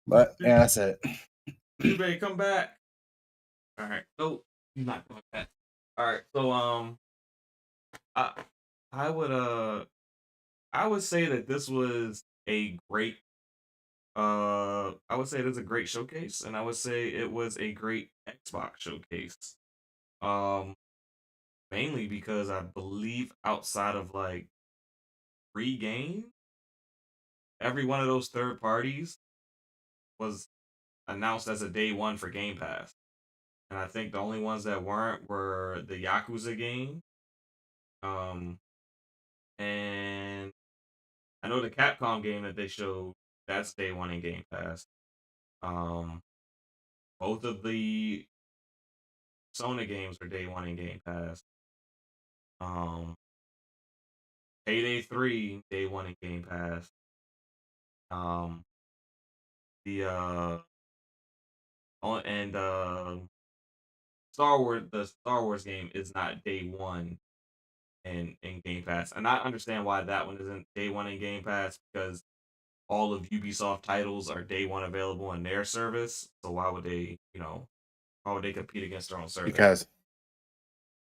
But yeah, that's it. eBay, come back. All right. Nope, you're not coming back. All right. So I would say that this was a great. I would say it is a great showcase, and I would say it was a great Xbox showcase. Mainly because I believe outside of like 3 games, every one of those third parties was announced as a day one for Game Pass. And I think the only ones that weren't were the Yakuza game. And I know the Capcom game that they showed, that's day one in Game Pass. Both of the Sony games are day one in Game Pass. Payday 3, day one in Game Pass. The Star Wars game is not day one in Game Pass. And I understand why that one isn't day one in Game Pass, because all of Ubisoft titles are day one available in their service. So why would they compete against their own service?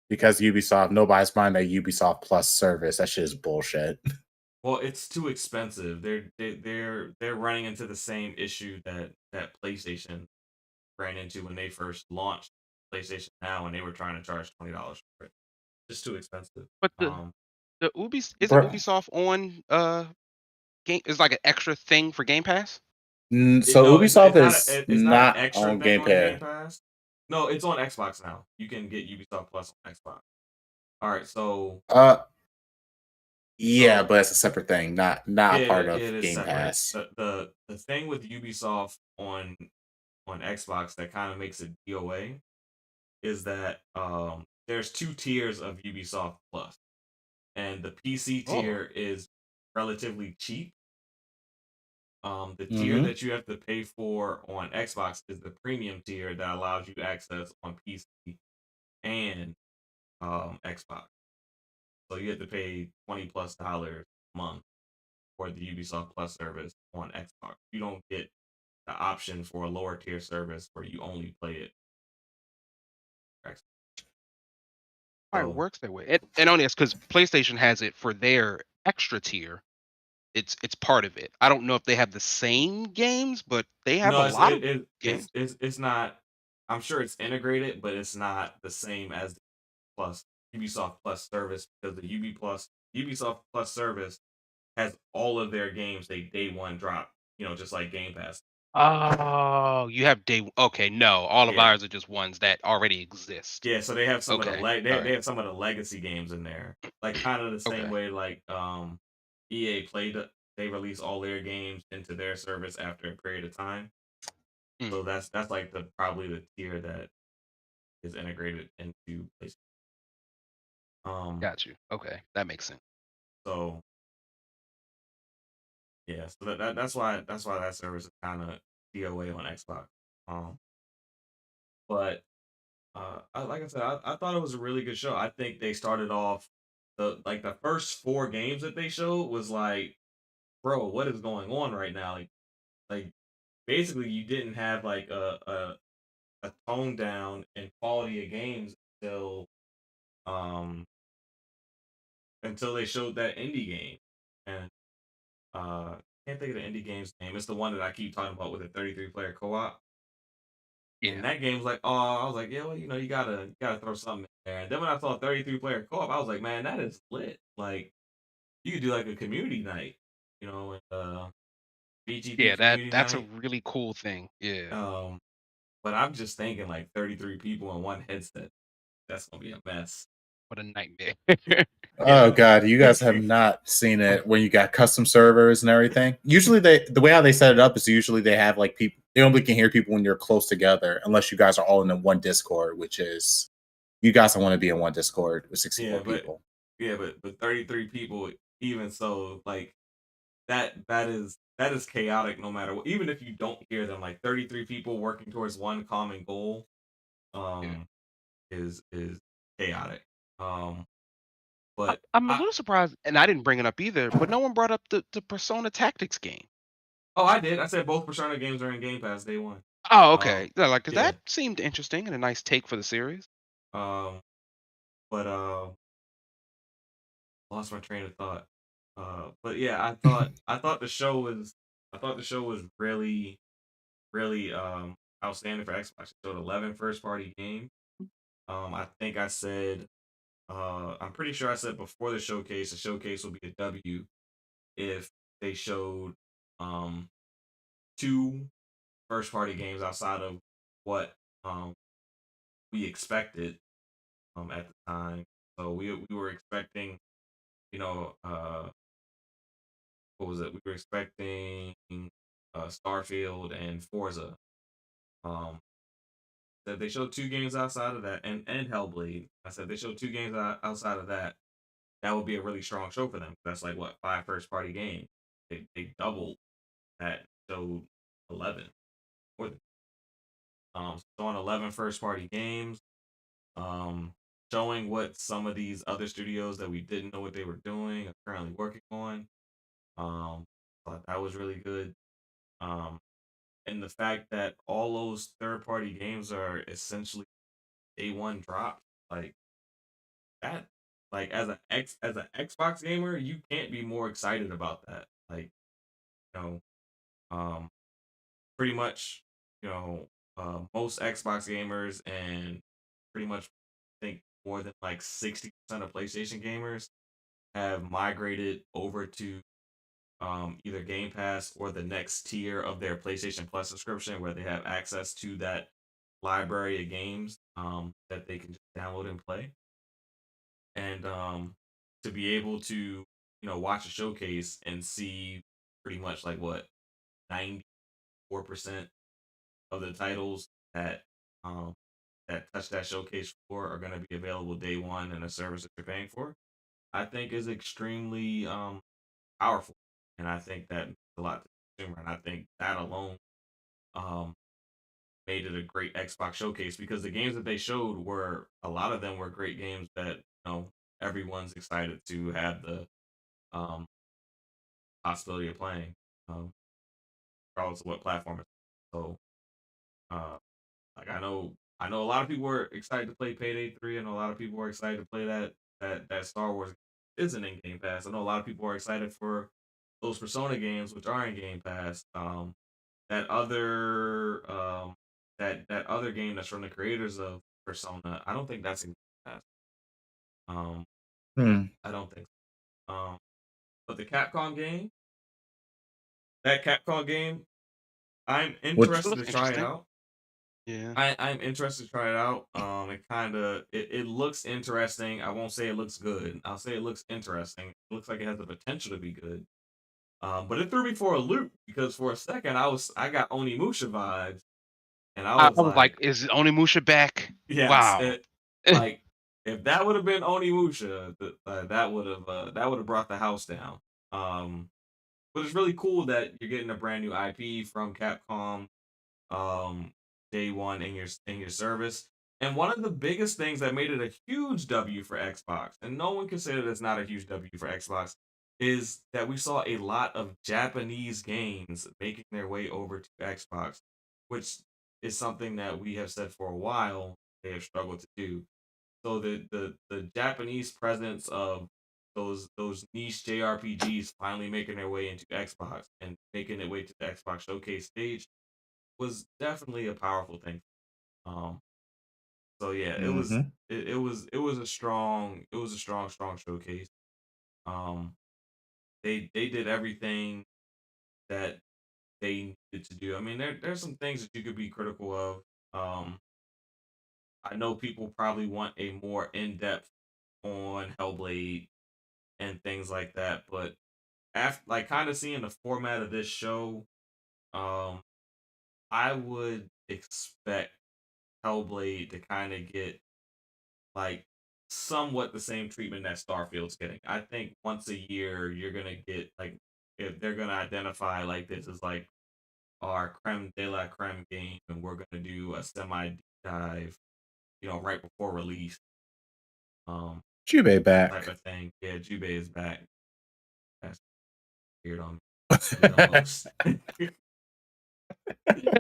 Because Ubisoft, nobody's buying that Ubisoft Plus service. That shit is bullshit. Well, it's too expensive. They're running into the same issue that PlayStation ran into when they first launched PlayStation Now, and they were trying to charge $20 for it. Just too expensive. But Isn't Ubisoft on game is like an extra thing for Game Pass? So No, Ubisoft is it's not an not extra on thing Game on Game Pass. Pass. No, it's on Xbox now. You can get Ubisoft Plus on Xbox. All right, so Yeah, but it's a separate thing, not a part it of is Game separate. Pass. The thing with Ubisoft on Xbox that kind of makes it DOA is that there's two tiers of Ubisoft Plus, and the PC Oh. tier is relatively cheap. The tier Mm-hmm. that you have to pay for on Xbox is the premium tier that allows you access on PC and Xbox. So you have to pay $20+ a month for the Ubisoft Plus service on Xbox. You don't get the option for a lower tier service where you only play it. It So works that way. And only because PlayStation has it for their extra tier. It's part of it. I don't know if they have the same games, but they have a no, lot of games. it's not. I'm sure it's integrated, but it's not the same as the Plus Ubisoft Plus service because the Ubisoft Plus service has all of their games they day one drop. Just like Game Pass. Oh, you have okay, no, all of Yeah, ours are just ones that already exist. yeah. So they have some of the Okay. All they right. have some of the legacy games in there, like kind of the same Okay. way like EA played. They release all their games into their service after a period of time. So Mm, that's like probably the tier that is integrated into PlayStation. got you. Okay, that makes sense. So yeah, so that's why that service is kind of DOA on Xbox. Um, but like I said, I thought it was a really good show. I think they started off the first four games that they showed was like, bro, what is going on right now? Like basically you didn't have like a tone down and quality of games um until they showed that indie game. And can't think of the indie game's name. It's the one that I keep talking about with the 33 player co-op. Yeah. And that game's like, oh, I was like, yeah, well, you gotta throw something in there. And then when I saw 33 player co-op, I was like, man, that is lit. Like you could do like a community night, and VGP Yeah, community that's a night. really cool thing. Yeah. Um, but I'm just thinking like 33 people in one headset. That's gonna be a mess. What a nightmare. Oh Yeah. god, you guys have not seen it when you got custom servers and everything. Usually the way how they set it up is usually they have like people they only can hear people when you're close together unless you guys are all in one Discord, which is you guys don't want to be in one Discord with 64 people. But 33 people, even so, like that is chaotic no matter what. Even if you don't hear them, like 33 people working towards one common goal, Yeah. is chaotic. But I'm a little surprised, and I didn't bring it up either, but no one brought up the Persona Tactics game. I did. I said both Persona games are in Game Pass day one. Oh, okay. Yeah, like 'cause Yeah. that seemed interesting and a nice take for the series. But lost my train of thought. But yeah, I thought the show was really really outstanding for Xbox. It showed 11 first party games. I think I said I'm pretty sure I said before the showcase will be a W if they showed two first party games outside of what we expected at the time. So we were expecting, what was it? We were expecting Starfield and Forza. Um, that they showed two games outside of that, and Hellblade. I said they showed two games outside of that. That would be a really strong show for them. That's like what 5 first party games. They doubled that, showed 11. Or so on 11 first party games, showing what some of these other studios that we didn't know what they were doing are currently working on. Thought that was really good. Um, and the fact that all those third party games are essentially day one drop, like that, like as an Xbox gamer, you can't be more excited about that. Like, you know, um, pretty much, most Xbox gamers and pretty much I think more than like 60% of PlayStation gamers have migrated over to either Game Pass or the next tier of their PlayStation Plus subscription, where they have access to that library of games that they can just download and play, and to be able to watch a showcase and see pretty much like what 94% of the titles um, that touch that showcase floor are going to be available day one in a service that you're paying for, I think is extremely powerful, and I think that means a lot to the consumer, and I think that alone um, made it a great Xbox showcase because the games that they showed were a lot of them were great games that everyone's excited to have the um, possibility of playing, um, regardless of what platform it's on. So, uh, like I know a lot of people were excited to play Payday 3, and a lot of people were excited to play that Star Wars isn't in Game Pass. I know a lot of people are excited for those Persona games, which are in Game Pass. That other that other game that's from the creators of Persona, I don't think that's in Game Pass. Um, Hmm. I don't think so. But the Capcom game, that Capcom game, I'm Which It interested looks to try it interesting. out. Yeah. I'm interested to try it out. It looks interesting. I won't say it looks good. I'll say it looks interesting. It looks like it has the potential to be good. But it threw me for a loop because for a second I got Onimusha vibes, and I I was was like, like, is Onimusha back? yes, Wow. like if that would have been Onimusha, that would have brought the house down. Um, but it's really cool that you're getting a brand new IP from Capcom um day one in your service. And one of the biggest things that made it a huge W for Xbox, and no one can say that it's not a huge W for Xbox, is that we saw a lot of Japanese games making their way over to Xbox, which is something that we have said for a while they have struggled to do. So the Japanese presence of those niche JRPGs finally making their way into Xbox and making their way to the Xbox showcase stage was definitely a powerful thing. Um, so yeah, Mm-hmm. it was a strong showcase. Um, they did everything that they needed to do. I mean, there's some things that you could be critical of. I know people probably want a more in depth on Hellblade and things like that, but after like kind of seeing the format of this show, um, I would expect Hellblade to kind of get like somewhat the same treatment that Starfield's getting. I think once a year you're gonna get like if they're gonna identify like this is like our creme de la creme game, and we're gonna do a semi deep dive, right before release, um, Jubei type back. of thing. Yeah, Jubei is back. That's weird on me the most.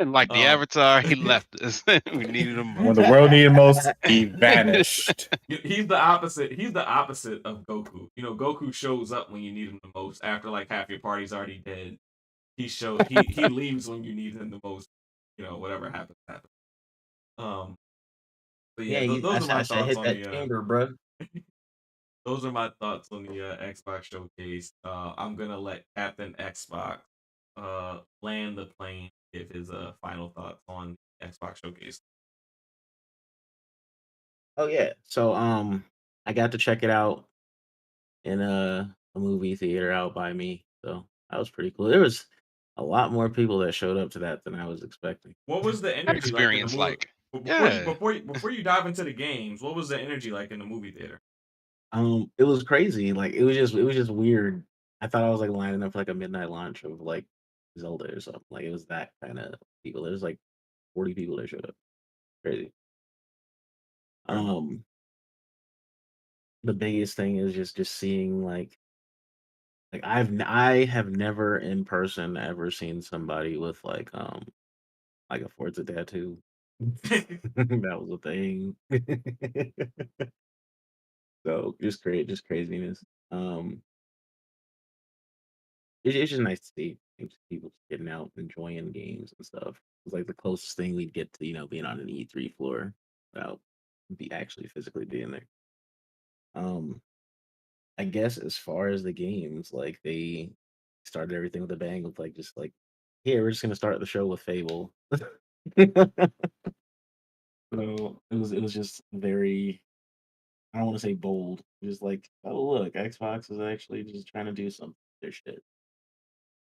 Like the um, Avatar, he left us. We needed him When most. the world needed most, he vanished. he's the opposite. He's the opposite of Goku. Goku shows up when you need him the most. After like half your party's already dead, he leaves when you need him the most. Whatever happens. Um, but yeah, Yeah, those are I my said thoughts hit on that the chamber, bro. those are my thoughts on the Xbox showcase. I'm gonna let Captain Xbox land the plane, give his final thoughts on Xbox showcase. Oh yeah. So I got to check it out in a movie theater out by me. So that was pretty cool. There was a lot more people that showed up to that than I was expecting. What was the That energy like in the experience, movie? like, Before you yeah. before you before you dive into the games, what was the energy like in the movie theater? It was crazy. Like it was just weird. I thought I was like lining up for like a midnight launch of like Zelda or something. Like it was that kind of people. There's like 40 people that showed up. Crazy. Okay. Um, the biggest thing is just seeing like I have never in person ever seen somebody with like a Forza tattoo. That was a thing. So just craziness. Um, it's just nice to see people just getting out, enjoying games and stuff. It's like the closest thing we'd get to being on an E3 floor without be actually physically being there. Um, I guess as far as the games, like they started everything with a bang with like just like, here we're just gonna start the show with Fable. So it was just very, I don't want to say bold, just like, oh look, Xbox is actually just trying to do something with their shit.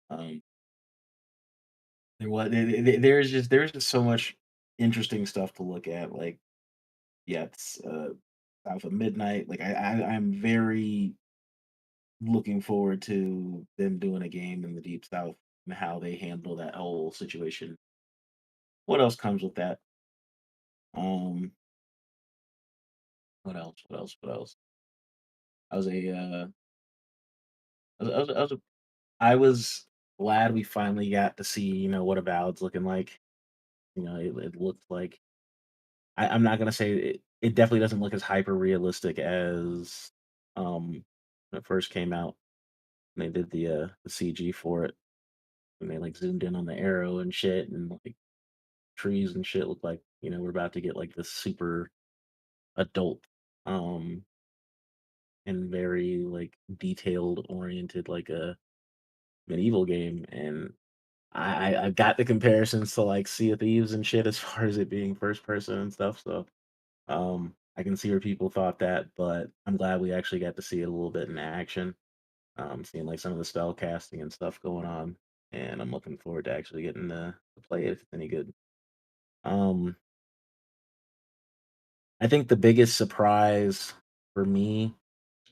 Um, there's just so much interesting stuff to look at. Like, yeah, it's South of Midnight. Like I'm very looking forward to them doing a game in the Deep South and how they handle that whole situation. What else comes with that? Um, what else? What else? What else? I was a I was, I was, I was I was glad we finally got to see, what Avowed's looking like. It looked like, I'm not gonna say it definitely doesn't look as hyper realistic as when it first came out. When they did the CG for it, and they like zoomed in on the arrow and shit, and like trees and shit look like, we're about to get like this super adult um and very like detailed oriented like a medieval game. And I've got the comparisons to like Sea of Thieves and shit as far as it being first person and stuff. So I can see where people thought that, but I'm glad we actually got to see it a little bit in action. Seeing like some of the spell casting and stuff going on, and I'm looking forward to actually getting to play it if it's any good. Um, I think the biggest surprise for me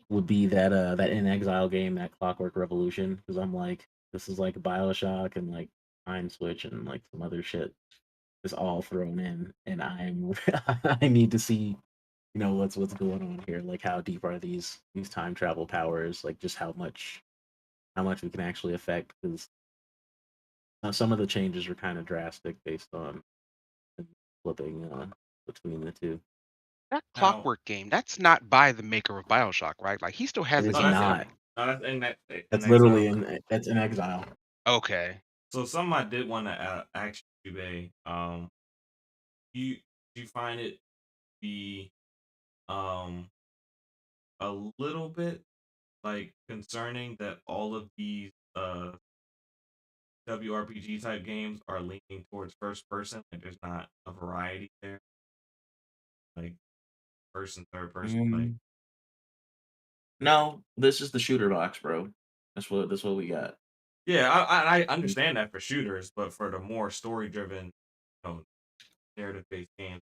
would be that In Exile game, that Clockwork Revolution, because I'm like, this is like BioShock and like Time Switch and like some other shit is all thrown in, and I'm I need to see, what's going on here. Like, how deep are these time travel powers? Like, just how much we can actually affect, because some of the changes are kind of drastic based on flipping between the two. That Now, Clockwork game, that's not by the maker of BioShock, right? Like he still It has the is no, game that's going. not. no, that's in That's exile. literally that's in Exile. Okay. So something I did want to ask you, Bay. You do you find it be um a little bit like concerning that all of these WRPG type games are leaning towards first person? Like there's not a variety there, like first and third person. Like Mm, no, this is the shooter box, bro. That's what we got. yeah, I Mm, understand that for shooters, but for the more story driven, narrative based games,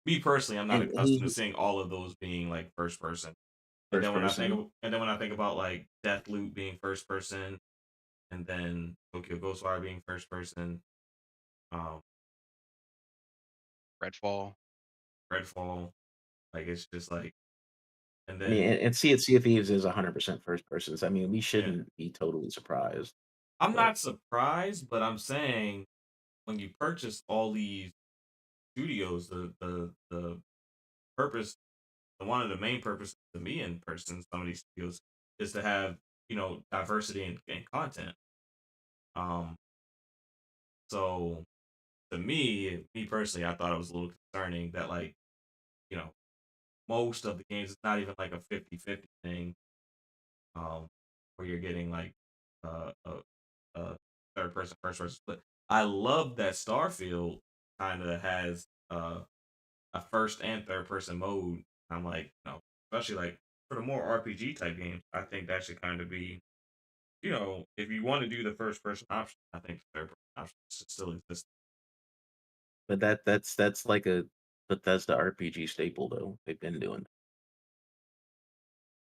me personally, I'm not And accustomed to who's seeing all of those being like first person. first person? And then when I think about like Deathloop being first person, and then Tokyo Ghostwire being first person, um, Redfall. Redfall, like it's just like, and I mean, then and Sea of Thieves is 100% first person. So, I mean, we yeah, shouldn't be totally surprised. I'm But not surprised, but I'm saying when you purchase all these studios, the purpose, one of the main purposes to me in person, some of these studios is to have diversity in content. Um, so to me personally, I thought it was a little concerning that like you know most of the games it's not even like a 50-50 thing, where you're getting like a third person first person split. I love that Starfield kind of has a first and third person mode. I'm like, especially like for the more RPG type games, I think that should kind of be, if you want to do the first person option, I think the third person option should still exist. that's like a Bethesda RPG staple, though. They've been doing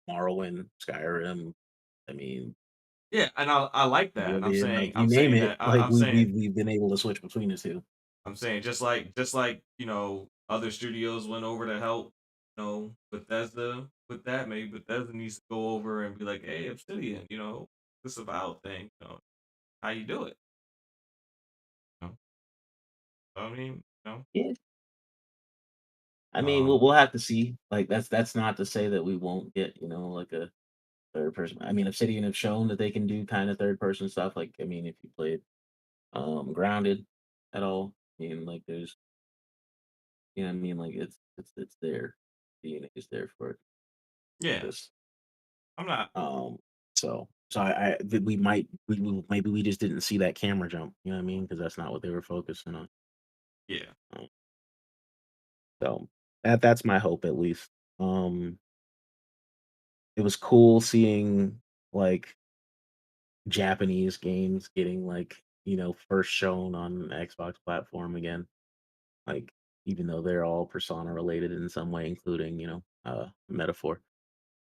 Morrowind, Skyrim. I mean, Yeah, and I like that. And Oblivion, like you name it. Like I'm saying we've been able to switch between the two. just like other studios went over to help Bethesda with that. Maybe Bethesda needs to go over and be like, hey, Obsidian, this about thing, how you do it. You know? I mean, Yeah. I mean, we'll um, we'll have to see. Like that's not to say that we won't get, like a third person. I mean, Obsidian have shown that they can do kind of third person stuff. Like, I mean, if you played Grounded at all, I mean, like there's, I mean, like it's there. DNA is there for it. yeah. Just I'm not. Maybe we just didn't see that camera jump. You know what I mean? Because that's not what they were focusing on. Yeah. Um, So that's my hope at least. Um, it was cool seeing like Japanese games getting like first shown on the Xbox platform again. Like even though they're all Persona related in some way, including Metaphor.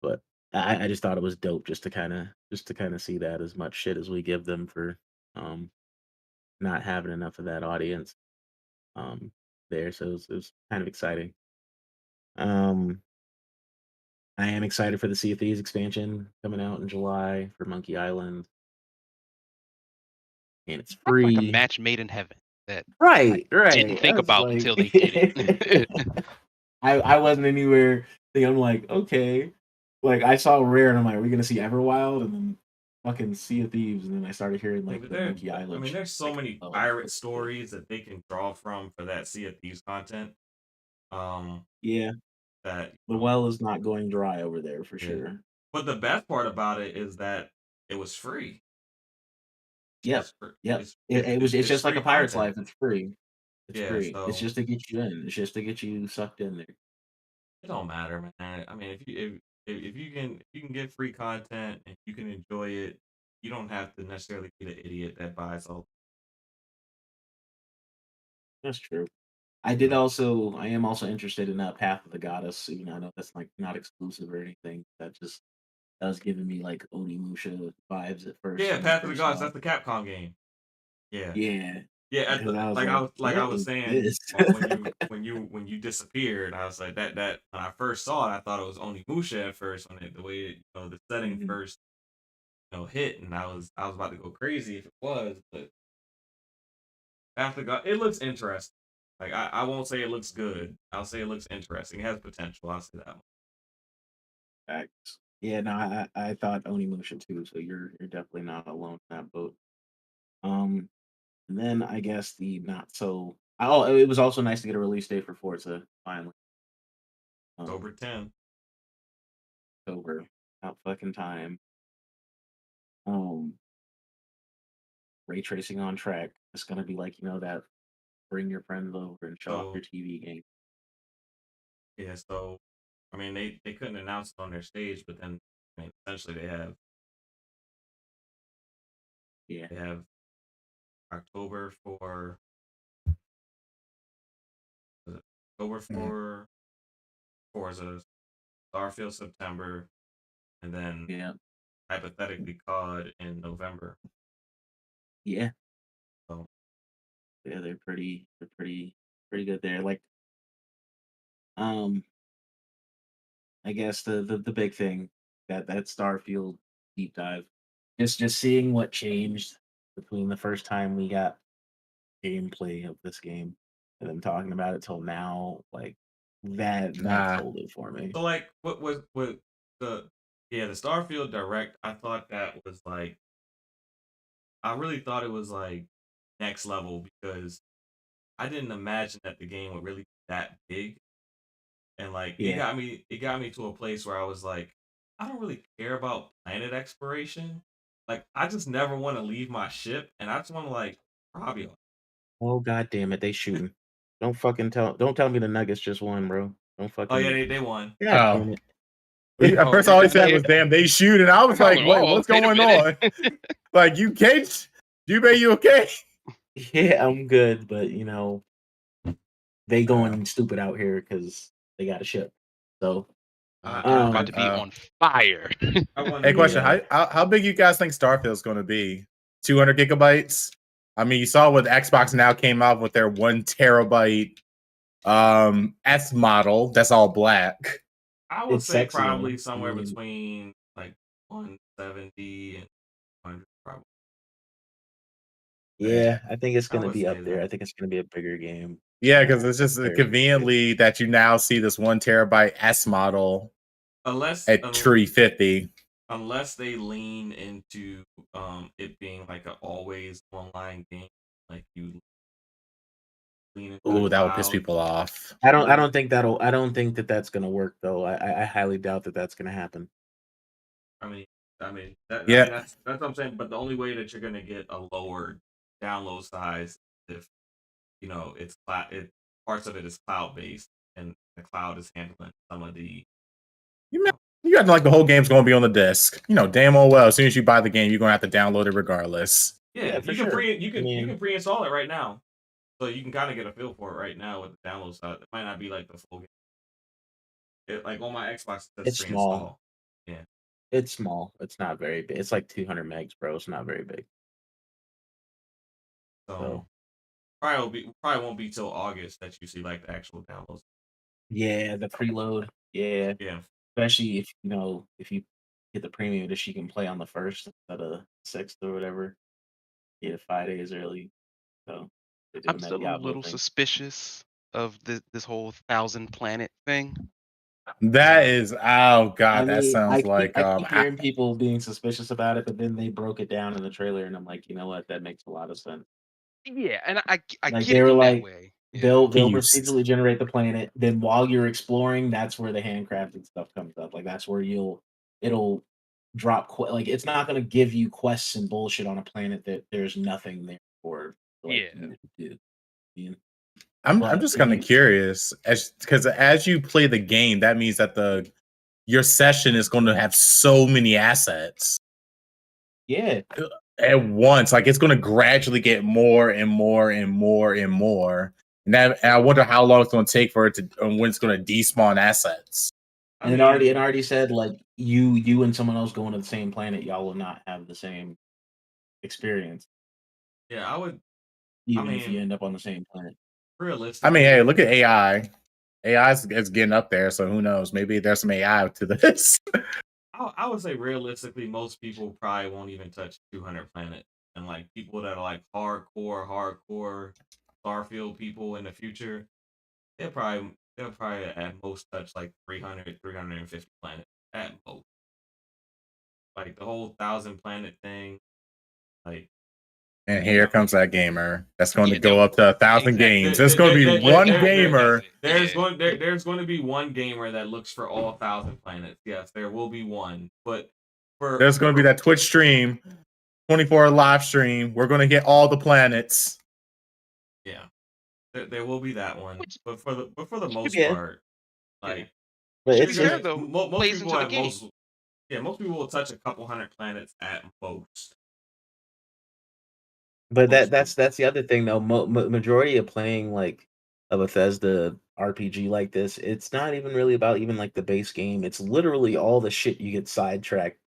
But I just thought it was dope just to kind of see that as much shit as we give them for um not having enough of that audience um there. So it was kind of exciting. Um, I am excited for the Sea of Thieves expansion coming out in July for Monkey Island, and it's That's like a free. match made in heaven that I Right, didn't right. think That's about like until they did it. I wasn't anywhere. I'm like, okay. Like I saw Rare and I'm like, are we gonna see Everwild? And then fucking Sea of Thieves, and then I started hearing Yeah, like but the Monkey I Island mean, shit. there's so Like, many oh, pirate okay. stories that they can draw from for that Sea of Thieves content. Um, Yeah, that the well is not going dry over there for yeah. sure. But the best part about it is that it was free. Yep, It's free. yep. It's It's just like free a Pirate's content. Life. It's free. It's Yeah, free. It's so just to get you in. It's just to get you sucked in there. it don't matter, man. I mean, if you can get free content and you can enjoy it, you don't have to necessarily be the idiot that buys all. That's true. You I am also interested in Path of the Goddess, even though I know that's like not exclusive or anything. That was giving me like Onimusha vibes at first Yeah, when I Path of the first Gods. saw That's it. the Capcom game. Yeah, Yeah. yeah. Because I was Like I what was is saying this? when you disappeared, I was like that when I first saw it, I thought it was only Musha at first when the way the setting Mhm. first hit, and I was about to go crazy if it was, but after God, it looks interesting. Like I won't say it looks good. I'll say it looks interesting. It has potential. I'll say that one. Facts. Yeah, no, I thought Onimusha too, so you're definitely not alone in that boat. Um, and then I guess the not so it was also nice to get a release date for Forza finally. October Um, 10th. October, about fucking time. Um, ray tracing on track. It's gonna be like that bring your friends over and show off So your TV game. yeah, so I mean they couldn't announce it on their stage, but then I mean essentially Yeah, they have October for was it October Mhm. for Forza, Starfield September, and then yeah, hypothetically COD in November. yeah, So yeah. They're pretty good there. Like, um, I guess the big thing that Starfield deep dive, just seeing what changed between the first time we got gameplay of this game and then talking about it till now, like that Nah, sold it for me. so like what the the Starfield Direct? I thought that was like I really thought it was like next level because I didn't imagine that the game would really be that big. And like Yeah. it got me to a place where I was like, I don't really care about planet exploration. Like I just never want to leave my ship and I just want to like hobby. Oh god damn it, they shooting. Don't tell me the Nuggets just won, bro. Don't Oh yeah, fucking they won. God oh. damn it. At Oh, first, we're all he done said here. was "damn, they shoot," and I was I like, was like, "Wait, oh, what's wait a going minute. on?" Like, you Kate, you okay? Yeah, I'm good, but they Uh, going stupid out here because they got a ship. So They're about to be Uh, on fire. I wanted hey, to question: yeah. how big you guys think Starfield's going to be? 200 gigabytes. I mean, you saw what Xbox now came out with their 1 terabyte S model. That's all black. I would It's say sexy though. probably I somewhere mean, between like 170 and 100 probably. yeah, I think it's I gonna would be say up there. that. I think it's gonna be a bigger game. Yeah, because it's just Very big. conveniently that you now see this 1 terabyte S model Unless at 350. unless they lean into it being like an always online game, like you lean into the Oh, that would piss cloud. people off. I don't think that's gonna work though. I highly doubt that that's gonna happen. I mean, I mean Yeah. that's what I'm saying. But the only way that you're gonna get a lower download size if it's parts of it is cloud based and the cloud is handling some of the You got like the whole game's going to be on the disc. You know, damn well. As soon as you buy the game, you're going to have to download it regardless. yeah, for sure. you can pre-install it right now, so you can kind of get a feel for it right now with the download side. It might not be like the full game. Like on my Xbox, it says It's small. pre-install. Yeah, It's small. It's not very big. It's like 200 megs, bro. It's not very big. so probably won't be till August that you see like the actual downloads. Yeah, the preload. Yeah, Yeah, especially if you get the premium edition, you can play on the first instead of sixth or whatever. Get it 5 days early. So they're I'm doing that still a Diablo little thing. suspicious of this whole 1,000 planet thing. That is, oh I god, that mean, sounds like I keep hearing people being suspicious about it, but then they broke it down in the trailer, and I'm like, you know what? That makes a lot of sense. Yeah, and I Like get they it were in that like, way. Yeah. they'll peace. procedurally generate the planet. Then while you're exploring, that's where the handcrafted stuff comes up. Like that's where it'll drop like it's not gonna give you quests and bullshit on a planet that there's nothing there for like Yeah. you to do. You know? I'm But just if kind of you curious because as you play the game, that means that your session is going to have so many assets yeah, at once. Like it's going to gradually get more and more and more and more. And I wonder how long it's going to take for it to when it's going to despawn assets. I and mean, it already said like you and someone else going to the same planet, y'all will not have the same experience, yeah, I would. I even if you mean, end up on the same planet. I mean, hey, realistically, look at AI. AI is getting up there, so who knows? Maybe there's some AI to this. I would say realistically, most people probably won't even touch 200 planet, and like people that are like hardcore Starfield people in the future, they'll probably at most touch like 300, 350 planets at most. Like the whole 1,000 planet thing, like And here comes that gamer that's going to Yeah, go up to 1,000 exactly. games. It's going to be one That's gamer. it. there's Yeah. there's going to be one gamer that looks for all 1,000 planets. Yes, there will be one, but There's going to be that Twitch stream, 24 live stream. We're going to get all the planets. yeah, there will be that one. Which But for the most Yeah, part, like but to be it's fair though, most plays people into the at game. most people will touch a couple hundred planets at most. but Most that's the other thing though. Majority of playing like a Bethesda RPG like this, it's not even really about even like the base game. It's literally all the shit you get sidetracked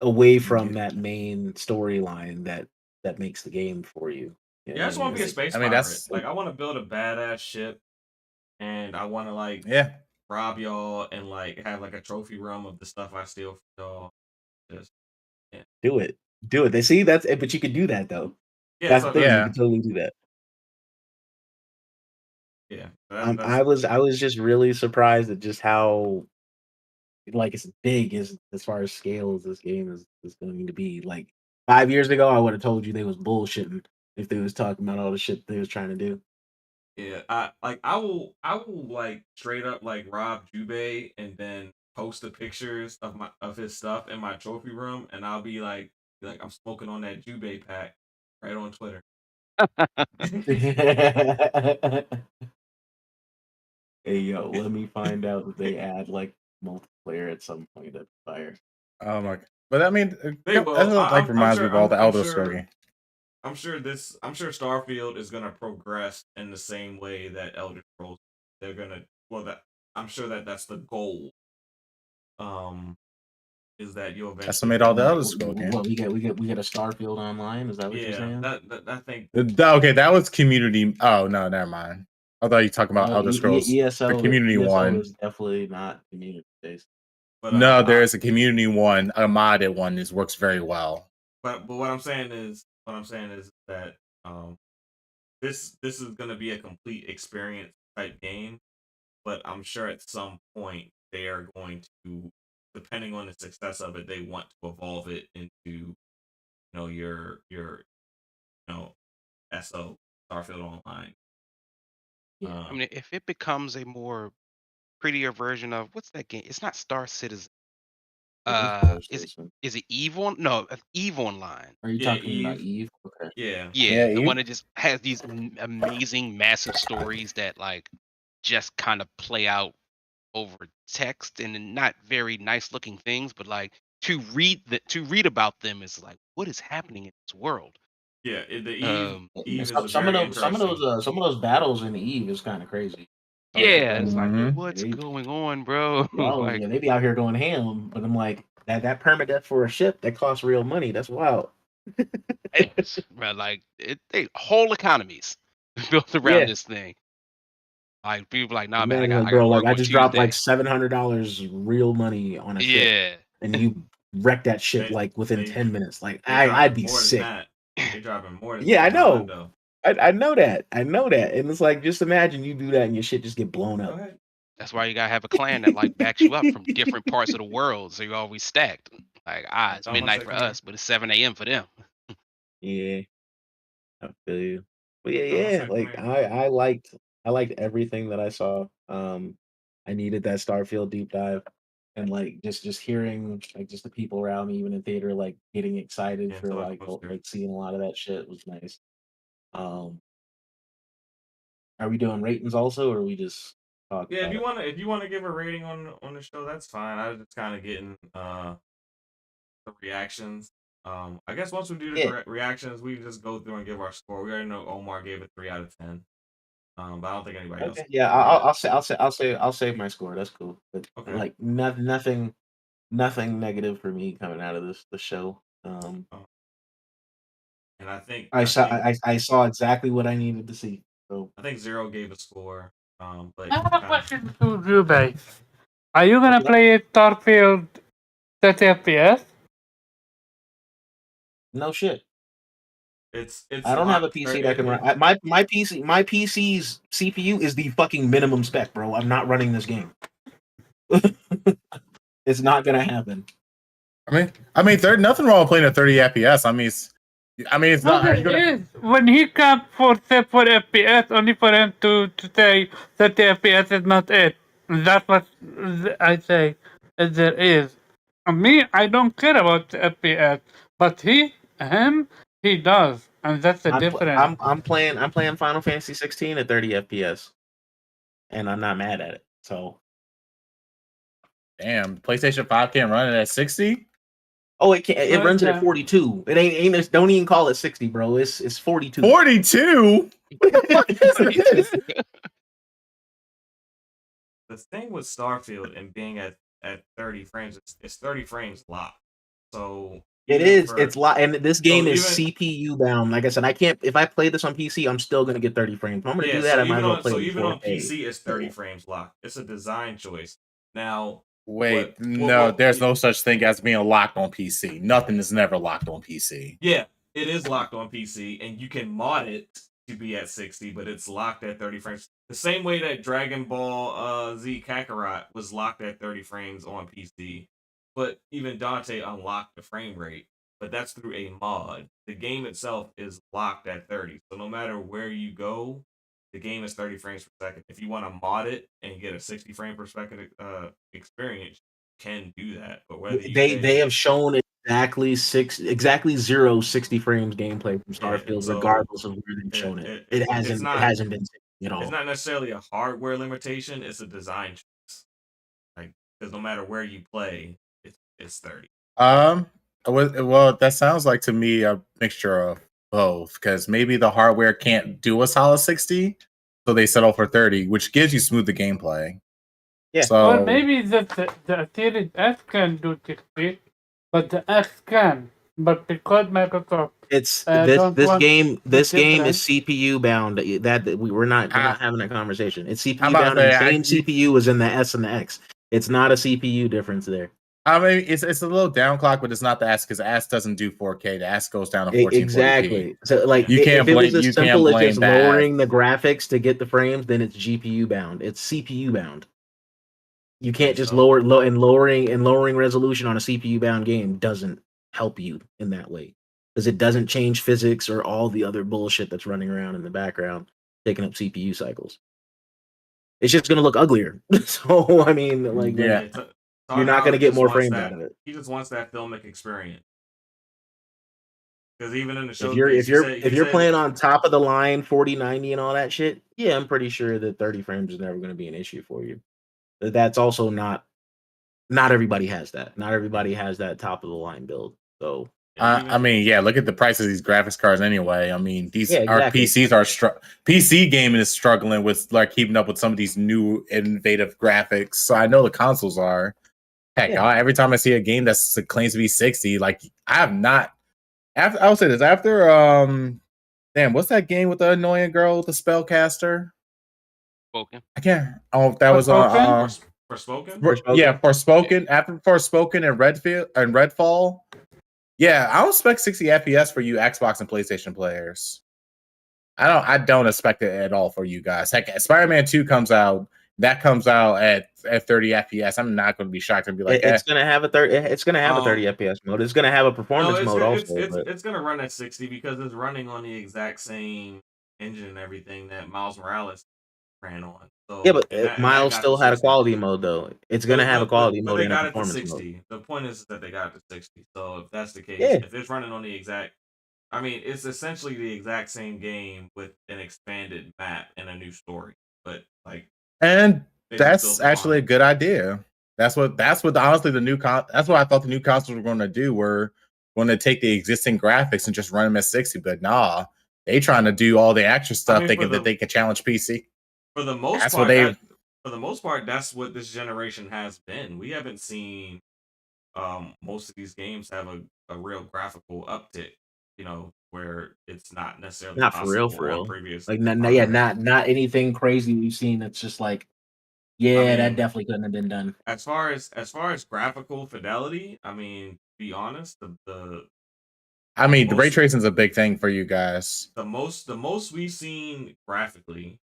away from that main storyline that makes the game for you. You know Yeah, I what I just mean? want to be a Like, space I mean, pirate. that's Like, I want to build a badass ship, and I want to like yeah. rob y'all and like have like a trophy room of the stuff I steal from y'all. Just yeah, do it, do it. They see that's, but you can do that though. yeah. That's the So thing. You that's can Yeah. totally do that. yeah. That's I was just really surprised at just how like it's big as far as scale as this game is going to be. Like 5 years ago, I would have told you they was bullshitting if they was talking about all the shit they was trying to do. yeah. I will like straight up like rob Jubei and then post the pictures of his stuff in my trophy room, and I'll be like I'm smoking on that Jubei pack right on Twitter. Hey yo, let me find out that they add like multiplayer at some point at Fire. Oh my. But I mean, They will. that like reminds me of all the Elder Scrolls games. I'm sure Starfield is gonna progress in the same way that Elder Scrolls. They're gonna that I'm sure that's the goal. Is that you'll That's eventually what made all the Elder Scrolls games. What we get a Starfield Online? Is that what you're yeah saying? that I think Okay, that was community. Oh no, never mind. I thought you talking about No, Elder Scrolls, the ESO community ESO one. is definitely not community based. but No, there is a community one, a modded one. This works very well. but what I'm saying is that this is gonna be a complete experience type game, but I'm sure at some point they are going to, depending on the success of it, they want to evolve it into your SO Starfield Online. Yeah. I mean, if it becomes a more prettier version of what's that game? It's not Star Citizen. Is it Eve on? No, Eve Online. Are you Yeah, talking about Eve. Eve? Okay. Yeah. Yeah, the Eve. one that just has these amazing, massive stories that like just kind of play out over text and in not very nice looking things, but like to read about them is like what is happening in this world. Yeah. The Eve. Um, Eve is Some, a some of very those, interesting. some of those battles in Eve is kind of crazy. yeah, it's like Mhm. what's going on, bro? Bro, Like yeah, they be out here going ham, but I'm like that permadeath for a ship that costs real money. That's wild. bro, like they whole economies built around Yeah, this thing. Like people like, nah, man, man, like I got to bro, like work I on just dropped like Tuesday. $700 real money on a ship, Yeah, and you wreck that ship They like within they 10 minutes. Like they I'd dropping be more than sick. that. They dropping more than Yeah, that I in the know. hundo. I know that. I know that. And it's like just imagine you do that and your shit just get blown Go up. ahead. that's why you gotta have a clan that like backs you up from different parts of the world, so you're always stacked. Like it's Tell 'em I midnight said for come here. us, but it's 7 a.m. for them. Yeah, I feel you. But yeah, Tell 'em I yeah. said come Like here. I liked everything that I saw. I needed that Starfield deep dive. And like just hearing like just the people around me, even in theater, like getting excited Yeah, for until I like post here. seeing a lot of that shit was nice. Um, are we doing ratings also, or are we just talking Yeah, about it? if you wanna give a rating on the show, that's fine. I was just kind of getting the reactions. I guess once we do the Yeah. reactions, we just go through and give our score. We already know Omar gave it 3 out of 10. But I don't think anybody else Okay. Yeah. gave it. I'll save my score. That's cool. But Okay. like nothing negative for me coming out of the show. Um, and I saw exactly what I needed to see. So I think Zero gave a score. But I have a kind of question to Jubei. Are you what's gonna up? play Starfield 30 FPS? No shit. it's I don't have a locked. PC that can run. My PC's CPU is the fucking minimum spec, bro. I'm not running this game. It's not gonna happen. There's nothing wrong with playing at 30 FPS. It's No, not. Are there you gonna? is. When he comes for say for FPS, only for him to say 30 FPS is not it. That's what I say. There is. Me, I don't care about the FPS, but he does, and that's the difference. I'm playing Final Fantasy 16 at 30 FPS, and I'm not mad at it. So Damn, PlayStation 5 can't run it at 60. oh, it can it No, runs it at okay. 42. It ain't don't even call it 60, bro. It's 42. 42. What the fuck is this? the thing with Starfield and being at 30 frames. It's 30 frames locked. So It even is. for And this game is even CPU bound. Like I said, I can't. If I play this on PC, I'm still gonna get 30 frames. If I'm gonna yeah. do that, I might as well play So it in even on 4K. PC, it's 30 frames locked. It's a design choice. Now, Wait, no, there's no such thing as being locked on PC. Nothing is never locked on PC. Yeah, it is locked on PC, and you can mod it to be at 60, but it's locked at 30 frames. The same way that Dragon Ball Z Kakarot was locked at 30 frames on PC, but even Dante unlocked the frame rate. But that's through a mod. The game itself is locked at 30, so no matter where you go, the game is 30 frames per second. If you want to mod it and get a 60 frame per second experience, you can do that. But whether you They have shown exactly 60 frames gameplay from yeah, Starfield, so regardless of where they've shown it. it's It hasn't been 60 at it's all. not necessarily a hardware limitation. It's a design choice. Like because no matter where you play, it's 30. Well, that sounds like to me a mixture of both, because maybe the hardware can't do a solid 60, so they settle for 30, which gives you smoother gameplay. Yeah. So Or maybe the Series S can do 60, but the X can. But because Microsoft It's don't this want game. the This game difference, is CPU bound. We're not having that conversation. It's I'm CPU about to bound, and the say, same CPU is in the S and the X. It's not a CPU difference there. it's a little downclock, but it's not the S, because the S doesn't do 4K. The S goes down to 1440p. Exactly. So like You can't if it was blame as simple as just that. lowering the graphics to get the frames, then it's GPU bound. It's CPU bound. You can't just lowering resolution on a CPU bound game doesn't help you in that way, because it doesn't change physics or all the other bullshit that's running around in the background taking up CPU cycles. It's just gonna look uglier. So I mean, like Yeah. You're not going to get more frames out of it. He just wants that filmic experience. Because even in the show, if you're playing on top of the line 4090 and all that shit, yeah, I'm pretty sure that 30 frames is never going to be an issue for you. But that's also not everybody has that. Not everybody has that top of the line build. So I mean, yeah, look at the price of these graphics cards anyway. I mean, our PCs are PC gaming is struggling with like keeping up with some of these new innovative graphics. So I know the consoles are. Heck, every time I see a game that claims to be 60, like I have not. I'll say this after. Damn, what's that game with the annoying girl with the spellcaster? Forspoken. I can't. Oh, that was on. Forspoken. Yeah, Forspoken. After Forspoken and Redfall. Yeah, I don't expect 60 FPS for you Xbox and PlayStation players. I don't expect it at all for you guys. Heck, Spider-Man 2 comes out. That comes out at 30 FPS. I'm not going to be shocked and be like, it's going to have a 30. It's going to have a 30 FPS mode. It's going to have a performance mode also. It's going to run at 60 because it's running on the exact same engine and everything that Miles Morales ran on. So, yeah, but Miles still had a quality mode though. It's going to have a quality mode and a performance mode. The point is that they got it to 60. So if that's the case, if it's running on the exact, I mean, it's essentially the exact same game with an expanded map and a new story. But like. And that's actually a good idea. That's what honestly that's what I thought the new consoles were going to do. We're going to take the existing graphics and just run them at 60. But nah, they trying to do all the extra stuff thinking that they can challenge PC. For the most part, that's what this generation has been. We haven't seen most of these games have a real graphical uptick. You know, where it's not necessarily not for real. Previous, like not anything crazy we've seen. It's just like, that definitely couldn't have been done. As far as graphical fidelity, I mean, to be honest, the ray tracing is a big thing for you guys. The most we've seen graphically,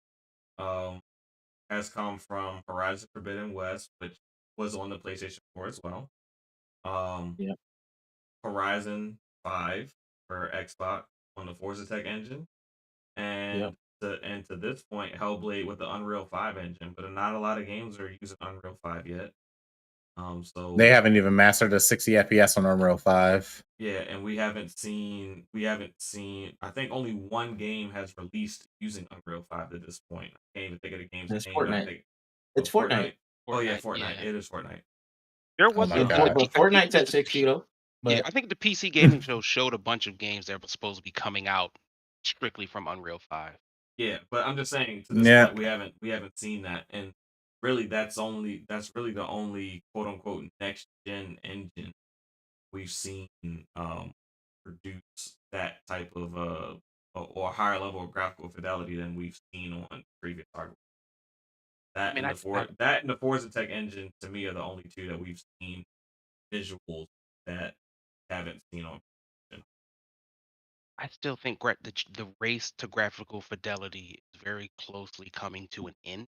has come from Horizon Forbidden West, which was on the PlayStation 4 as well. Horizon 5 for Xbox on the Forza Tech engine, and to this point, Hellblade with the Unreal 5 engine, but not a lot of games are using Unreal 5 yet. So they haven't even mastered a 60 FPS on Unreal 5. Yeah, and we haven't seen. I think only one game has released using Unreal 5 at this point. I can't even think of the games. It's Fortnite. It's Fortnite. Oh yeah, Fortnite. Yeah. It is Fortnite. There was Fortnite's at 60 though. But... Yeah, I think the PC gaming show showed a bunch of games that were supposed to be coming out strictly from Unreal 5. Yeah, but I'm just saying to this point, we haven't seen that, and really that's really the only quote unquote next gen engine we've seen produce that type of or a higher level of graphical fidelity than we've seen on previous hardware. That and the Forza Tech engine to me are the only two that we've seen visuals that haven't seen on. I still think the race to graphical fidelity is very closely coming to an end.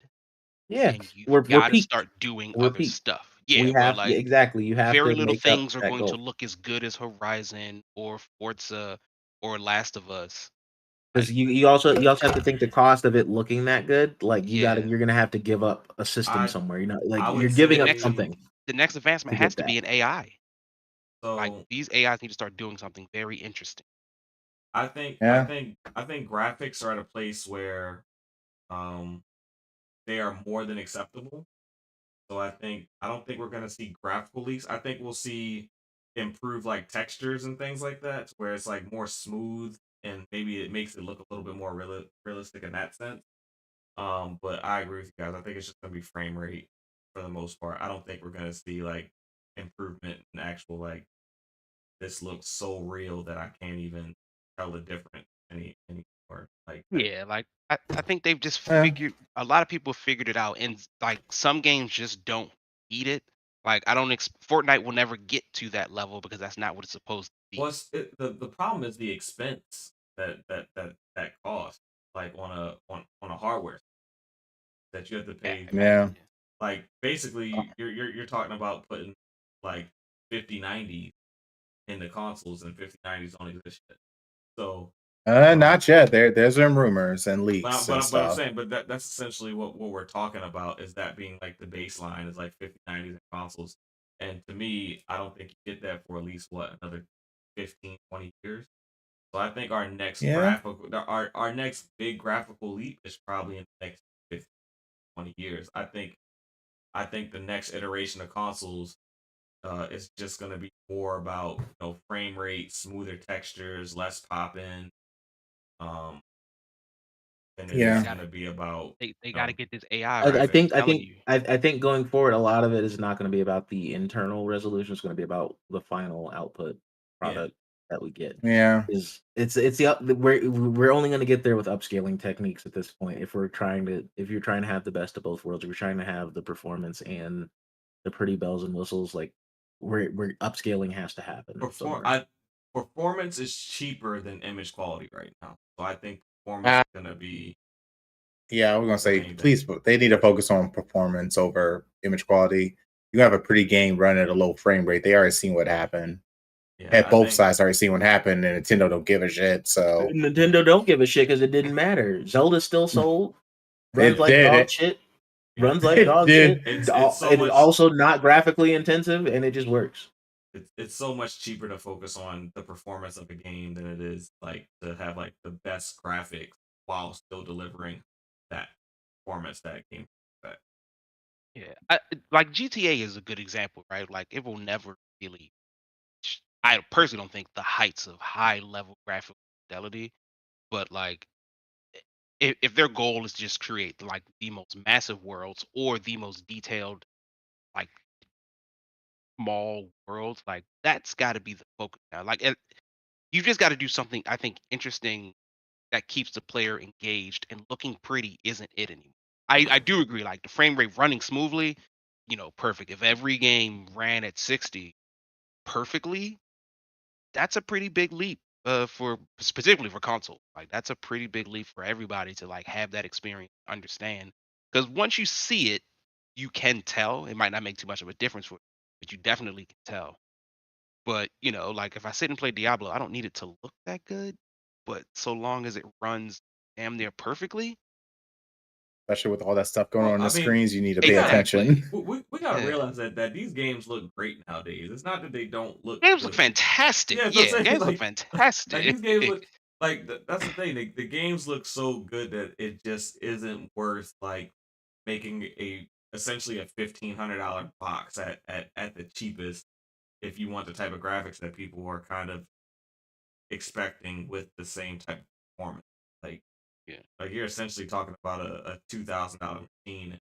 Yeah, and you got to start doing other stuff. Yeah, exactly. You have very to little make things are going to look as good as Horizon or Forza or Last of Us. Because you also have to think the cost of it looking that good. Like you're gonna have to give up a system somewhere. You're giving up something. The next advancement has to be an AI. So like these AIs need to start doing something very interesting. I think graphics are at a place where they are more than acceptable. So I don't think we're gonna see graphical leaks. I think we'll see improved like textures and things like that, where it's like more smooth and maybe it makes it look a little bit more realistic in that sense. But I agree with you guys. I think it's just gonna be frame rate for the most part. I don't think we're gonna see like improvement in actual like this looks so real that I can't even tell the difference anymore. Like I think they've just figured a lot of people figured it out, and like some games just don't eat it. Like I don't Fortnite will never get to that level because that's not what it's supposed to be. Well, the problem is the expense that costs, like on a hardware that you have to pay. Yeah. Like basically, you're talking about putting like 5090 in the consoles, and 5090s only this shit. So. Not yet. There's some rumors and leaks. But I'm saying, that's essentially what we're talking about. Is that being like the baseline is like 5090s in consoles. And to me, I don't think you get that for at least another 15, 20 years. So I think Yeah. our next big graphical leap is probably in the next 15, 20 years. I think the next iteration of consoles is just going to be more about frame rate, smoother textures, less pop in, um, than it They is Yeah. going gotta to be about they gotta get this AI I right. I'm think I graphics. telling think you. I think going forward, a lot of it is not going to be about the internal resolution. It's going to be about the final output Yeah, product that we get. Yeah. Is it's we're only going to get there with upscaling techniques at this point. If you're trying to have the best of both worlds, if you're trying to have the performance and the pretty bells and whistles, like we're upscaling has to happen perform. somewhere. I performance is cheaper than image quality right now, so I think performance Uh, is going to be yeah, I was gonna the say, main thing. please, they need to focus on performance over image quality. You have a pretty game run at a low frame rate. They already seen what happened. Yeah, At I both think. sides already seen what happened, and Nintendo don't give a shit. So Nintendo don't give a shit because it didn't matter. Zelda still sold, runs it Yeah, like did dog it. shit, yeah. runs like It dog shit. did. It's so It is much. also not graphically intensive, and it just works. It's so much cheaper to focus on the performance of a game than it is like to have like the best graphics while still delivering that performance that game. That Yeah, like GTA is a good example, right? Like it will never really. I personally don't think the heights of high level graphical fidelity, but like if their goal is to just create like the most massive worlds or the most detailed like small worlds, like that's got to be the focus now. Like you just got to do something I think interesting that keeps the player engaged, and looking pretty isn't it anymore. I do agree, like the frame rate running smoothly, perfect. If every game ran at 60 perfectly, that's a pretty big leap for specifically for console. Like that's a pretty big leap for everybody to like have that experience, understand. Because once you see it, you can tell. It might not make too much of a difference for you, but you definitely can tell. But like if I sit and play Diablo, I don't need it to look that good. But so long as it runs damn near perfectly, Especially with all that stuff going on well, on I the mean, screens, you need to we pay gotta exactly. attention. we gotta Yeah. realize that these games look great nowadays. It's not that they don't look Games look good. fantastic. Yeah, so I'm Yeah, saying games look like fantastic. these games look like that's the thing. The games look so good that it just isn't worth like making a essentially a $1,500 box at the cheapest if you want the type of graphics that people are kind of expecting with the same type of performance. Like Yeah. like you're essentially talking about a $2,000 machine.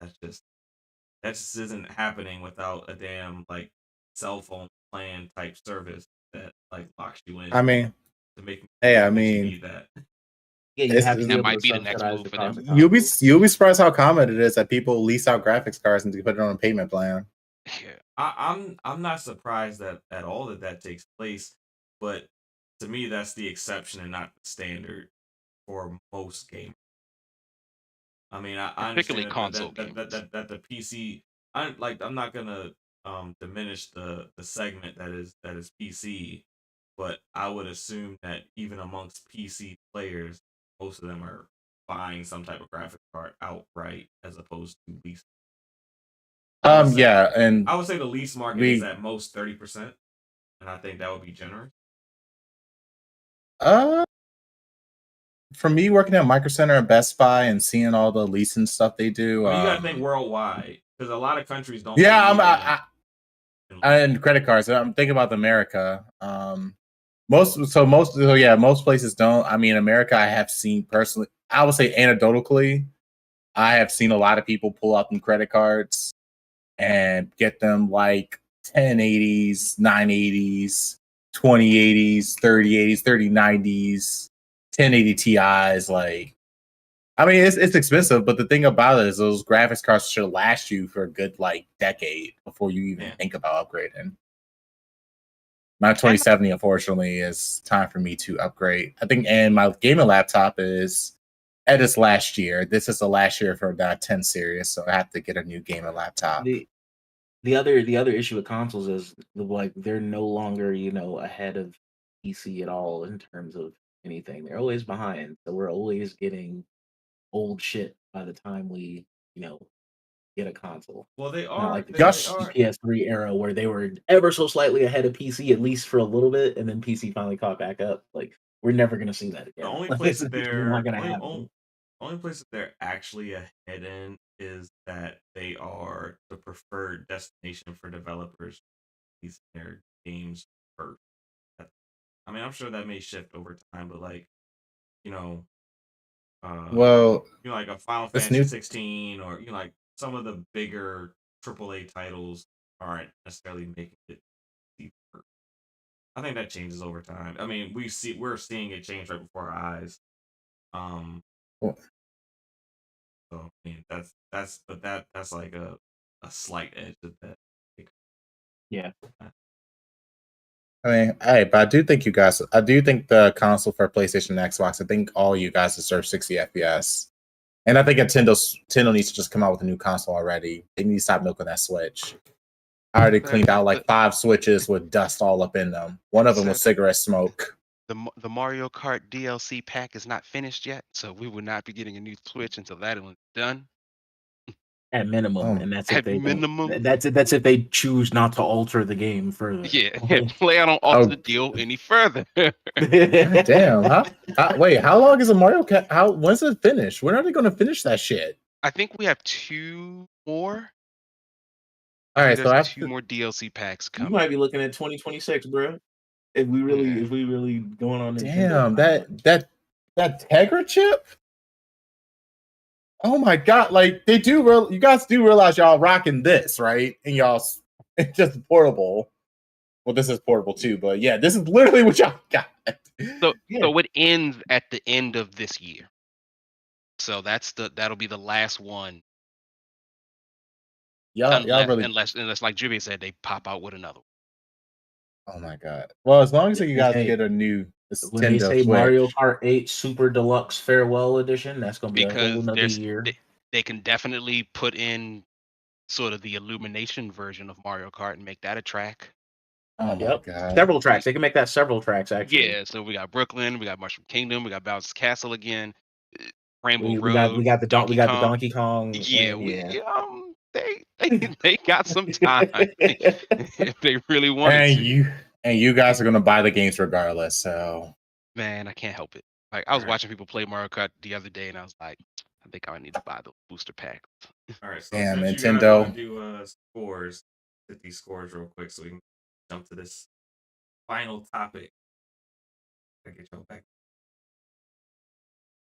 That's just isn't happening without a damn like cell phone plan type service that like locks you in I mean, to make you hey, I believe that you mean, need that. Yeah, you it's, have to And be that able to might be the next subsidize move the for them. cost of consoles. you'll be surprised how common it is that people lease out graphics cards and put it on a payment plan. Yeah. I'm not surprised that at all that takes place, but to me that's the exception and not the standard for most gamers. I mean, I Particularly understand console gamers. that the PC. I'm not gonna diminish the segment that is PC, but I would assume that even amongst PC players, most of them are buying some type of graphic card outright as opposed to lease. I would say Yeah, and I would say the lease market is we at most 30%, and I think that would be generous. uh for me working at Micro Center and Best Buy and seeing all the leasing stuff they do, I mean, you got to think worldwide because a lot of countries don't yeah, believe in leasing. and credit cards. I'm thinking about America. Most places don't. I mean, America, I have seen personally. I would say anecdotally, I have seen a lot of people pull out them credit cards and get them like 1080s, 980s, 2080s, 3080s, 3090s, 1080 Ti's. Like, I mean, it's expensive, but the thing about it is those graphics cards should last you for a good like decade before you even Yeah. think about upgrading. My And 2070, unfortunately, is time for me to upgrade. I think, and my gaming laptop is at its last year. This is the last year for that 10 series, so I have to get a new gaming laptop. The other issue with consoles is like they're no longer ahead of PC at all in terms of anything. They're always behind, so we're always getting old shit by the time we you know get a console. Well, they Not are. like the They Josh- are. PS3 era where they were ever so slightly ahead of PC, at least for a little bit, and then PC finally caught back up. Like, we're never gonna see that The again. only Like, place it's that just they're not gonna happen. only place that they're actually ahead in is that they are the preferred destination for developers to release their games first. I mean, I'm sure that may shift over time, but like, you know, Well, like a Final this Fantasy new 16, or like some of the bigger AAA titles aren't necessarily making it first. I think that changes over time. I mean, we're seeing it change right before our eyes. well, So I mean, that's like a slight edge of that. Yeah. I mean, hey, but I do think the console for PlayStation and Xbox, I think all you guys deserve 60 FPS. And I think Nintendo needs to just come out with a new console already. They need to stop milking that Switch. I already cleaned out like 5 Switches with dust all up in them. One of them was cigarette smoke. The Mario Kart DLC pack is not finished yet, so we will not be getting a new Switch until that one's done. At minimum, and that's if At they minimum. don't. That's if they choose not to alter the game further. Yeah, plan on alter the deal any further. God damn! Wait, how long is a Mario Kart? When's it finish? When are they going to finish that shit? I think we have 2 more. All right, so there's after 2 more DLC packs You coming. might be looking at 2026, bro. If we really going on damn Nintendo. that Tegra chip. Oh my god! Like you guys do realize y'all rocking this, right? And it's just portable. Well, this is portable too, but yeah, this is literally what y'all got. So it ends at the end of this year. So that'll be the last one. Y'all really. Unless like Jimmy said, they pop out with another one. Oh my god! Well, as long as you guys Hey, get a new when they Nintendo say Switch. Mario Kart 8 Super Deluxe Farewell Edition, that's gonna be a whole Because nother year. they can definitely put in sort of the Illumination version of Mario Kart and make that a track. Oh my god! Several tracks. They can make that several tracks actually. Yeah, so we got Brooklyn, we got Mushroom Kingdom, we got Bowser's Castle again, Rainbow We Road, got the Donkey the Kong. Donkey Kong. Yeah, and, they got some time if they really wanted to. And you guys are gonna buy the games regardless. So Man, I can't help it. Like I was watching people play Mario Kart the other day, and I was like, I think I need to buy the booster pack. All right, so damn, since you guys Nintendo. want to do scores, hit these scores real quick so we can jump to this final topic. I get y'all back.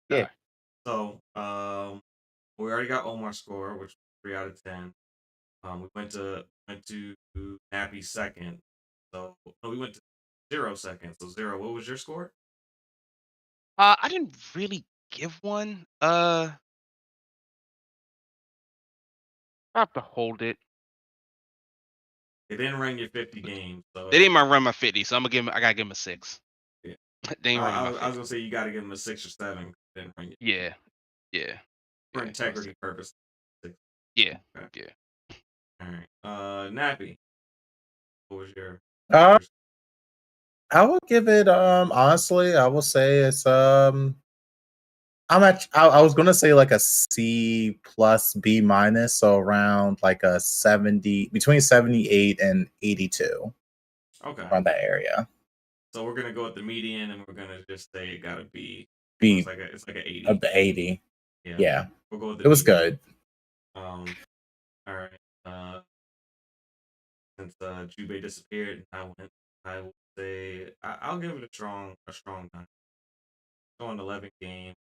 Yeah. So we already got Omar's score, which was 3 out of 10. We went to Nappy's second. So no, we went to 0 second. So 0. What was your score? I didn't really give one. I have to hold it. They didn't run your 50 games. So They didn't run my 50, so I gotta give them a 6. Yeah. They ain't running I my was 50. gonna say you gotta give them a 6 or 7. They didn't run you. Yeah. For integrity purposes. Yeah. Okay. Yeah. All right. Nappy. What was your I will give it honestly, I will say it's I was gonna say like a C plus B minus, so around like a 70, between 78 and 82. Okay. Around that area. So we're gonna go with the median, and we're gonna just say it gotta be. It's like an 80. Of the 80. Yeah. We'll go with the it was median. good. All right. Since Jubei disappeared, I will say I'll give it a strong 9. So an 11 game,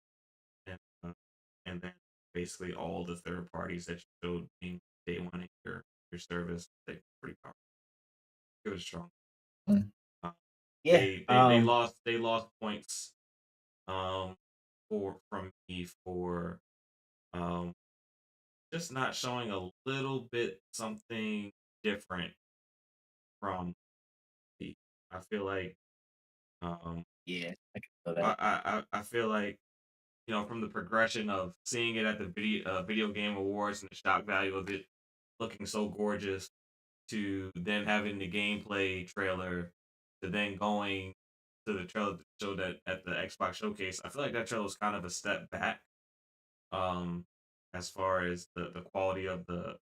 and then basically all the third parties that you showed being day one in your service, they're pretty powerful. Give it a strong. They lost points from me for just not showing a little bit something different from me. I feel like yeah, I can feel that. I feel like, from the progression of seeing it at the video game awards and the shock value of it looking so gorgeous, to then having the gameplay trailer, to then going to the trailer to show that at the Xbox showcase, I feel like that trailer was kind of a step back. as far as the quality of the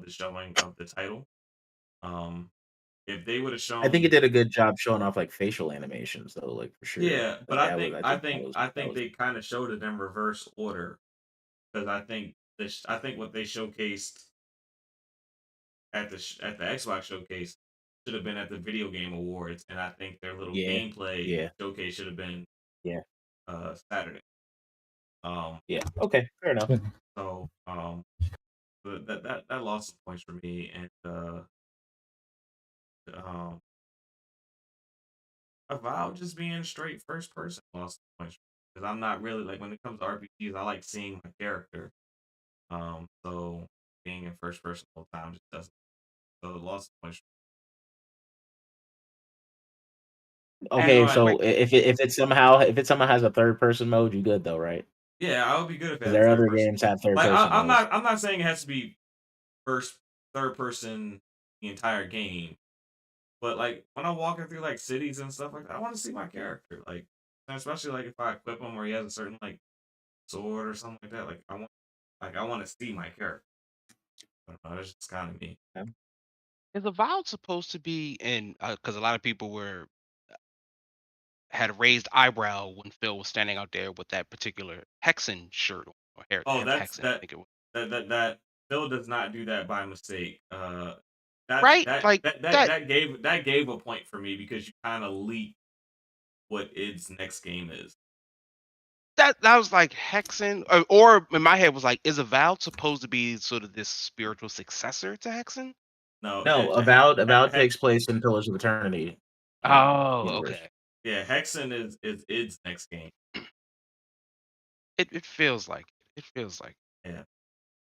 showing of the title. Um, if they would have I think it shown, did a good job showing off like facial animations though, like for sure. yeah, but Like that was, I think I that think was they kind of showed it in reverse order because I think what they showcased at at the Xbox showcase should have been at the video game awards, and I think their little yeah, gameplay yeah, showcase should have been yeah, Saturday. Um, yeah. Okay, fair enough. so but that lost some points for me, and um, Avowed just being straight first person lost some points because I'm not really like when it comes to RPGs, I like seeing my character. So being in first person all the time just doesn't. So it lost some points. Even though Okay, I, so if it somehow has a third person mode, you good though, right? yeah, I would be good if it Because had a there are third other person games mode. have third Like person modes. I'm not saying it has to be first third person the entire game, but like when I'm walking through like cities and stuff like that, I want to see my character. Like especially like if I equip him or he has a certain like sword or something like that. I want to see my character. I don't know, that's just kind of me. Yeah. Is Avowed supposed to be in? Because a lot of people had a raised eyebrow when Phil was standing out there with that particular Hexen shirt on, or Oh, Hexen, I think it was. that Phil does not do that by mistake. Right? Like that. That gave a point for me because you kind of leaked what its next game is. That was like Hexen, or in my head was like, is Avowed supposed to be sort of this spiritual successor to Hexen? No, No, Avowed takes place in Pillars of Eternity Oh, universe. okay. yeah, Hexen is its next game. It feels like it. It feels like Yeah,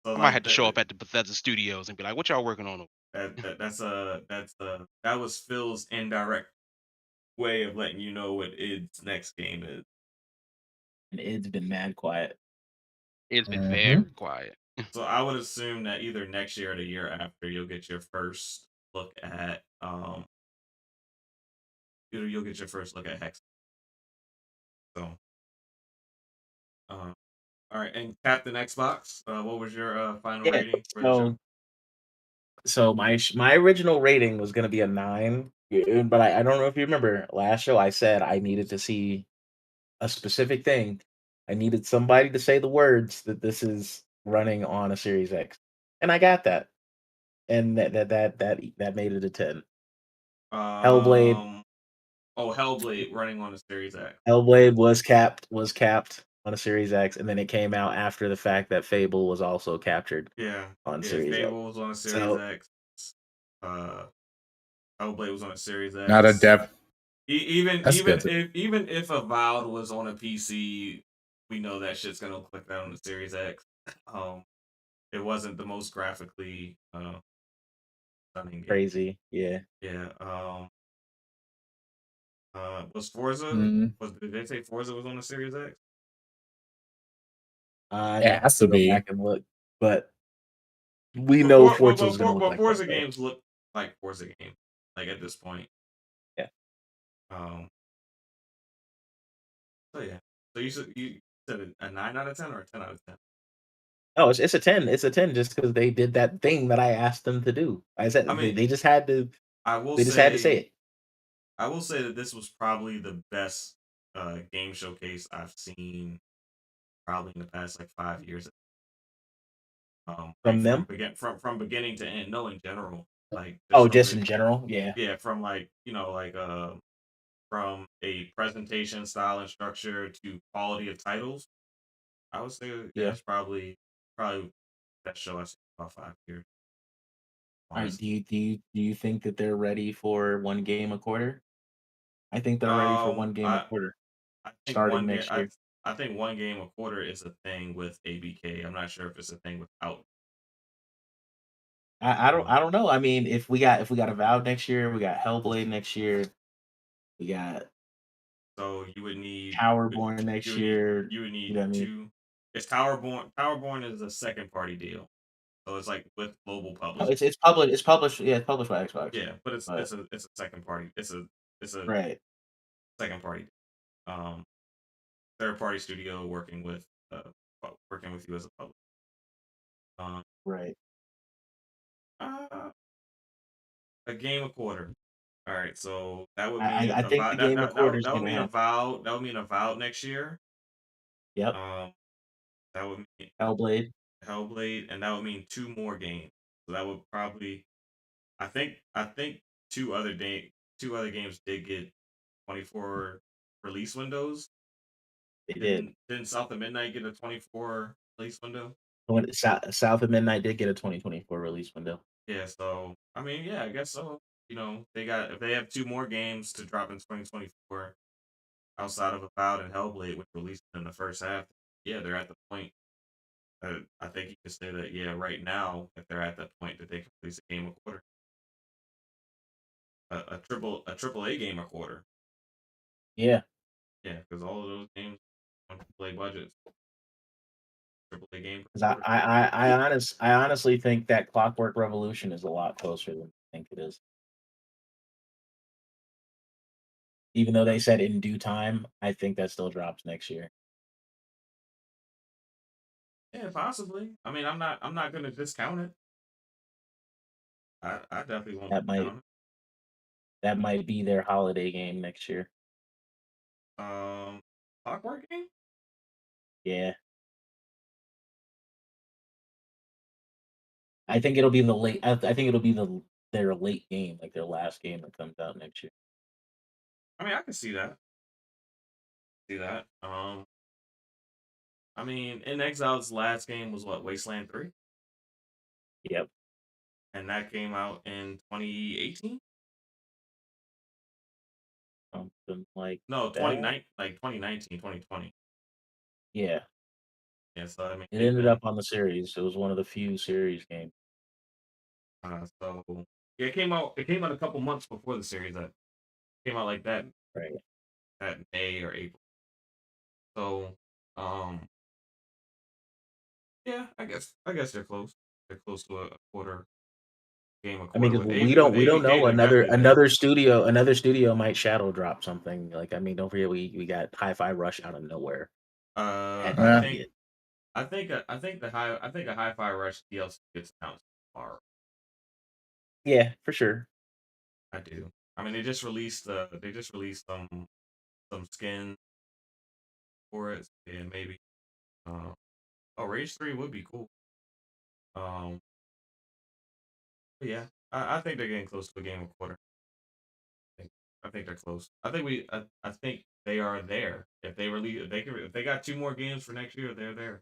so I might like have to show up at the Bethesda Studios and be like, "What y'all working on?" that was Phil's indirect way of letting you know what its next game is. And it's been mad quiet. It's been Mhm. very quiet. So I would assume that either next year or the year after you'll get your first look at you'll get your first look at Hex. So all right, and Captain Xbox, what was your final Yeah. rating for the show? So my original rating was gonna be a 9, but I don't know if you remember last show I said I needed to see a specific thing. I needed somebody to say the words that this is running on a Series X, and I got that, and that made it a 10. Hellblade Um, oh, Hellblade running on the Series X. Hellblade was capped on a Series X, and then it came out after the fact that Fable was also captured Yeah, on yeah. Series X. Fable was on a Series So X. Uh, Hellblade was on a Series Not a X. dev. That's good. Even if Avowed was on a PC, we know that shit's gonna look like that on the Series X. Um, it wasn't the most graphically stunning game. crazy, yeah. Yeah. Was Forza? Mhm. Did they say Forza was on the Series X? I'd It have has to to go be. back and look, but we know Forza is gonna look But like that Forza though. games look like Forza games. Like at this point. Yeah. Um. So yeah. So you said a 9 out of 10 or a 10 out of 10? Oh, it's a 10. It's a 10 just because they did that thing that I asked them to do. I I said mean, they just had to I will they just had to say say it. I will say that this was probably the best game showcase I've seen probably in the past like 5 years. Like From them. from beginning to end. No, in general, like just Oh, from just the in general. Yeah. yeah from like from a presentation style and structure to quality of titles. I would say yeah, Yeah. it's probably the best show I've seen in about 5 years. All right. Honestly, Do you think that they're ready for one game a quarter? I think they're ready for one game a I quarter I think starting next year. I think one game a quarter is a thing with ABK. I'm not sure if it's a thing without. I Um, don't know. I mean, if we got Avowed next year, we got Hellblade next year, we got so you would need Towerborn next year. you would You need know what I mean? two. It's Towerborn. Towerborn is a second party deal, so it's like with global No, publishing. it's published. It's published. Yeah, it's published by Xbox. Yeah, but But it's a second party. It's a right. second party. Um, third party studio working with you as a publisher. Right. A game a quarter. All right, so that would I, mean I think the about game recorder is that would going to mean happen. Avowed. That would mean Avowed next year. Yep. That would mean Hellblade. Hellblade, and that would mean 2 more games. So that would probably, I think two other games did get 24 release windows. They did. Didn't South of Midnight get a 24 release window? South of Midnight did get a 2024 release window. Yeah, so I mean, yeah, I guess so. They got if they have 2 more games to drop in 2024 outside of Avowed and Hellblade, which released in the first half, yeah, they're at the point. I think you can say that, yeah, right now, if they're at that point that they can release a game a quarter, a triple A game a quarter, Yeah. yeah, because all of those games on AAA budgets, triple A game per 'Cause quarter. I honestly think that Clockwork Revolution is a lot closer than I think it is. Even though they said in due time, I think that still drops next year. Yeah, possibly. I mean, I'm not gonna discount it. I definitely won't That might discount it. that might be their holiday game next year. Clockwork game. Yeah. I think it'll be the late. I think it'll be their late game, like their last game that comes out next year. I mean, I can see that. See that. I mean, In Exile's last game was what, Wasteland 3? Yep. And that came out in 2018? Something like No, that. 2019, 2020. Yeah. Yeah, so I mean, It they've ended been up on the series. It was one of the few series games. so yeah, it came out a couple months before the series. That came out like Right. that May or April. So, um, yeah, I guess they're close. They're close to a quarter game a I mean, quarter because with we don't ABK. know They're definitely there. another studio might shadow drop something. Like, I mean, don't forget we got Hi-Fi Rush out of nowhere. Had to I Yeah. be think it. I think a Hi-Fi Rush DLC gets announced tomorrow. Yeah, for sure. I do. I mean, they just released some skin for it. Yeah, maybe. Um, Rage 3 would be cool. Um, but yeah, I think they're getting close to a game a quarter. I think they're close. I think they are there. If they got 2 more games for next year, they're there.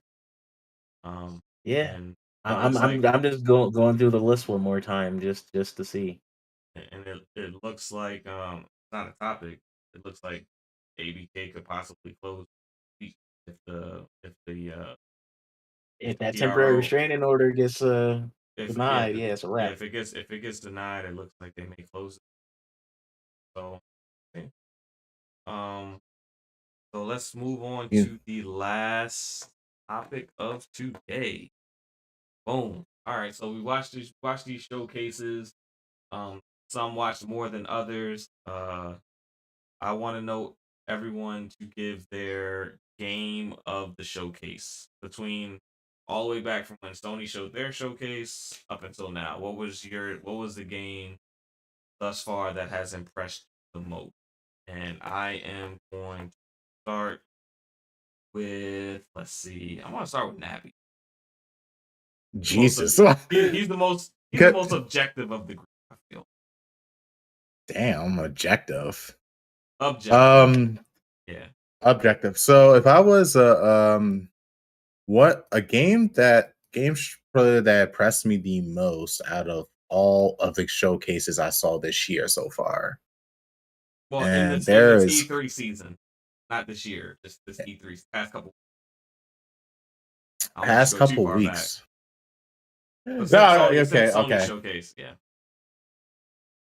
Yeah. And it I- I'm looks I'm like I'm just going through the list one more time just to see. it looks like it's not a topic. It looks like ABK could possibly close if if If the that temporary PRO restraining order gets if yeah denied, yeah, it's a wrap. if it gets denied, it looks like they may close it. So yeah. um so let's move on Yeah. to the last topic of today. Boom. All right, so we watched these showcases. Some watched more than others. I want to know everyone to give their game of the showcase between all the way back from when Sony showed their showcase up until now. What was the game thus far that has impressed you the most? And I am going to start with, let's see. I want to start with Nappy. The most Jesus. he's the most objective of the group, I feel. Damn, objective. Objective. Um, Yeah. objective. So if I was what a game probably that impressed me the most out of all of the showcases I saw this year so far, Well, in and this in there this is E3 season, not this year. This E3 past couple. I don't want you past to go too couple far back. weeks. But No, since okay, Sony okay. showcase, yeah.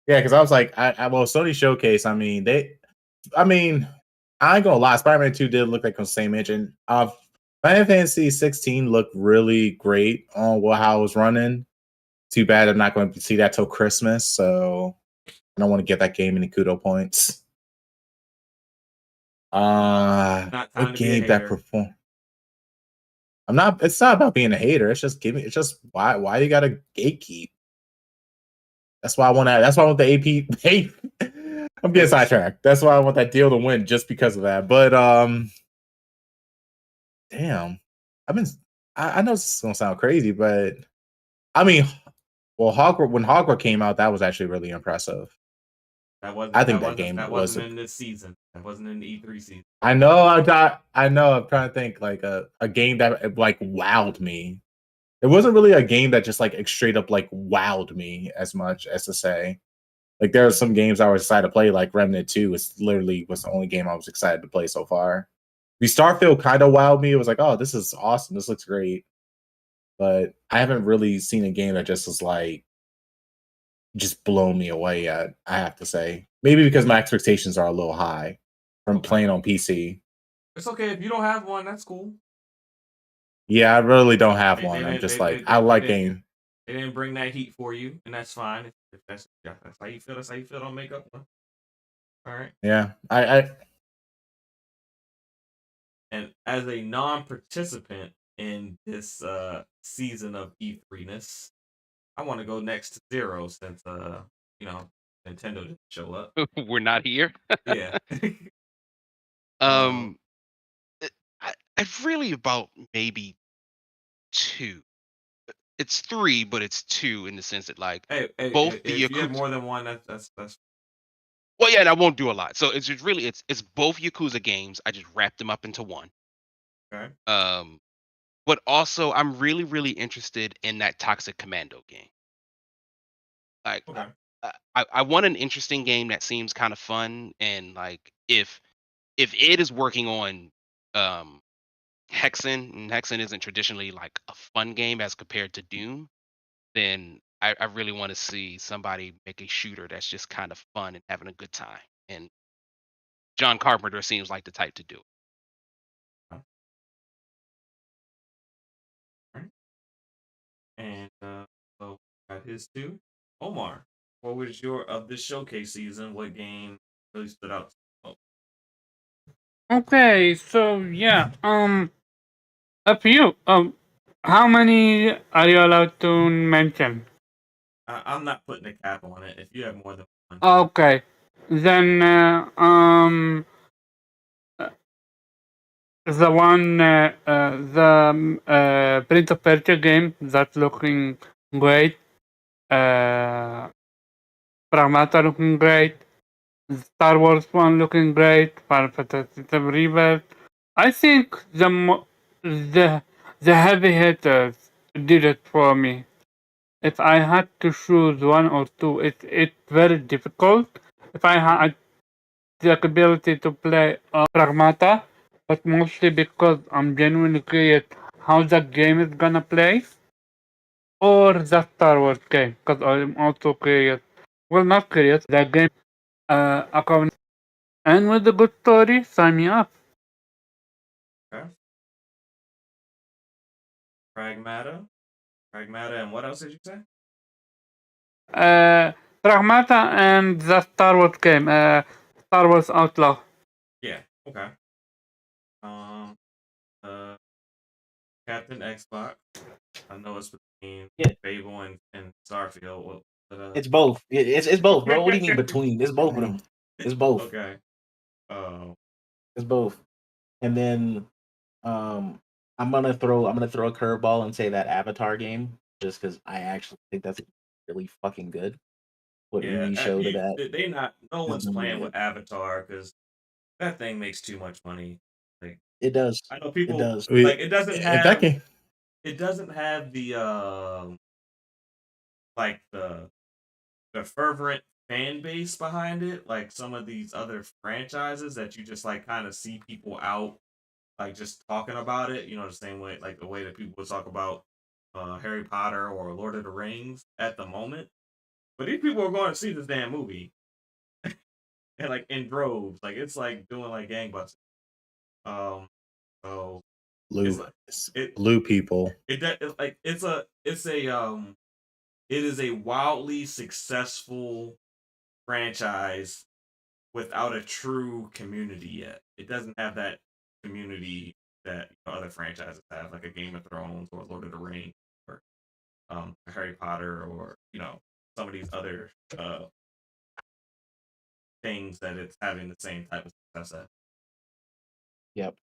Yeah, because I was like, well, Sony Showcase. I mean, I mean, I ain't gonna lie. Spider-Man 2 did look like the same engine. Final Fantasy 16 looked really great on how it was running. Too bad I'm not going to see that till Christmas, so I don't want to get that game any kudo points. Not What time to be a game that hater. performed? I'm not. It's not about being a hater. It's just giving. It's just why you gotta gatekeep. That's why I want that. That's why I want the AP. Hey, I'm getting sidetracked. That's why I want that deal to win, just because of that. But damn, I've been. I know this is gonna sound crazy, but I mean, well, when Hogwarts came out, that was actually really impressive. I think that game that was. wasn't in this season. That wasn't in the E3 season. I know. I know. I'm trying to think like a game that like wowed me. It wasn't really a game that just like straight up like wowed me as much as to say. Like there are some games I was excited to play, like Remnant 2 was literally was the only game I was excited to play so far. The Starfield kind of wowed me. It was like, oh, this is awesome. This looks great. But I haven't really seen a game that just was like just blown me away yet, I have to say. Maybe because my expectations are a little high from playing on PC. It's okay if you don't have one. That's cool. Yeah, I really don't have one. I'm just like, I like game. They didn't bring that heat for you, and that's fine. If that's how you feel, that's how you feel. Don't make up one. All right. Yeah, I And as a non-participant in this season of E3ness, I want to go next to Zero since Nintendo didn't show up. We're not here. Yeah. I really about maybe 2. It's 3, but it's 2 in the sense that like hey, both the if you have Yakuza. more than one, that's Well, yeah, and I won't do a lot. So it's just really it's both Yakuza games. I just wrapped them up into one. okay. But also I'm really really interested in that Toxic Commando game. Like Okay. I want an interesting game that seems kind of fun, and like if it is working on um Hexen, and Hexen isn't traditionally like a fun game as compared to Doom, then I really want to see somebody make a shooter that's just kind of fun and having a good time. And John Carpenter seems like the type to do it. All right. And so got his two. Omar, what was your of this showcase season? What game really stood out? Okay, so yeah, up to you. How many are you allowed to mention? I'm not putting a cap on it. If you have more than one, Okay, then the one the Prince of Persia game that's looking great. Pragmata looking great. Star Wars one looking great. Final Fantasy VII Rebirth. I think the heavy hitters did it for me. If I had to choose one or two, it's very difficult. If I had the ability to play Pragmata, but mostly because I'm genuinely curious how that game is gonna play, or the Star Wars game, because I'm also curious. Well, not curious. That game, account, and with a good story, sign me up. okay. Pragmata, and what else did you say? Pragmata and the Star Wars game, Star Wars Outlaw. Yeah. Okay. Uh, Captain Xbox. I know it's between Yeah. Fable and Starfield. It's both. It's both, bro. What do you mean between? It's both of them. It's both. Okay. Oh. It's both. And then I'm gonna throw a curveball and say that Avatar game, just because I actually think that's really fucking good. What Yeah. Ruby showed of that They not. No is one's gonna be playing with good. Avatar because that thing makes too much money. Like It does. I know It people does. like it doesn't if that have can the like the fervent fan base behind it like some of these other franchises that you just like kind of see people out like just talking about it, the same way like the way that people would talk about Harry Potter or Lord of the Rings at the moment. But these people are going to see this damn movie and like in droves. Like it's like doing like gangbusters. Um so it's blue like it blue people. it is a wildly successful franchise without a true community yet. It doesn't have that community that other franchises have, like a Game of Thrones or Lord of the Rings or Harry Potter, or some of these other things that it's having the same type of success at. Yep.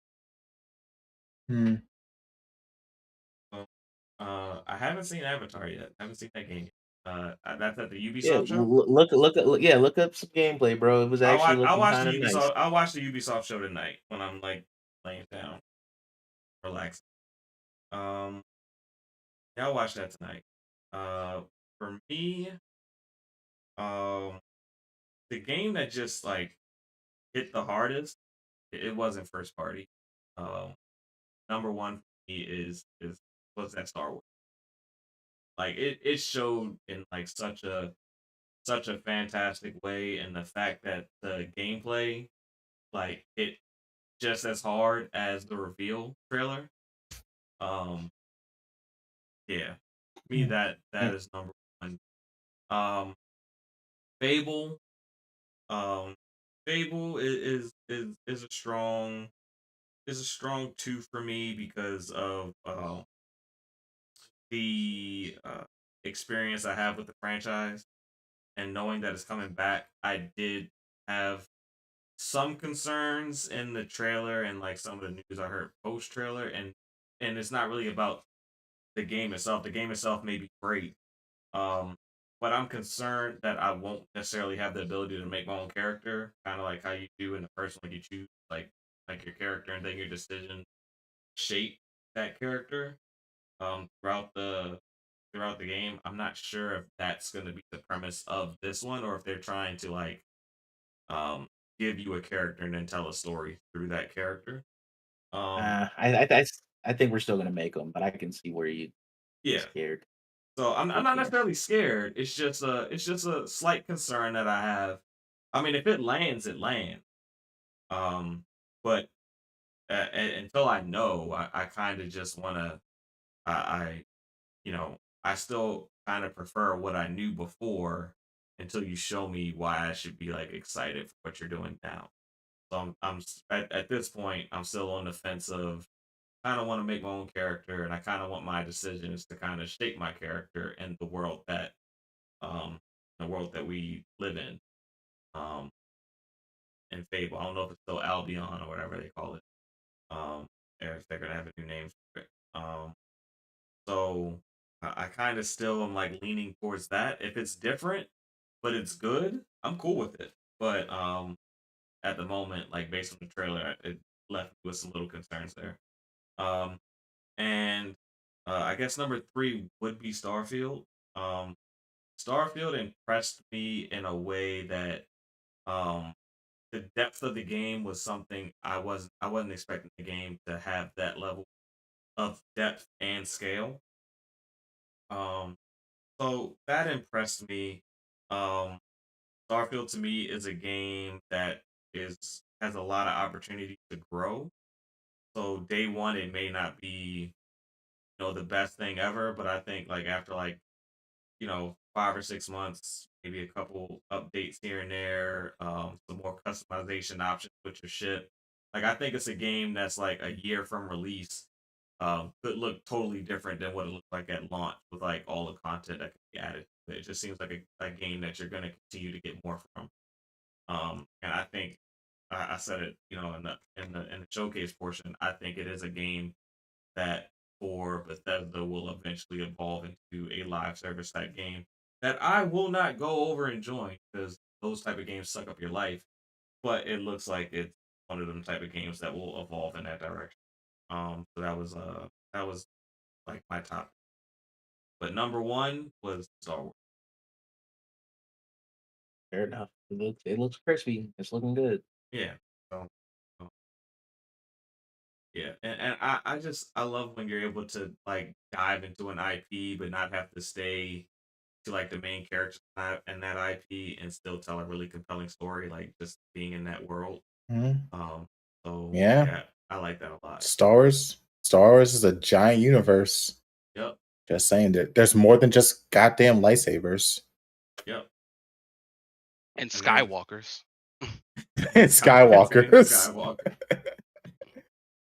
I haven't seen Avatar yet. I haven't seen that game yet. That's at the Yeah, Ubisoft show. look up some gameplay, bro. It was actually I looking watched kind the of nice. Ubisoft. I watched the Ubisoft show tonight when I'm like laying down, relaxing. Yeah, I'll watch that tonight. For me, um, the game that just like hit the hardest, it wasn't first party. Um, Number one for me is was that Star Wars. Like it showed in like such a fantastic way, and the fact that the gameplay like hit just as hard as the reveal trailer. Um, yeah, me that is number one. Um, Fable, um, Fable is a strong two for me because of the experience I have with the franchise, and knowing that it's coming back. I did have some concerns in the trailer and like some of the news I heard post trailer, and it's not really about the game itself. The game itself may be great, um, but I'm concerned that I won't necessarily have the ability to make my own character, kind of like how you do in the first one. You choose like your character, and then your decision shape that character throughout the game. I'm not sure if that's going to be the premise of this one, or if they're trying to like um give you a character and then tell a story through that character. Um I think we're still gonna make them, but I can see where you get yeah. scared. So I'm Get not scared. necessarily scared. It's just a slight concern that I have. I mean, if it lands, it lands. But until I know, I kind of just want to I I still kind of prefer what I knew before until you show me why I should be like excited for what you're doing now. So at this point, I'm still on the fence of kind of want to make my own character, and I kind of want my decisions to kind of shape my character in um the world that we live um in Fable. I don't know if it's still Albion or whatever they call it. Or if they're gonna have a new name for it. So I kind of still am like leaning towards that. If it's different, but it's good, I'm cool with it. But at the moment, like based on the trailer, it left me with some little concerns there. Um, and I guess number three would be Starfield. Um, Starfield impressed me in a way that um, the depth of the game was something I wasn't expecting the game to have that level of depth and scale. Um, so that impressed me. Um, Starfield to me is a game that is has a lot of opportunity to grow. So day one, it may not be the best thing ever, but I think like after like 5 or 6 months, maybe a couple updates here and there, some more customization options with your ship. Like I think it's a game that's like a year from release, could look totally different than what it looked like at launch with like all the content that could be added. It just seems like a game that you're gonna continue to get more from. And I think I said it, in the showcase portion. I think it is a game that for Bethesda will eventually evolve into a live service type game that I will not go over and join because those type of games suck up your life. But it looks like it's one of them type of games that will evolve in that direction. So that was like my top. But number one was Star Wars. Fair enough. It looks crispy. It's looking good. Yeah. So, so, yeah, and I love when you're able to like dive into an IP but not have to stay to like the main characters in that IP and still tell a really compelling story, like just being in that world. Mhm. Um, so Yeah. yeah, I like that a lot. Star Wars is a giant universe. Yep, Just saying that there's more than just goddamn lightsabers. yep. And And there's Skywalkers It's Skywalkers. Skywalker.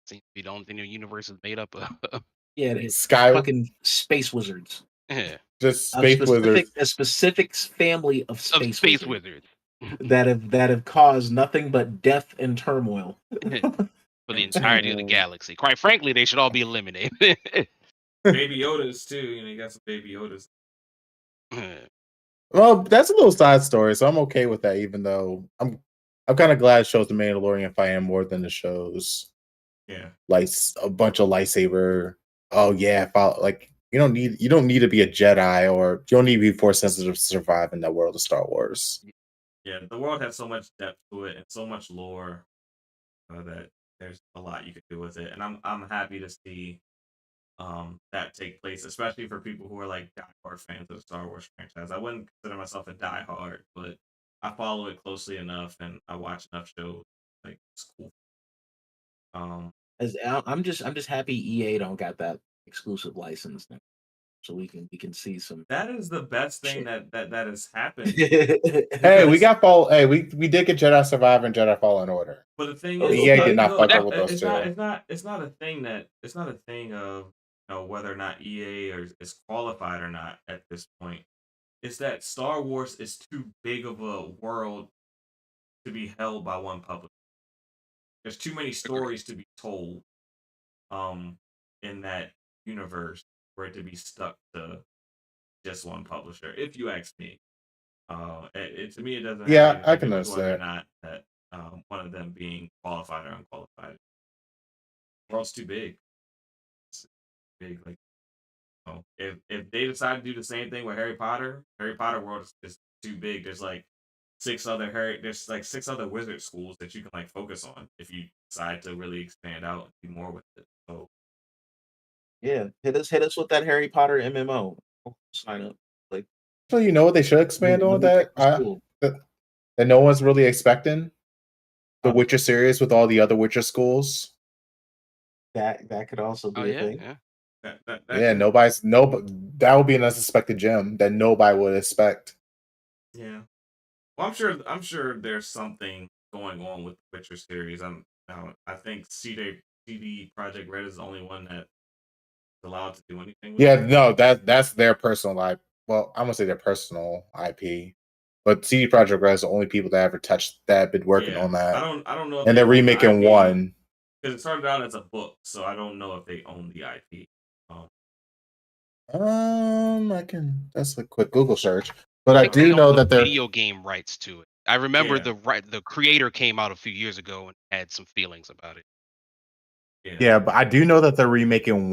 seem to be be the only thing in the universe is made up of. Yeah, it's Sky, fucking space wizards. Yeah, just space wizards. A specific family of of space, space wizards wizards. that have caused nothing but death and turmoil. For the entirety of the galaxy. Quite frankly, they should all be eliminated. Baby Yodas too. You got some Baby Yodas. Well, that's a little side story, so I'm okay with that. Even though I'm kind of glad it shows the Mandalorian fighting more than it shows Yeah. like a bunch of lightsaber. Oh yeah, like you don't need to be a Jedi, or you don't need to be force sensitive to survive in that world of Star Wars. Yeah, the world has so much depth to it and so much lore that there's a lot you could do with it, and I'm happy to see that take place, especially for people who are like diehard fans of the Star Wars franchise. I wouldn't consider myself a diehard, but I follow it closely enough and I watch enough shows. Like it's cool. I'm just happy EA don't got that exclusive license now, so we can see some. That is the best thing that has happened. Hey, we got fall. Hey, we did get Jedi Survivor and Jedi Fallen Order. But the thing Oh, is, EA okay. did not no, fuck up with those it's two. not. It's not a thing that. It's not a thing of whether or not EA is qualified or not at this point. It's that Star Wars is too big of a world to be held by one publisher. There's too many stories to be told, in that universe for it to be stuck to just one publisher. If you ask me, to me it doesn't have Yeah, anything I to can do with whether or understand. not that one of them being qualified or unqualified. The world's too big. It's big, like if they decide to do the same thing with Harry Potter world is too big. There's like there's like 6 other wizard schools that you can like focus on if you decide to really expand out and do more with it. So Yeah, hit us with that Harry Potter MMO. I'll sign up. Like, So you know what they should expand on that cool. that no one's really expecting? The Witcher series with all the other Witcher schools. That could also be a thing. Yeah. Yeah, that would be an unsuspected gem that nobody would expect. yeah. Well, I'm sure there's something going on with the Witcher series. I think CD Project Red is the only one that's allowed to do anything with Yeah, it. no, that's their personal IP. Well, I'm gonna say their personal IP, but CD Projekt Red is the only people that ever touched that, been working on that. I don't know if and they they're own the remaking IP, one. because it started out as a book, so I don't know if they own the IP. That's a quick Google search, but I think do they know own the that they're video game rights to it. I remember Yeah. the creator came out a few years ago and had some feelings about it. Yeah, but I do know that they're remaking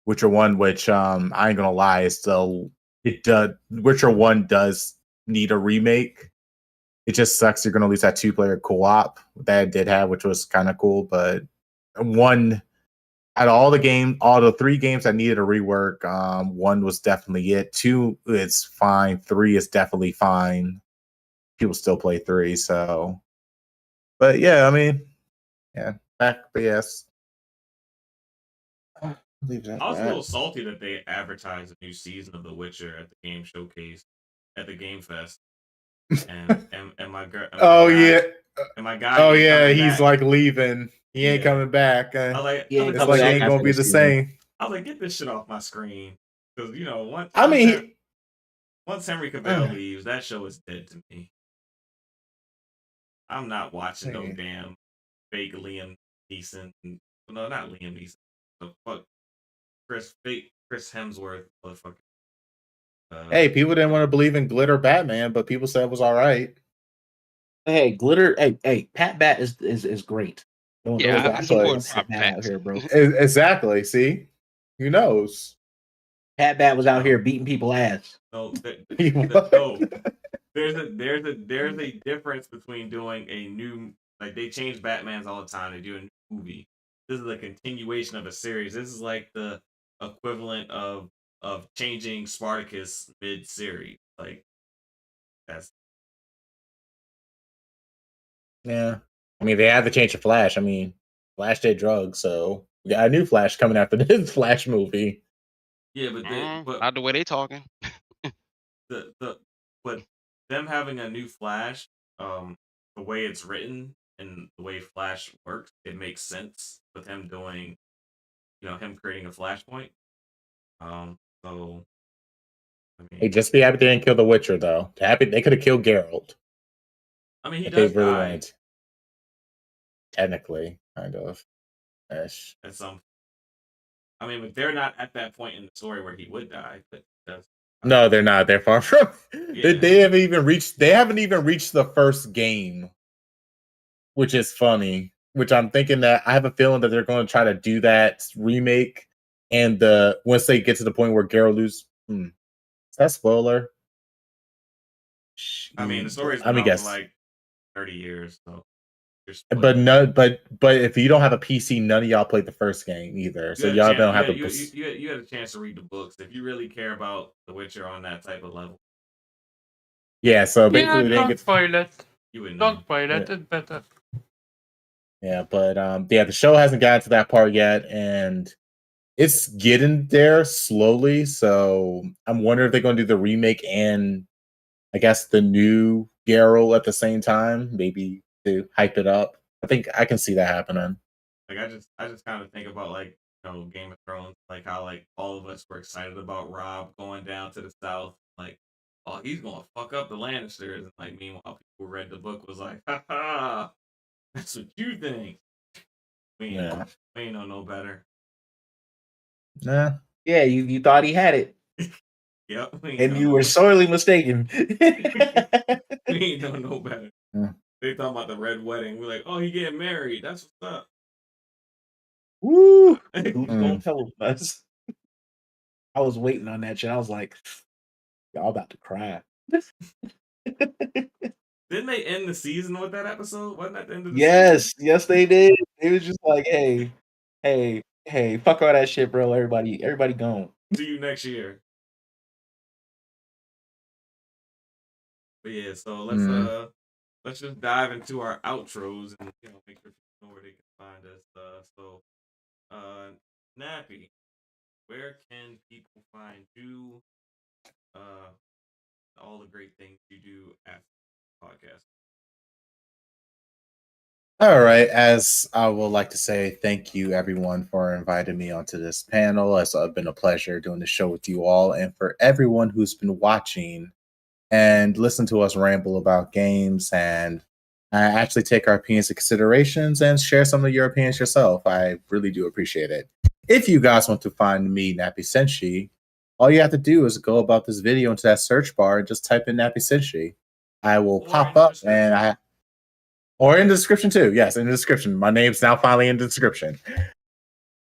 Witcher 1, which I ain't gonna lie, Witcher 1 does need a remake. It just sucks you're gonna lose that 2-player co-op that it did have, which was kind of cool, but one out of all the 3 games that needed a rework, 1 was definitely it. 2, it's fine. 3 is definitely fine. People still play 3, so but yeah, I mean, yeah, but yes. I was a little salty that they advertised a new season of The Witcher at the game showcase at the Game Fest, and my girl. Yeah. And my guy. Oh ain't yeah, coming he's back. like leaving. He ain't Yeah. coming back. I was like, He ain't it's coming like it back ain't after gonna be this the season. same. I was like, get this shit off my screen, because once Henry Cavill leaves, that show is dead to me. I'm not watching no damn fake Liam Neeson. No, not Liam Neeson. The fuck, fake Chris Hemsworth, motherfucker. Hey, people didn't want to believe in Glitter Batman, but people said it was all right. Hey, Glitter. Hey, Pat Bat is great. Yeah, I support Pat Bat out here, bro. Exactly. See, who knows? Pat Bat was out here beating people ass. No, no. There's a difference between doing a new, like, they change Batmans all the time. They do a new movie. This is a continuation of a series. This is like the equivalent of changing Spartacus mid-series. Like, that's Yeah. I mean, they had to change the Flash. I mean, Flash did drugs, so we got a new Flash coming after this Flash movie. yeah, but not the way they talking. but them having a new Flash, the way it's written, and the way Flash works, it makes sense with him doing, him creating a flashpoint. So I Hey, mean, just be happy they didn't kill the Witcher, though. Happy they could have killed Geralt he if they does really die wanted to. Technically, kind of. Ish. at some. I mean, but they're not at that point in the story where he would die. But that's No, they're not. They're far from. Yeah. They haven't even reached. They haven't even reached the first game, which is funny. Which I'm thinking that I have a feeling that they're going to try to do that remake, and once they get to the point where Geralt loses, is that spoiler? I mean, the story's Let been me out for guess. like 30 years, so. But no, but if you don't have a PC, none of y'all played the first game either. So y'all don't have the. You had a chance to read the books if you really care about The Witcher on that type of level. Yeah, so basically Yeah, they didn't don't get. spoil it. You wouldn't Don't know. spoil it. It's better. Yeah, but yeah, the show hasn't gotten to that part yet, and it's getting there slowly. So I'm wondering if they're going to do the remake and I guess the new Geralt at the same time, maybe to hype it up. I think I can see that happening. Like I just kind of think about like Game of Thrones, like how like all of us were excited about Rob going down to the south, like oh he's gonna fuck up the Lannisters, and like meanwhile people who read the book was like ha ha, that's what you think. We ain't know no better. Nah. Yeah, you thought he had it. Yep, And you were sorely mistaken. We ain't know no better. Yeah. They talking about the red wedding. We're like, oh, he getting married. That's what's up. Woo! Who's gonna tell us? I was waiting on that shit. I was like, y'all about to cry. Didn't they end the season with that episode? Wasn't that the end of the Yes, season? yes, they did. It was just like, hey, fuck all that shit, bro. Everybody gone. See you next year. But yeah, so let's just dive into our outros and make sure people know where they can find us. So Nappy, where can people find you? All the great things you do after the podcast. All right. As I would like to say, thank you everyone for inviting me onto this panel. It's been a pleasure doing the show with you all, and for everyone who's been watching and listen to us ramble about games and actually take our opinions into considerations and share some of your opinions yourself. I really do appreciate it. If you guys want to find me, Nappy Senshi, all you have to do is go about this video into that search bar and just type in Nappy Senshi. I will pop up or in the description too. Yes, in the description. My name's now finally in the description.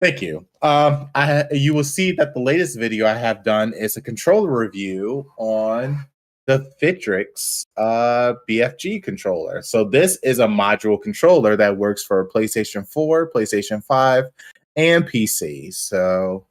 Thank you. You will see that the latest video I have done is a controller review on the Citrix BFG controller. So this is a module controller that works for PlayStation 4, PlayStation 5, and PC. So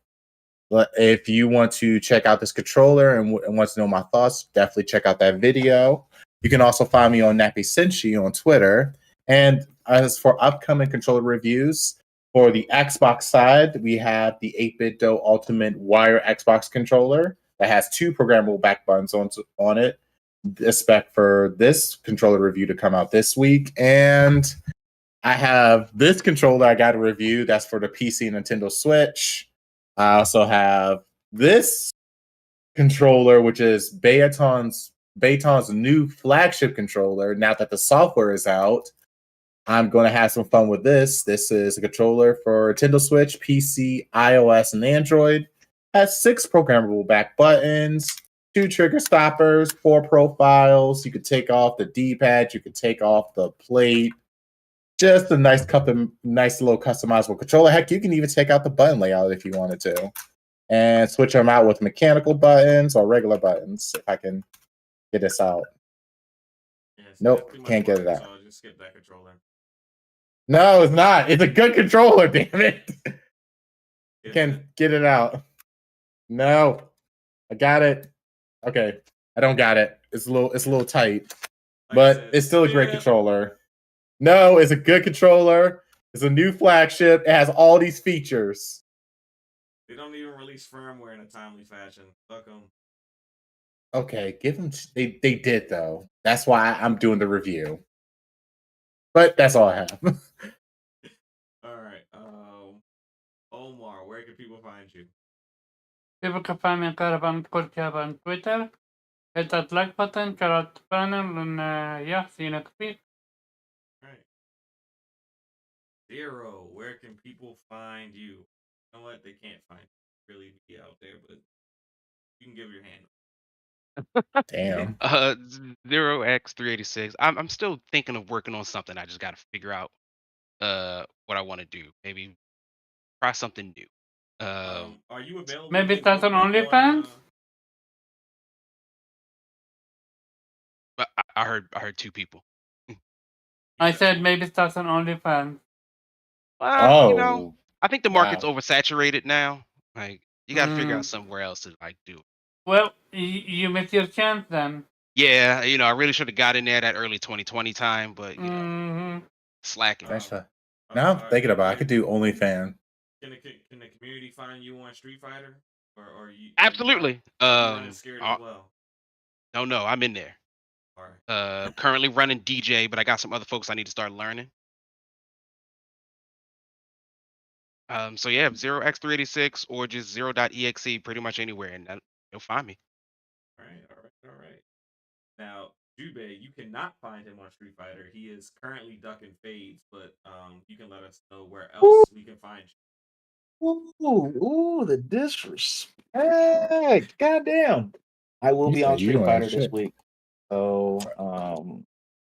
if you want to check out this controller and want to know my thoughts, definitely check out that video. You can also find me on Nappy Senshi on Twitter. And as for upcoming controller reviews, for the Xbox side, we have the 8BitDo Ultimate Wire Xbox controller that has 2 programmable back buttons on it. Expect for this controller review to come out this week. And I have this controller I got a review that's for the PC and Nintendo Switch. I also have this controller, which is Bayton's new flagship controller. Now that the software is out, I'm going to have some fun with this. This is a controller for Nintendo Switch, PC, iOS, and Android. Has 6 programmable back buttons, 2 trigger stoppers, 4 profiles. You could take off the D-pad. You could take off the plate. Just a nice little customizable controller. Heck, you can even take out the button layout if you wanted to. And switch them out with mechanical buttons or regular buttons, if I can get this out. Nope, can't get it out. So I'll just skip that controller. No, it's not. It's a good controller, damn it. Can get it out. No. I got it. Okay. I don't got it. It's a little tight. But it's still a great controller. No, it's a good controller. It's a new flagship. It has all these features. They don't even release firmware in a timely fashion. Fuck them. Okay, give them. They did though. That's why I'm doing the review. But that's all I have. All right. Omar, where can people find you? People can find me on Caravan Culture on Twitter. Hit that like button, check out the panel, and yeah, see you next week. All right. Zero, where can people find you? You know what? They can't find you. Really be out there, but you can give your hand. Damn. 0x386. I'm still thinking of working on something. I just got to figure out what I want to do. Maybe try something new. Are you available? to Maybe get start on booked OnlyFans? But I heard two people. I said maybe start on OnlyFans. Well, Oh, I think the market's wow. oversaturated now. Like you got to figure out somewhere else to like do it. Well, you missed your chance then. Yeah, I really should have got in there that early 2020 time, but slacking. Thanks for. Now I'm thinking about it. I could do OnlyFans. Can the community find you on Street Fighter, or you? Absolutely. You running scared as well. No, I'm in there. All right. Currently running DJ, but I got some other folks I need to start learning. So yeah, 0x386 or just 0.exe pretty much anywhere, and you'll find me. All right. Now, Jubei, you cannot find him on Street Fighter. He is currently ducking fades, but you can let us know where else we can find you. Ooh, the disrespect. Goddamn. I will He be on said you Street ain't Fighter this shit. week. So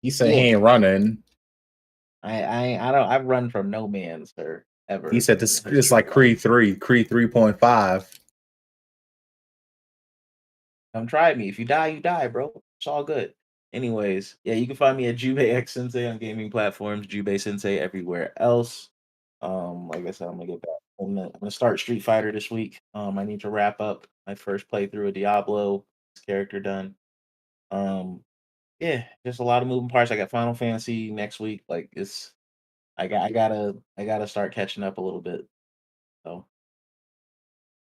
He said yeah. he ain't running. I run from no man, sir. Ever. He said this is like Creed 3.5. Come try me. If you die, you die, bro. It's all good. Anyways, yeah, you can find me at Jubei X Sensei on gaming platforms, Jubei Sensei everywhere else. Like I said, I'm gonna get back. I'm gonna start Street Fighter this week. I need to wrap up my first playthrough of Diablo. This character done. Yeah, just a lot of moving parts. I got Final Fantasy next week. Like I gotta start catching up a little bit. So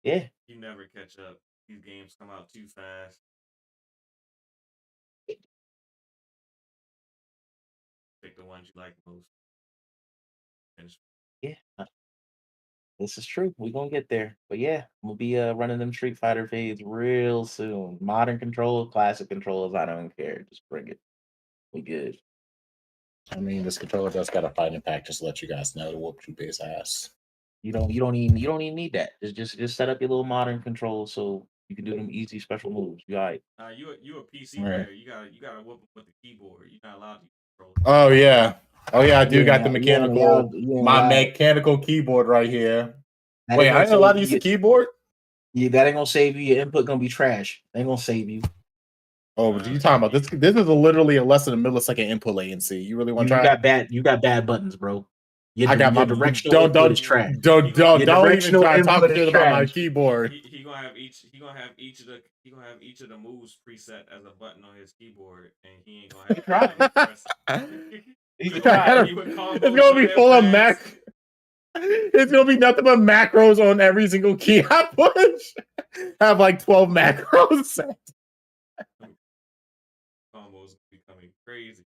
yeah. You never catch up. These games come out too fast. Pick the ones you like most. Finish. Yeah. This is true. We're gonna get there. But yeah, I'm gonna be running them Street Fighter fades real soon. Modern controls, classic controls, I don't care. Just bring it. We good. I mean, this controller does got a fighting pack, just to let you guys know to whoop Jubei's ass. You don't even need that. Just set up your little modern controls so you can do them easy special moves. You all right. You a PC player. You gotta whoop them with the keyboard. You're not allowed to control. Oh yeah. I do got the You mechanical mechanical keyboard right here. Wait, I ain't allowed to use the keyboard? Yeah, that ain't gonna save you. Your input gonna be trash. They ain't gonna save you. Oh, but you talking about this? This is literally a less than a millisecond input latency. You really want to try? You got bad buttons, bro. I got my directional input is trash. Don't even try to talk shit about my keyboard. He gonna have each of the moves preset as a button on his keyboard, and he ain't gonna have It's gonna be full of mac. It's gonna be nothing but macros on every single key I push. Have like 12 macros set. Combos becoming crazy.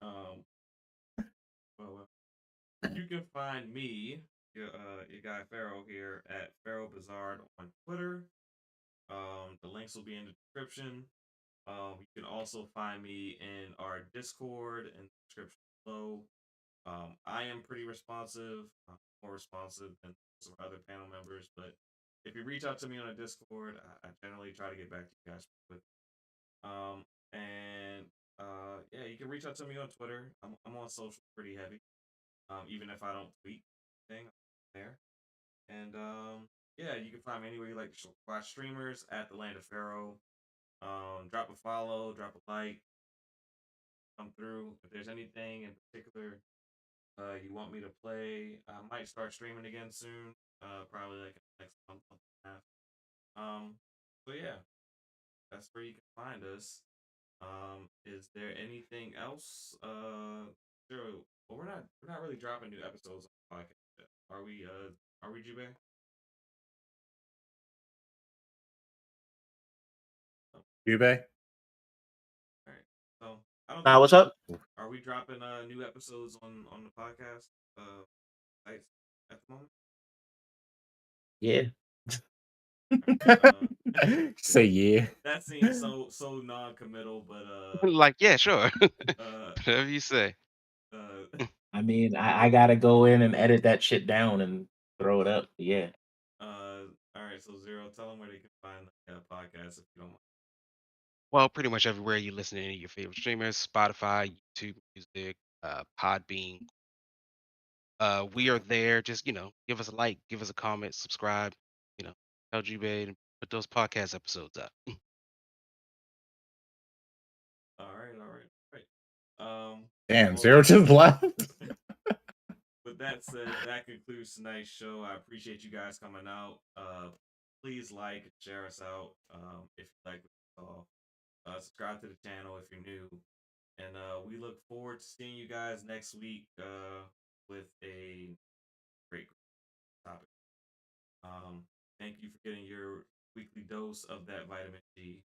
Well, you can find me, your guy Pharaoh here at Pharaoh Bizarre on Twitter. The links will be in the description. You can also find me in our Discord in the description below. I am pretty responsive, more responsive than some other panel members, but if you reach out to me on a Discord, I generally try to get back to you guys with. Yeah, you can reach out to me on Twitter. I'm on social pretty heavy. Even if I don't tweet thing there. And yeah, you can find me anywhere you like to watch streamers at the Land of Pharaoh. Drop a follow, drop a like, come through. If there's anything in particular you want me to play, I might start streaming again soon. Probably like next month and a half. So yeah, that's where you can find us. Is there anything else? Sure. Well, we're not really dropping new episodes on the podcast yet. Are we? Are we, Jubei? Jubei? All right. So I don't Nah, think what's up? are we dropping new episodes on the podcast sites at the moment? Yeah. Uh, Say yeah. that seems so non-committal, but Like, yeah, sure. uh Whatever you say. I mean, I gotta go in and edit that shit down and throw it up. Yeah. all right. So Zero, tell them where they can find the podcast if you don't mind. Well, pretty much everywhere you listen to any of your favorite streamers, Spotify, YouTube Music, Podbean. We are there. Just, give us a like, give us a comment, subscribe, tell Jubei to put those podcast episodes up. All right. Damn, Well, Zero just left. with that said, that concludes tonight's show. I appreciate you guys coming out. Please like and share us out if you like what you saw. Subscribe to the channel if you're new. And we look forward to seeing you guys next week with a great topic. Thank you for getting your weekly dose of that vitamin G.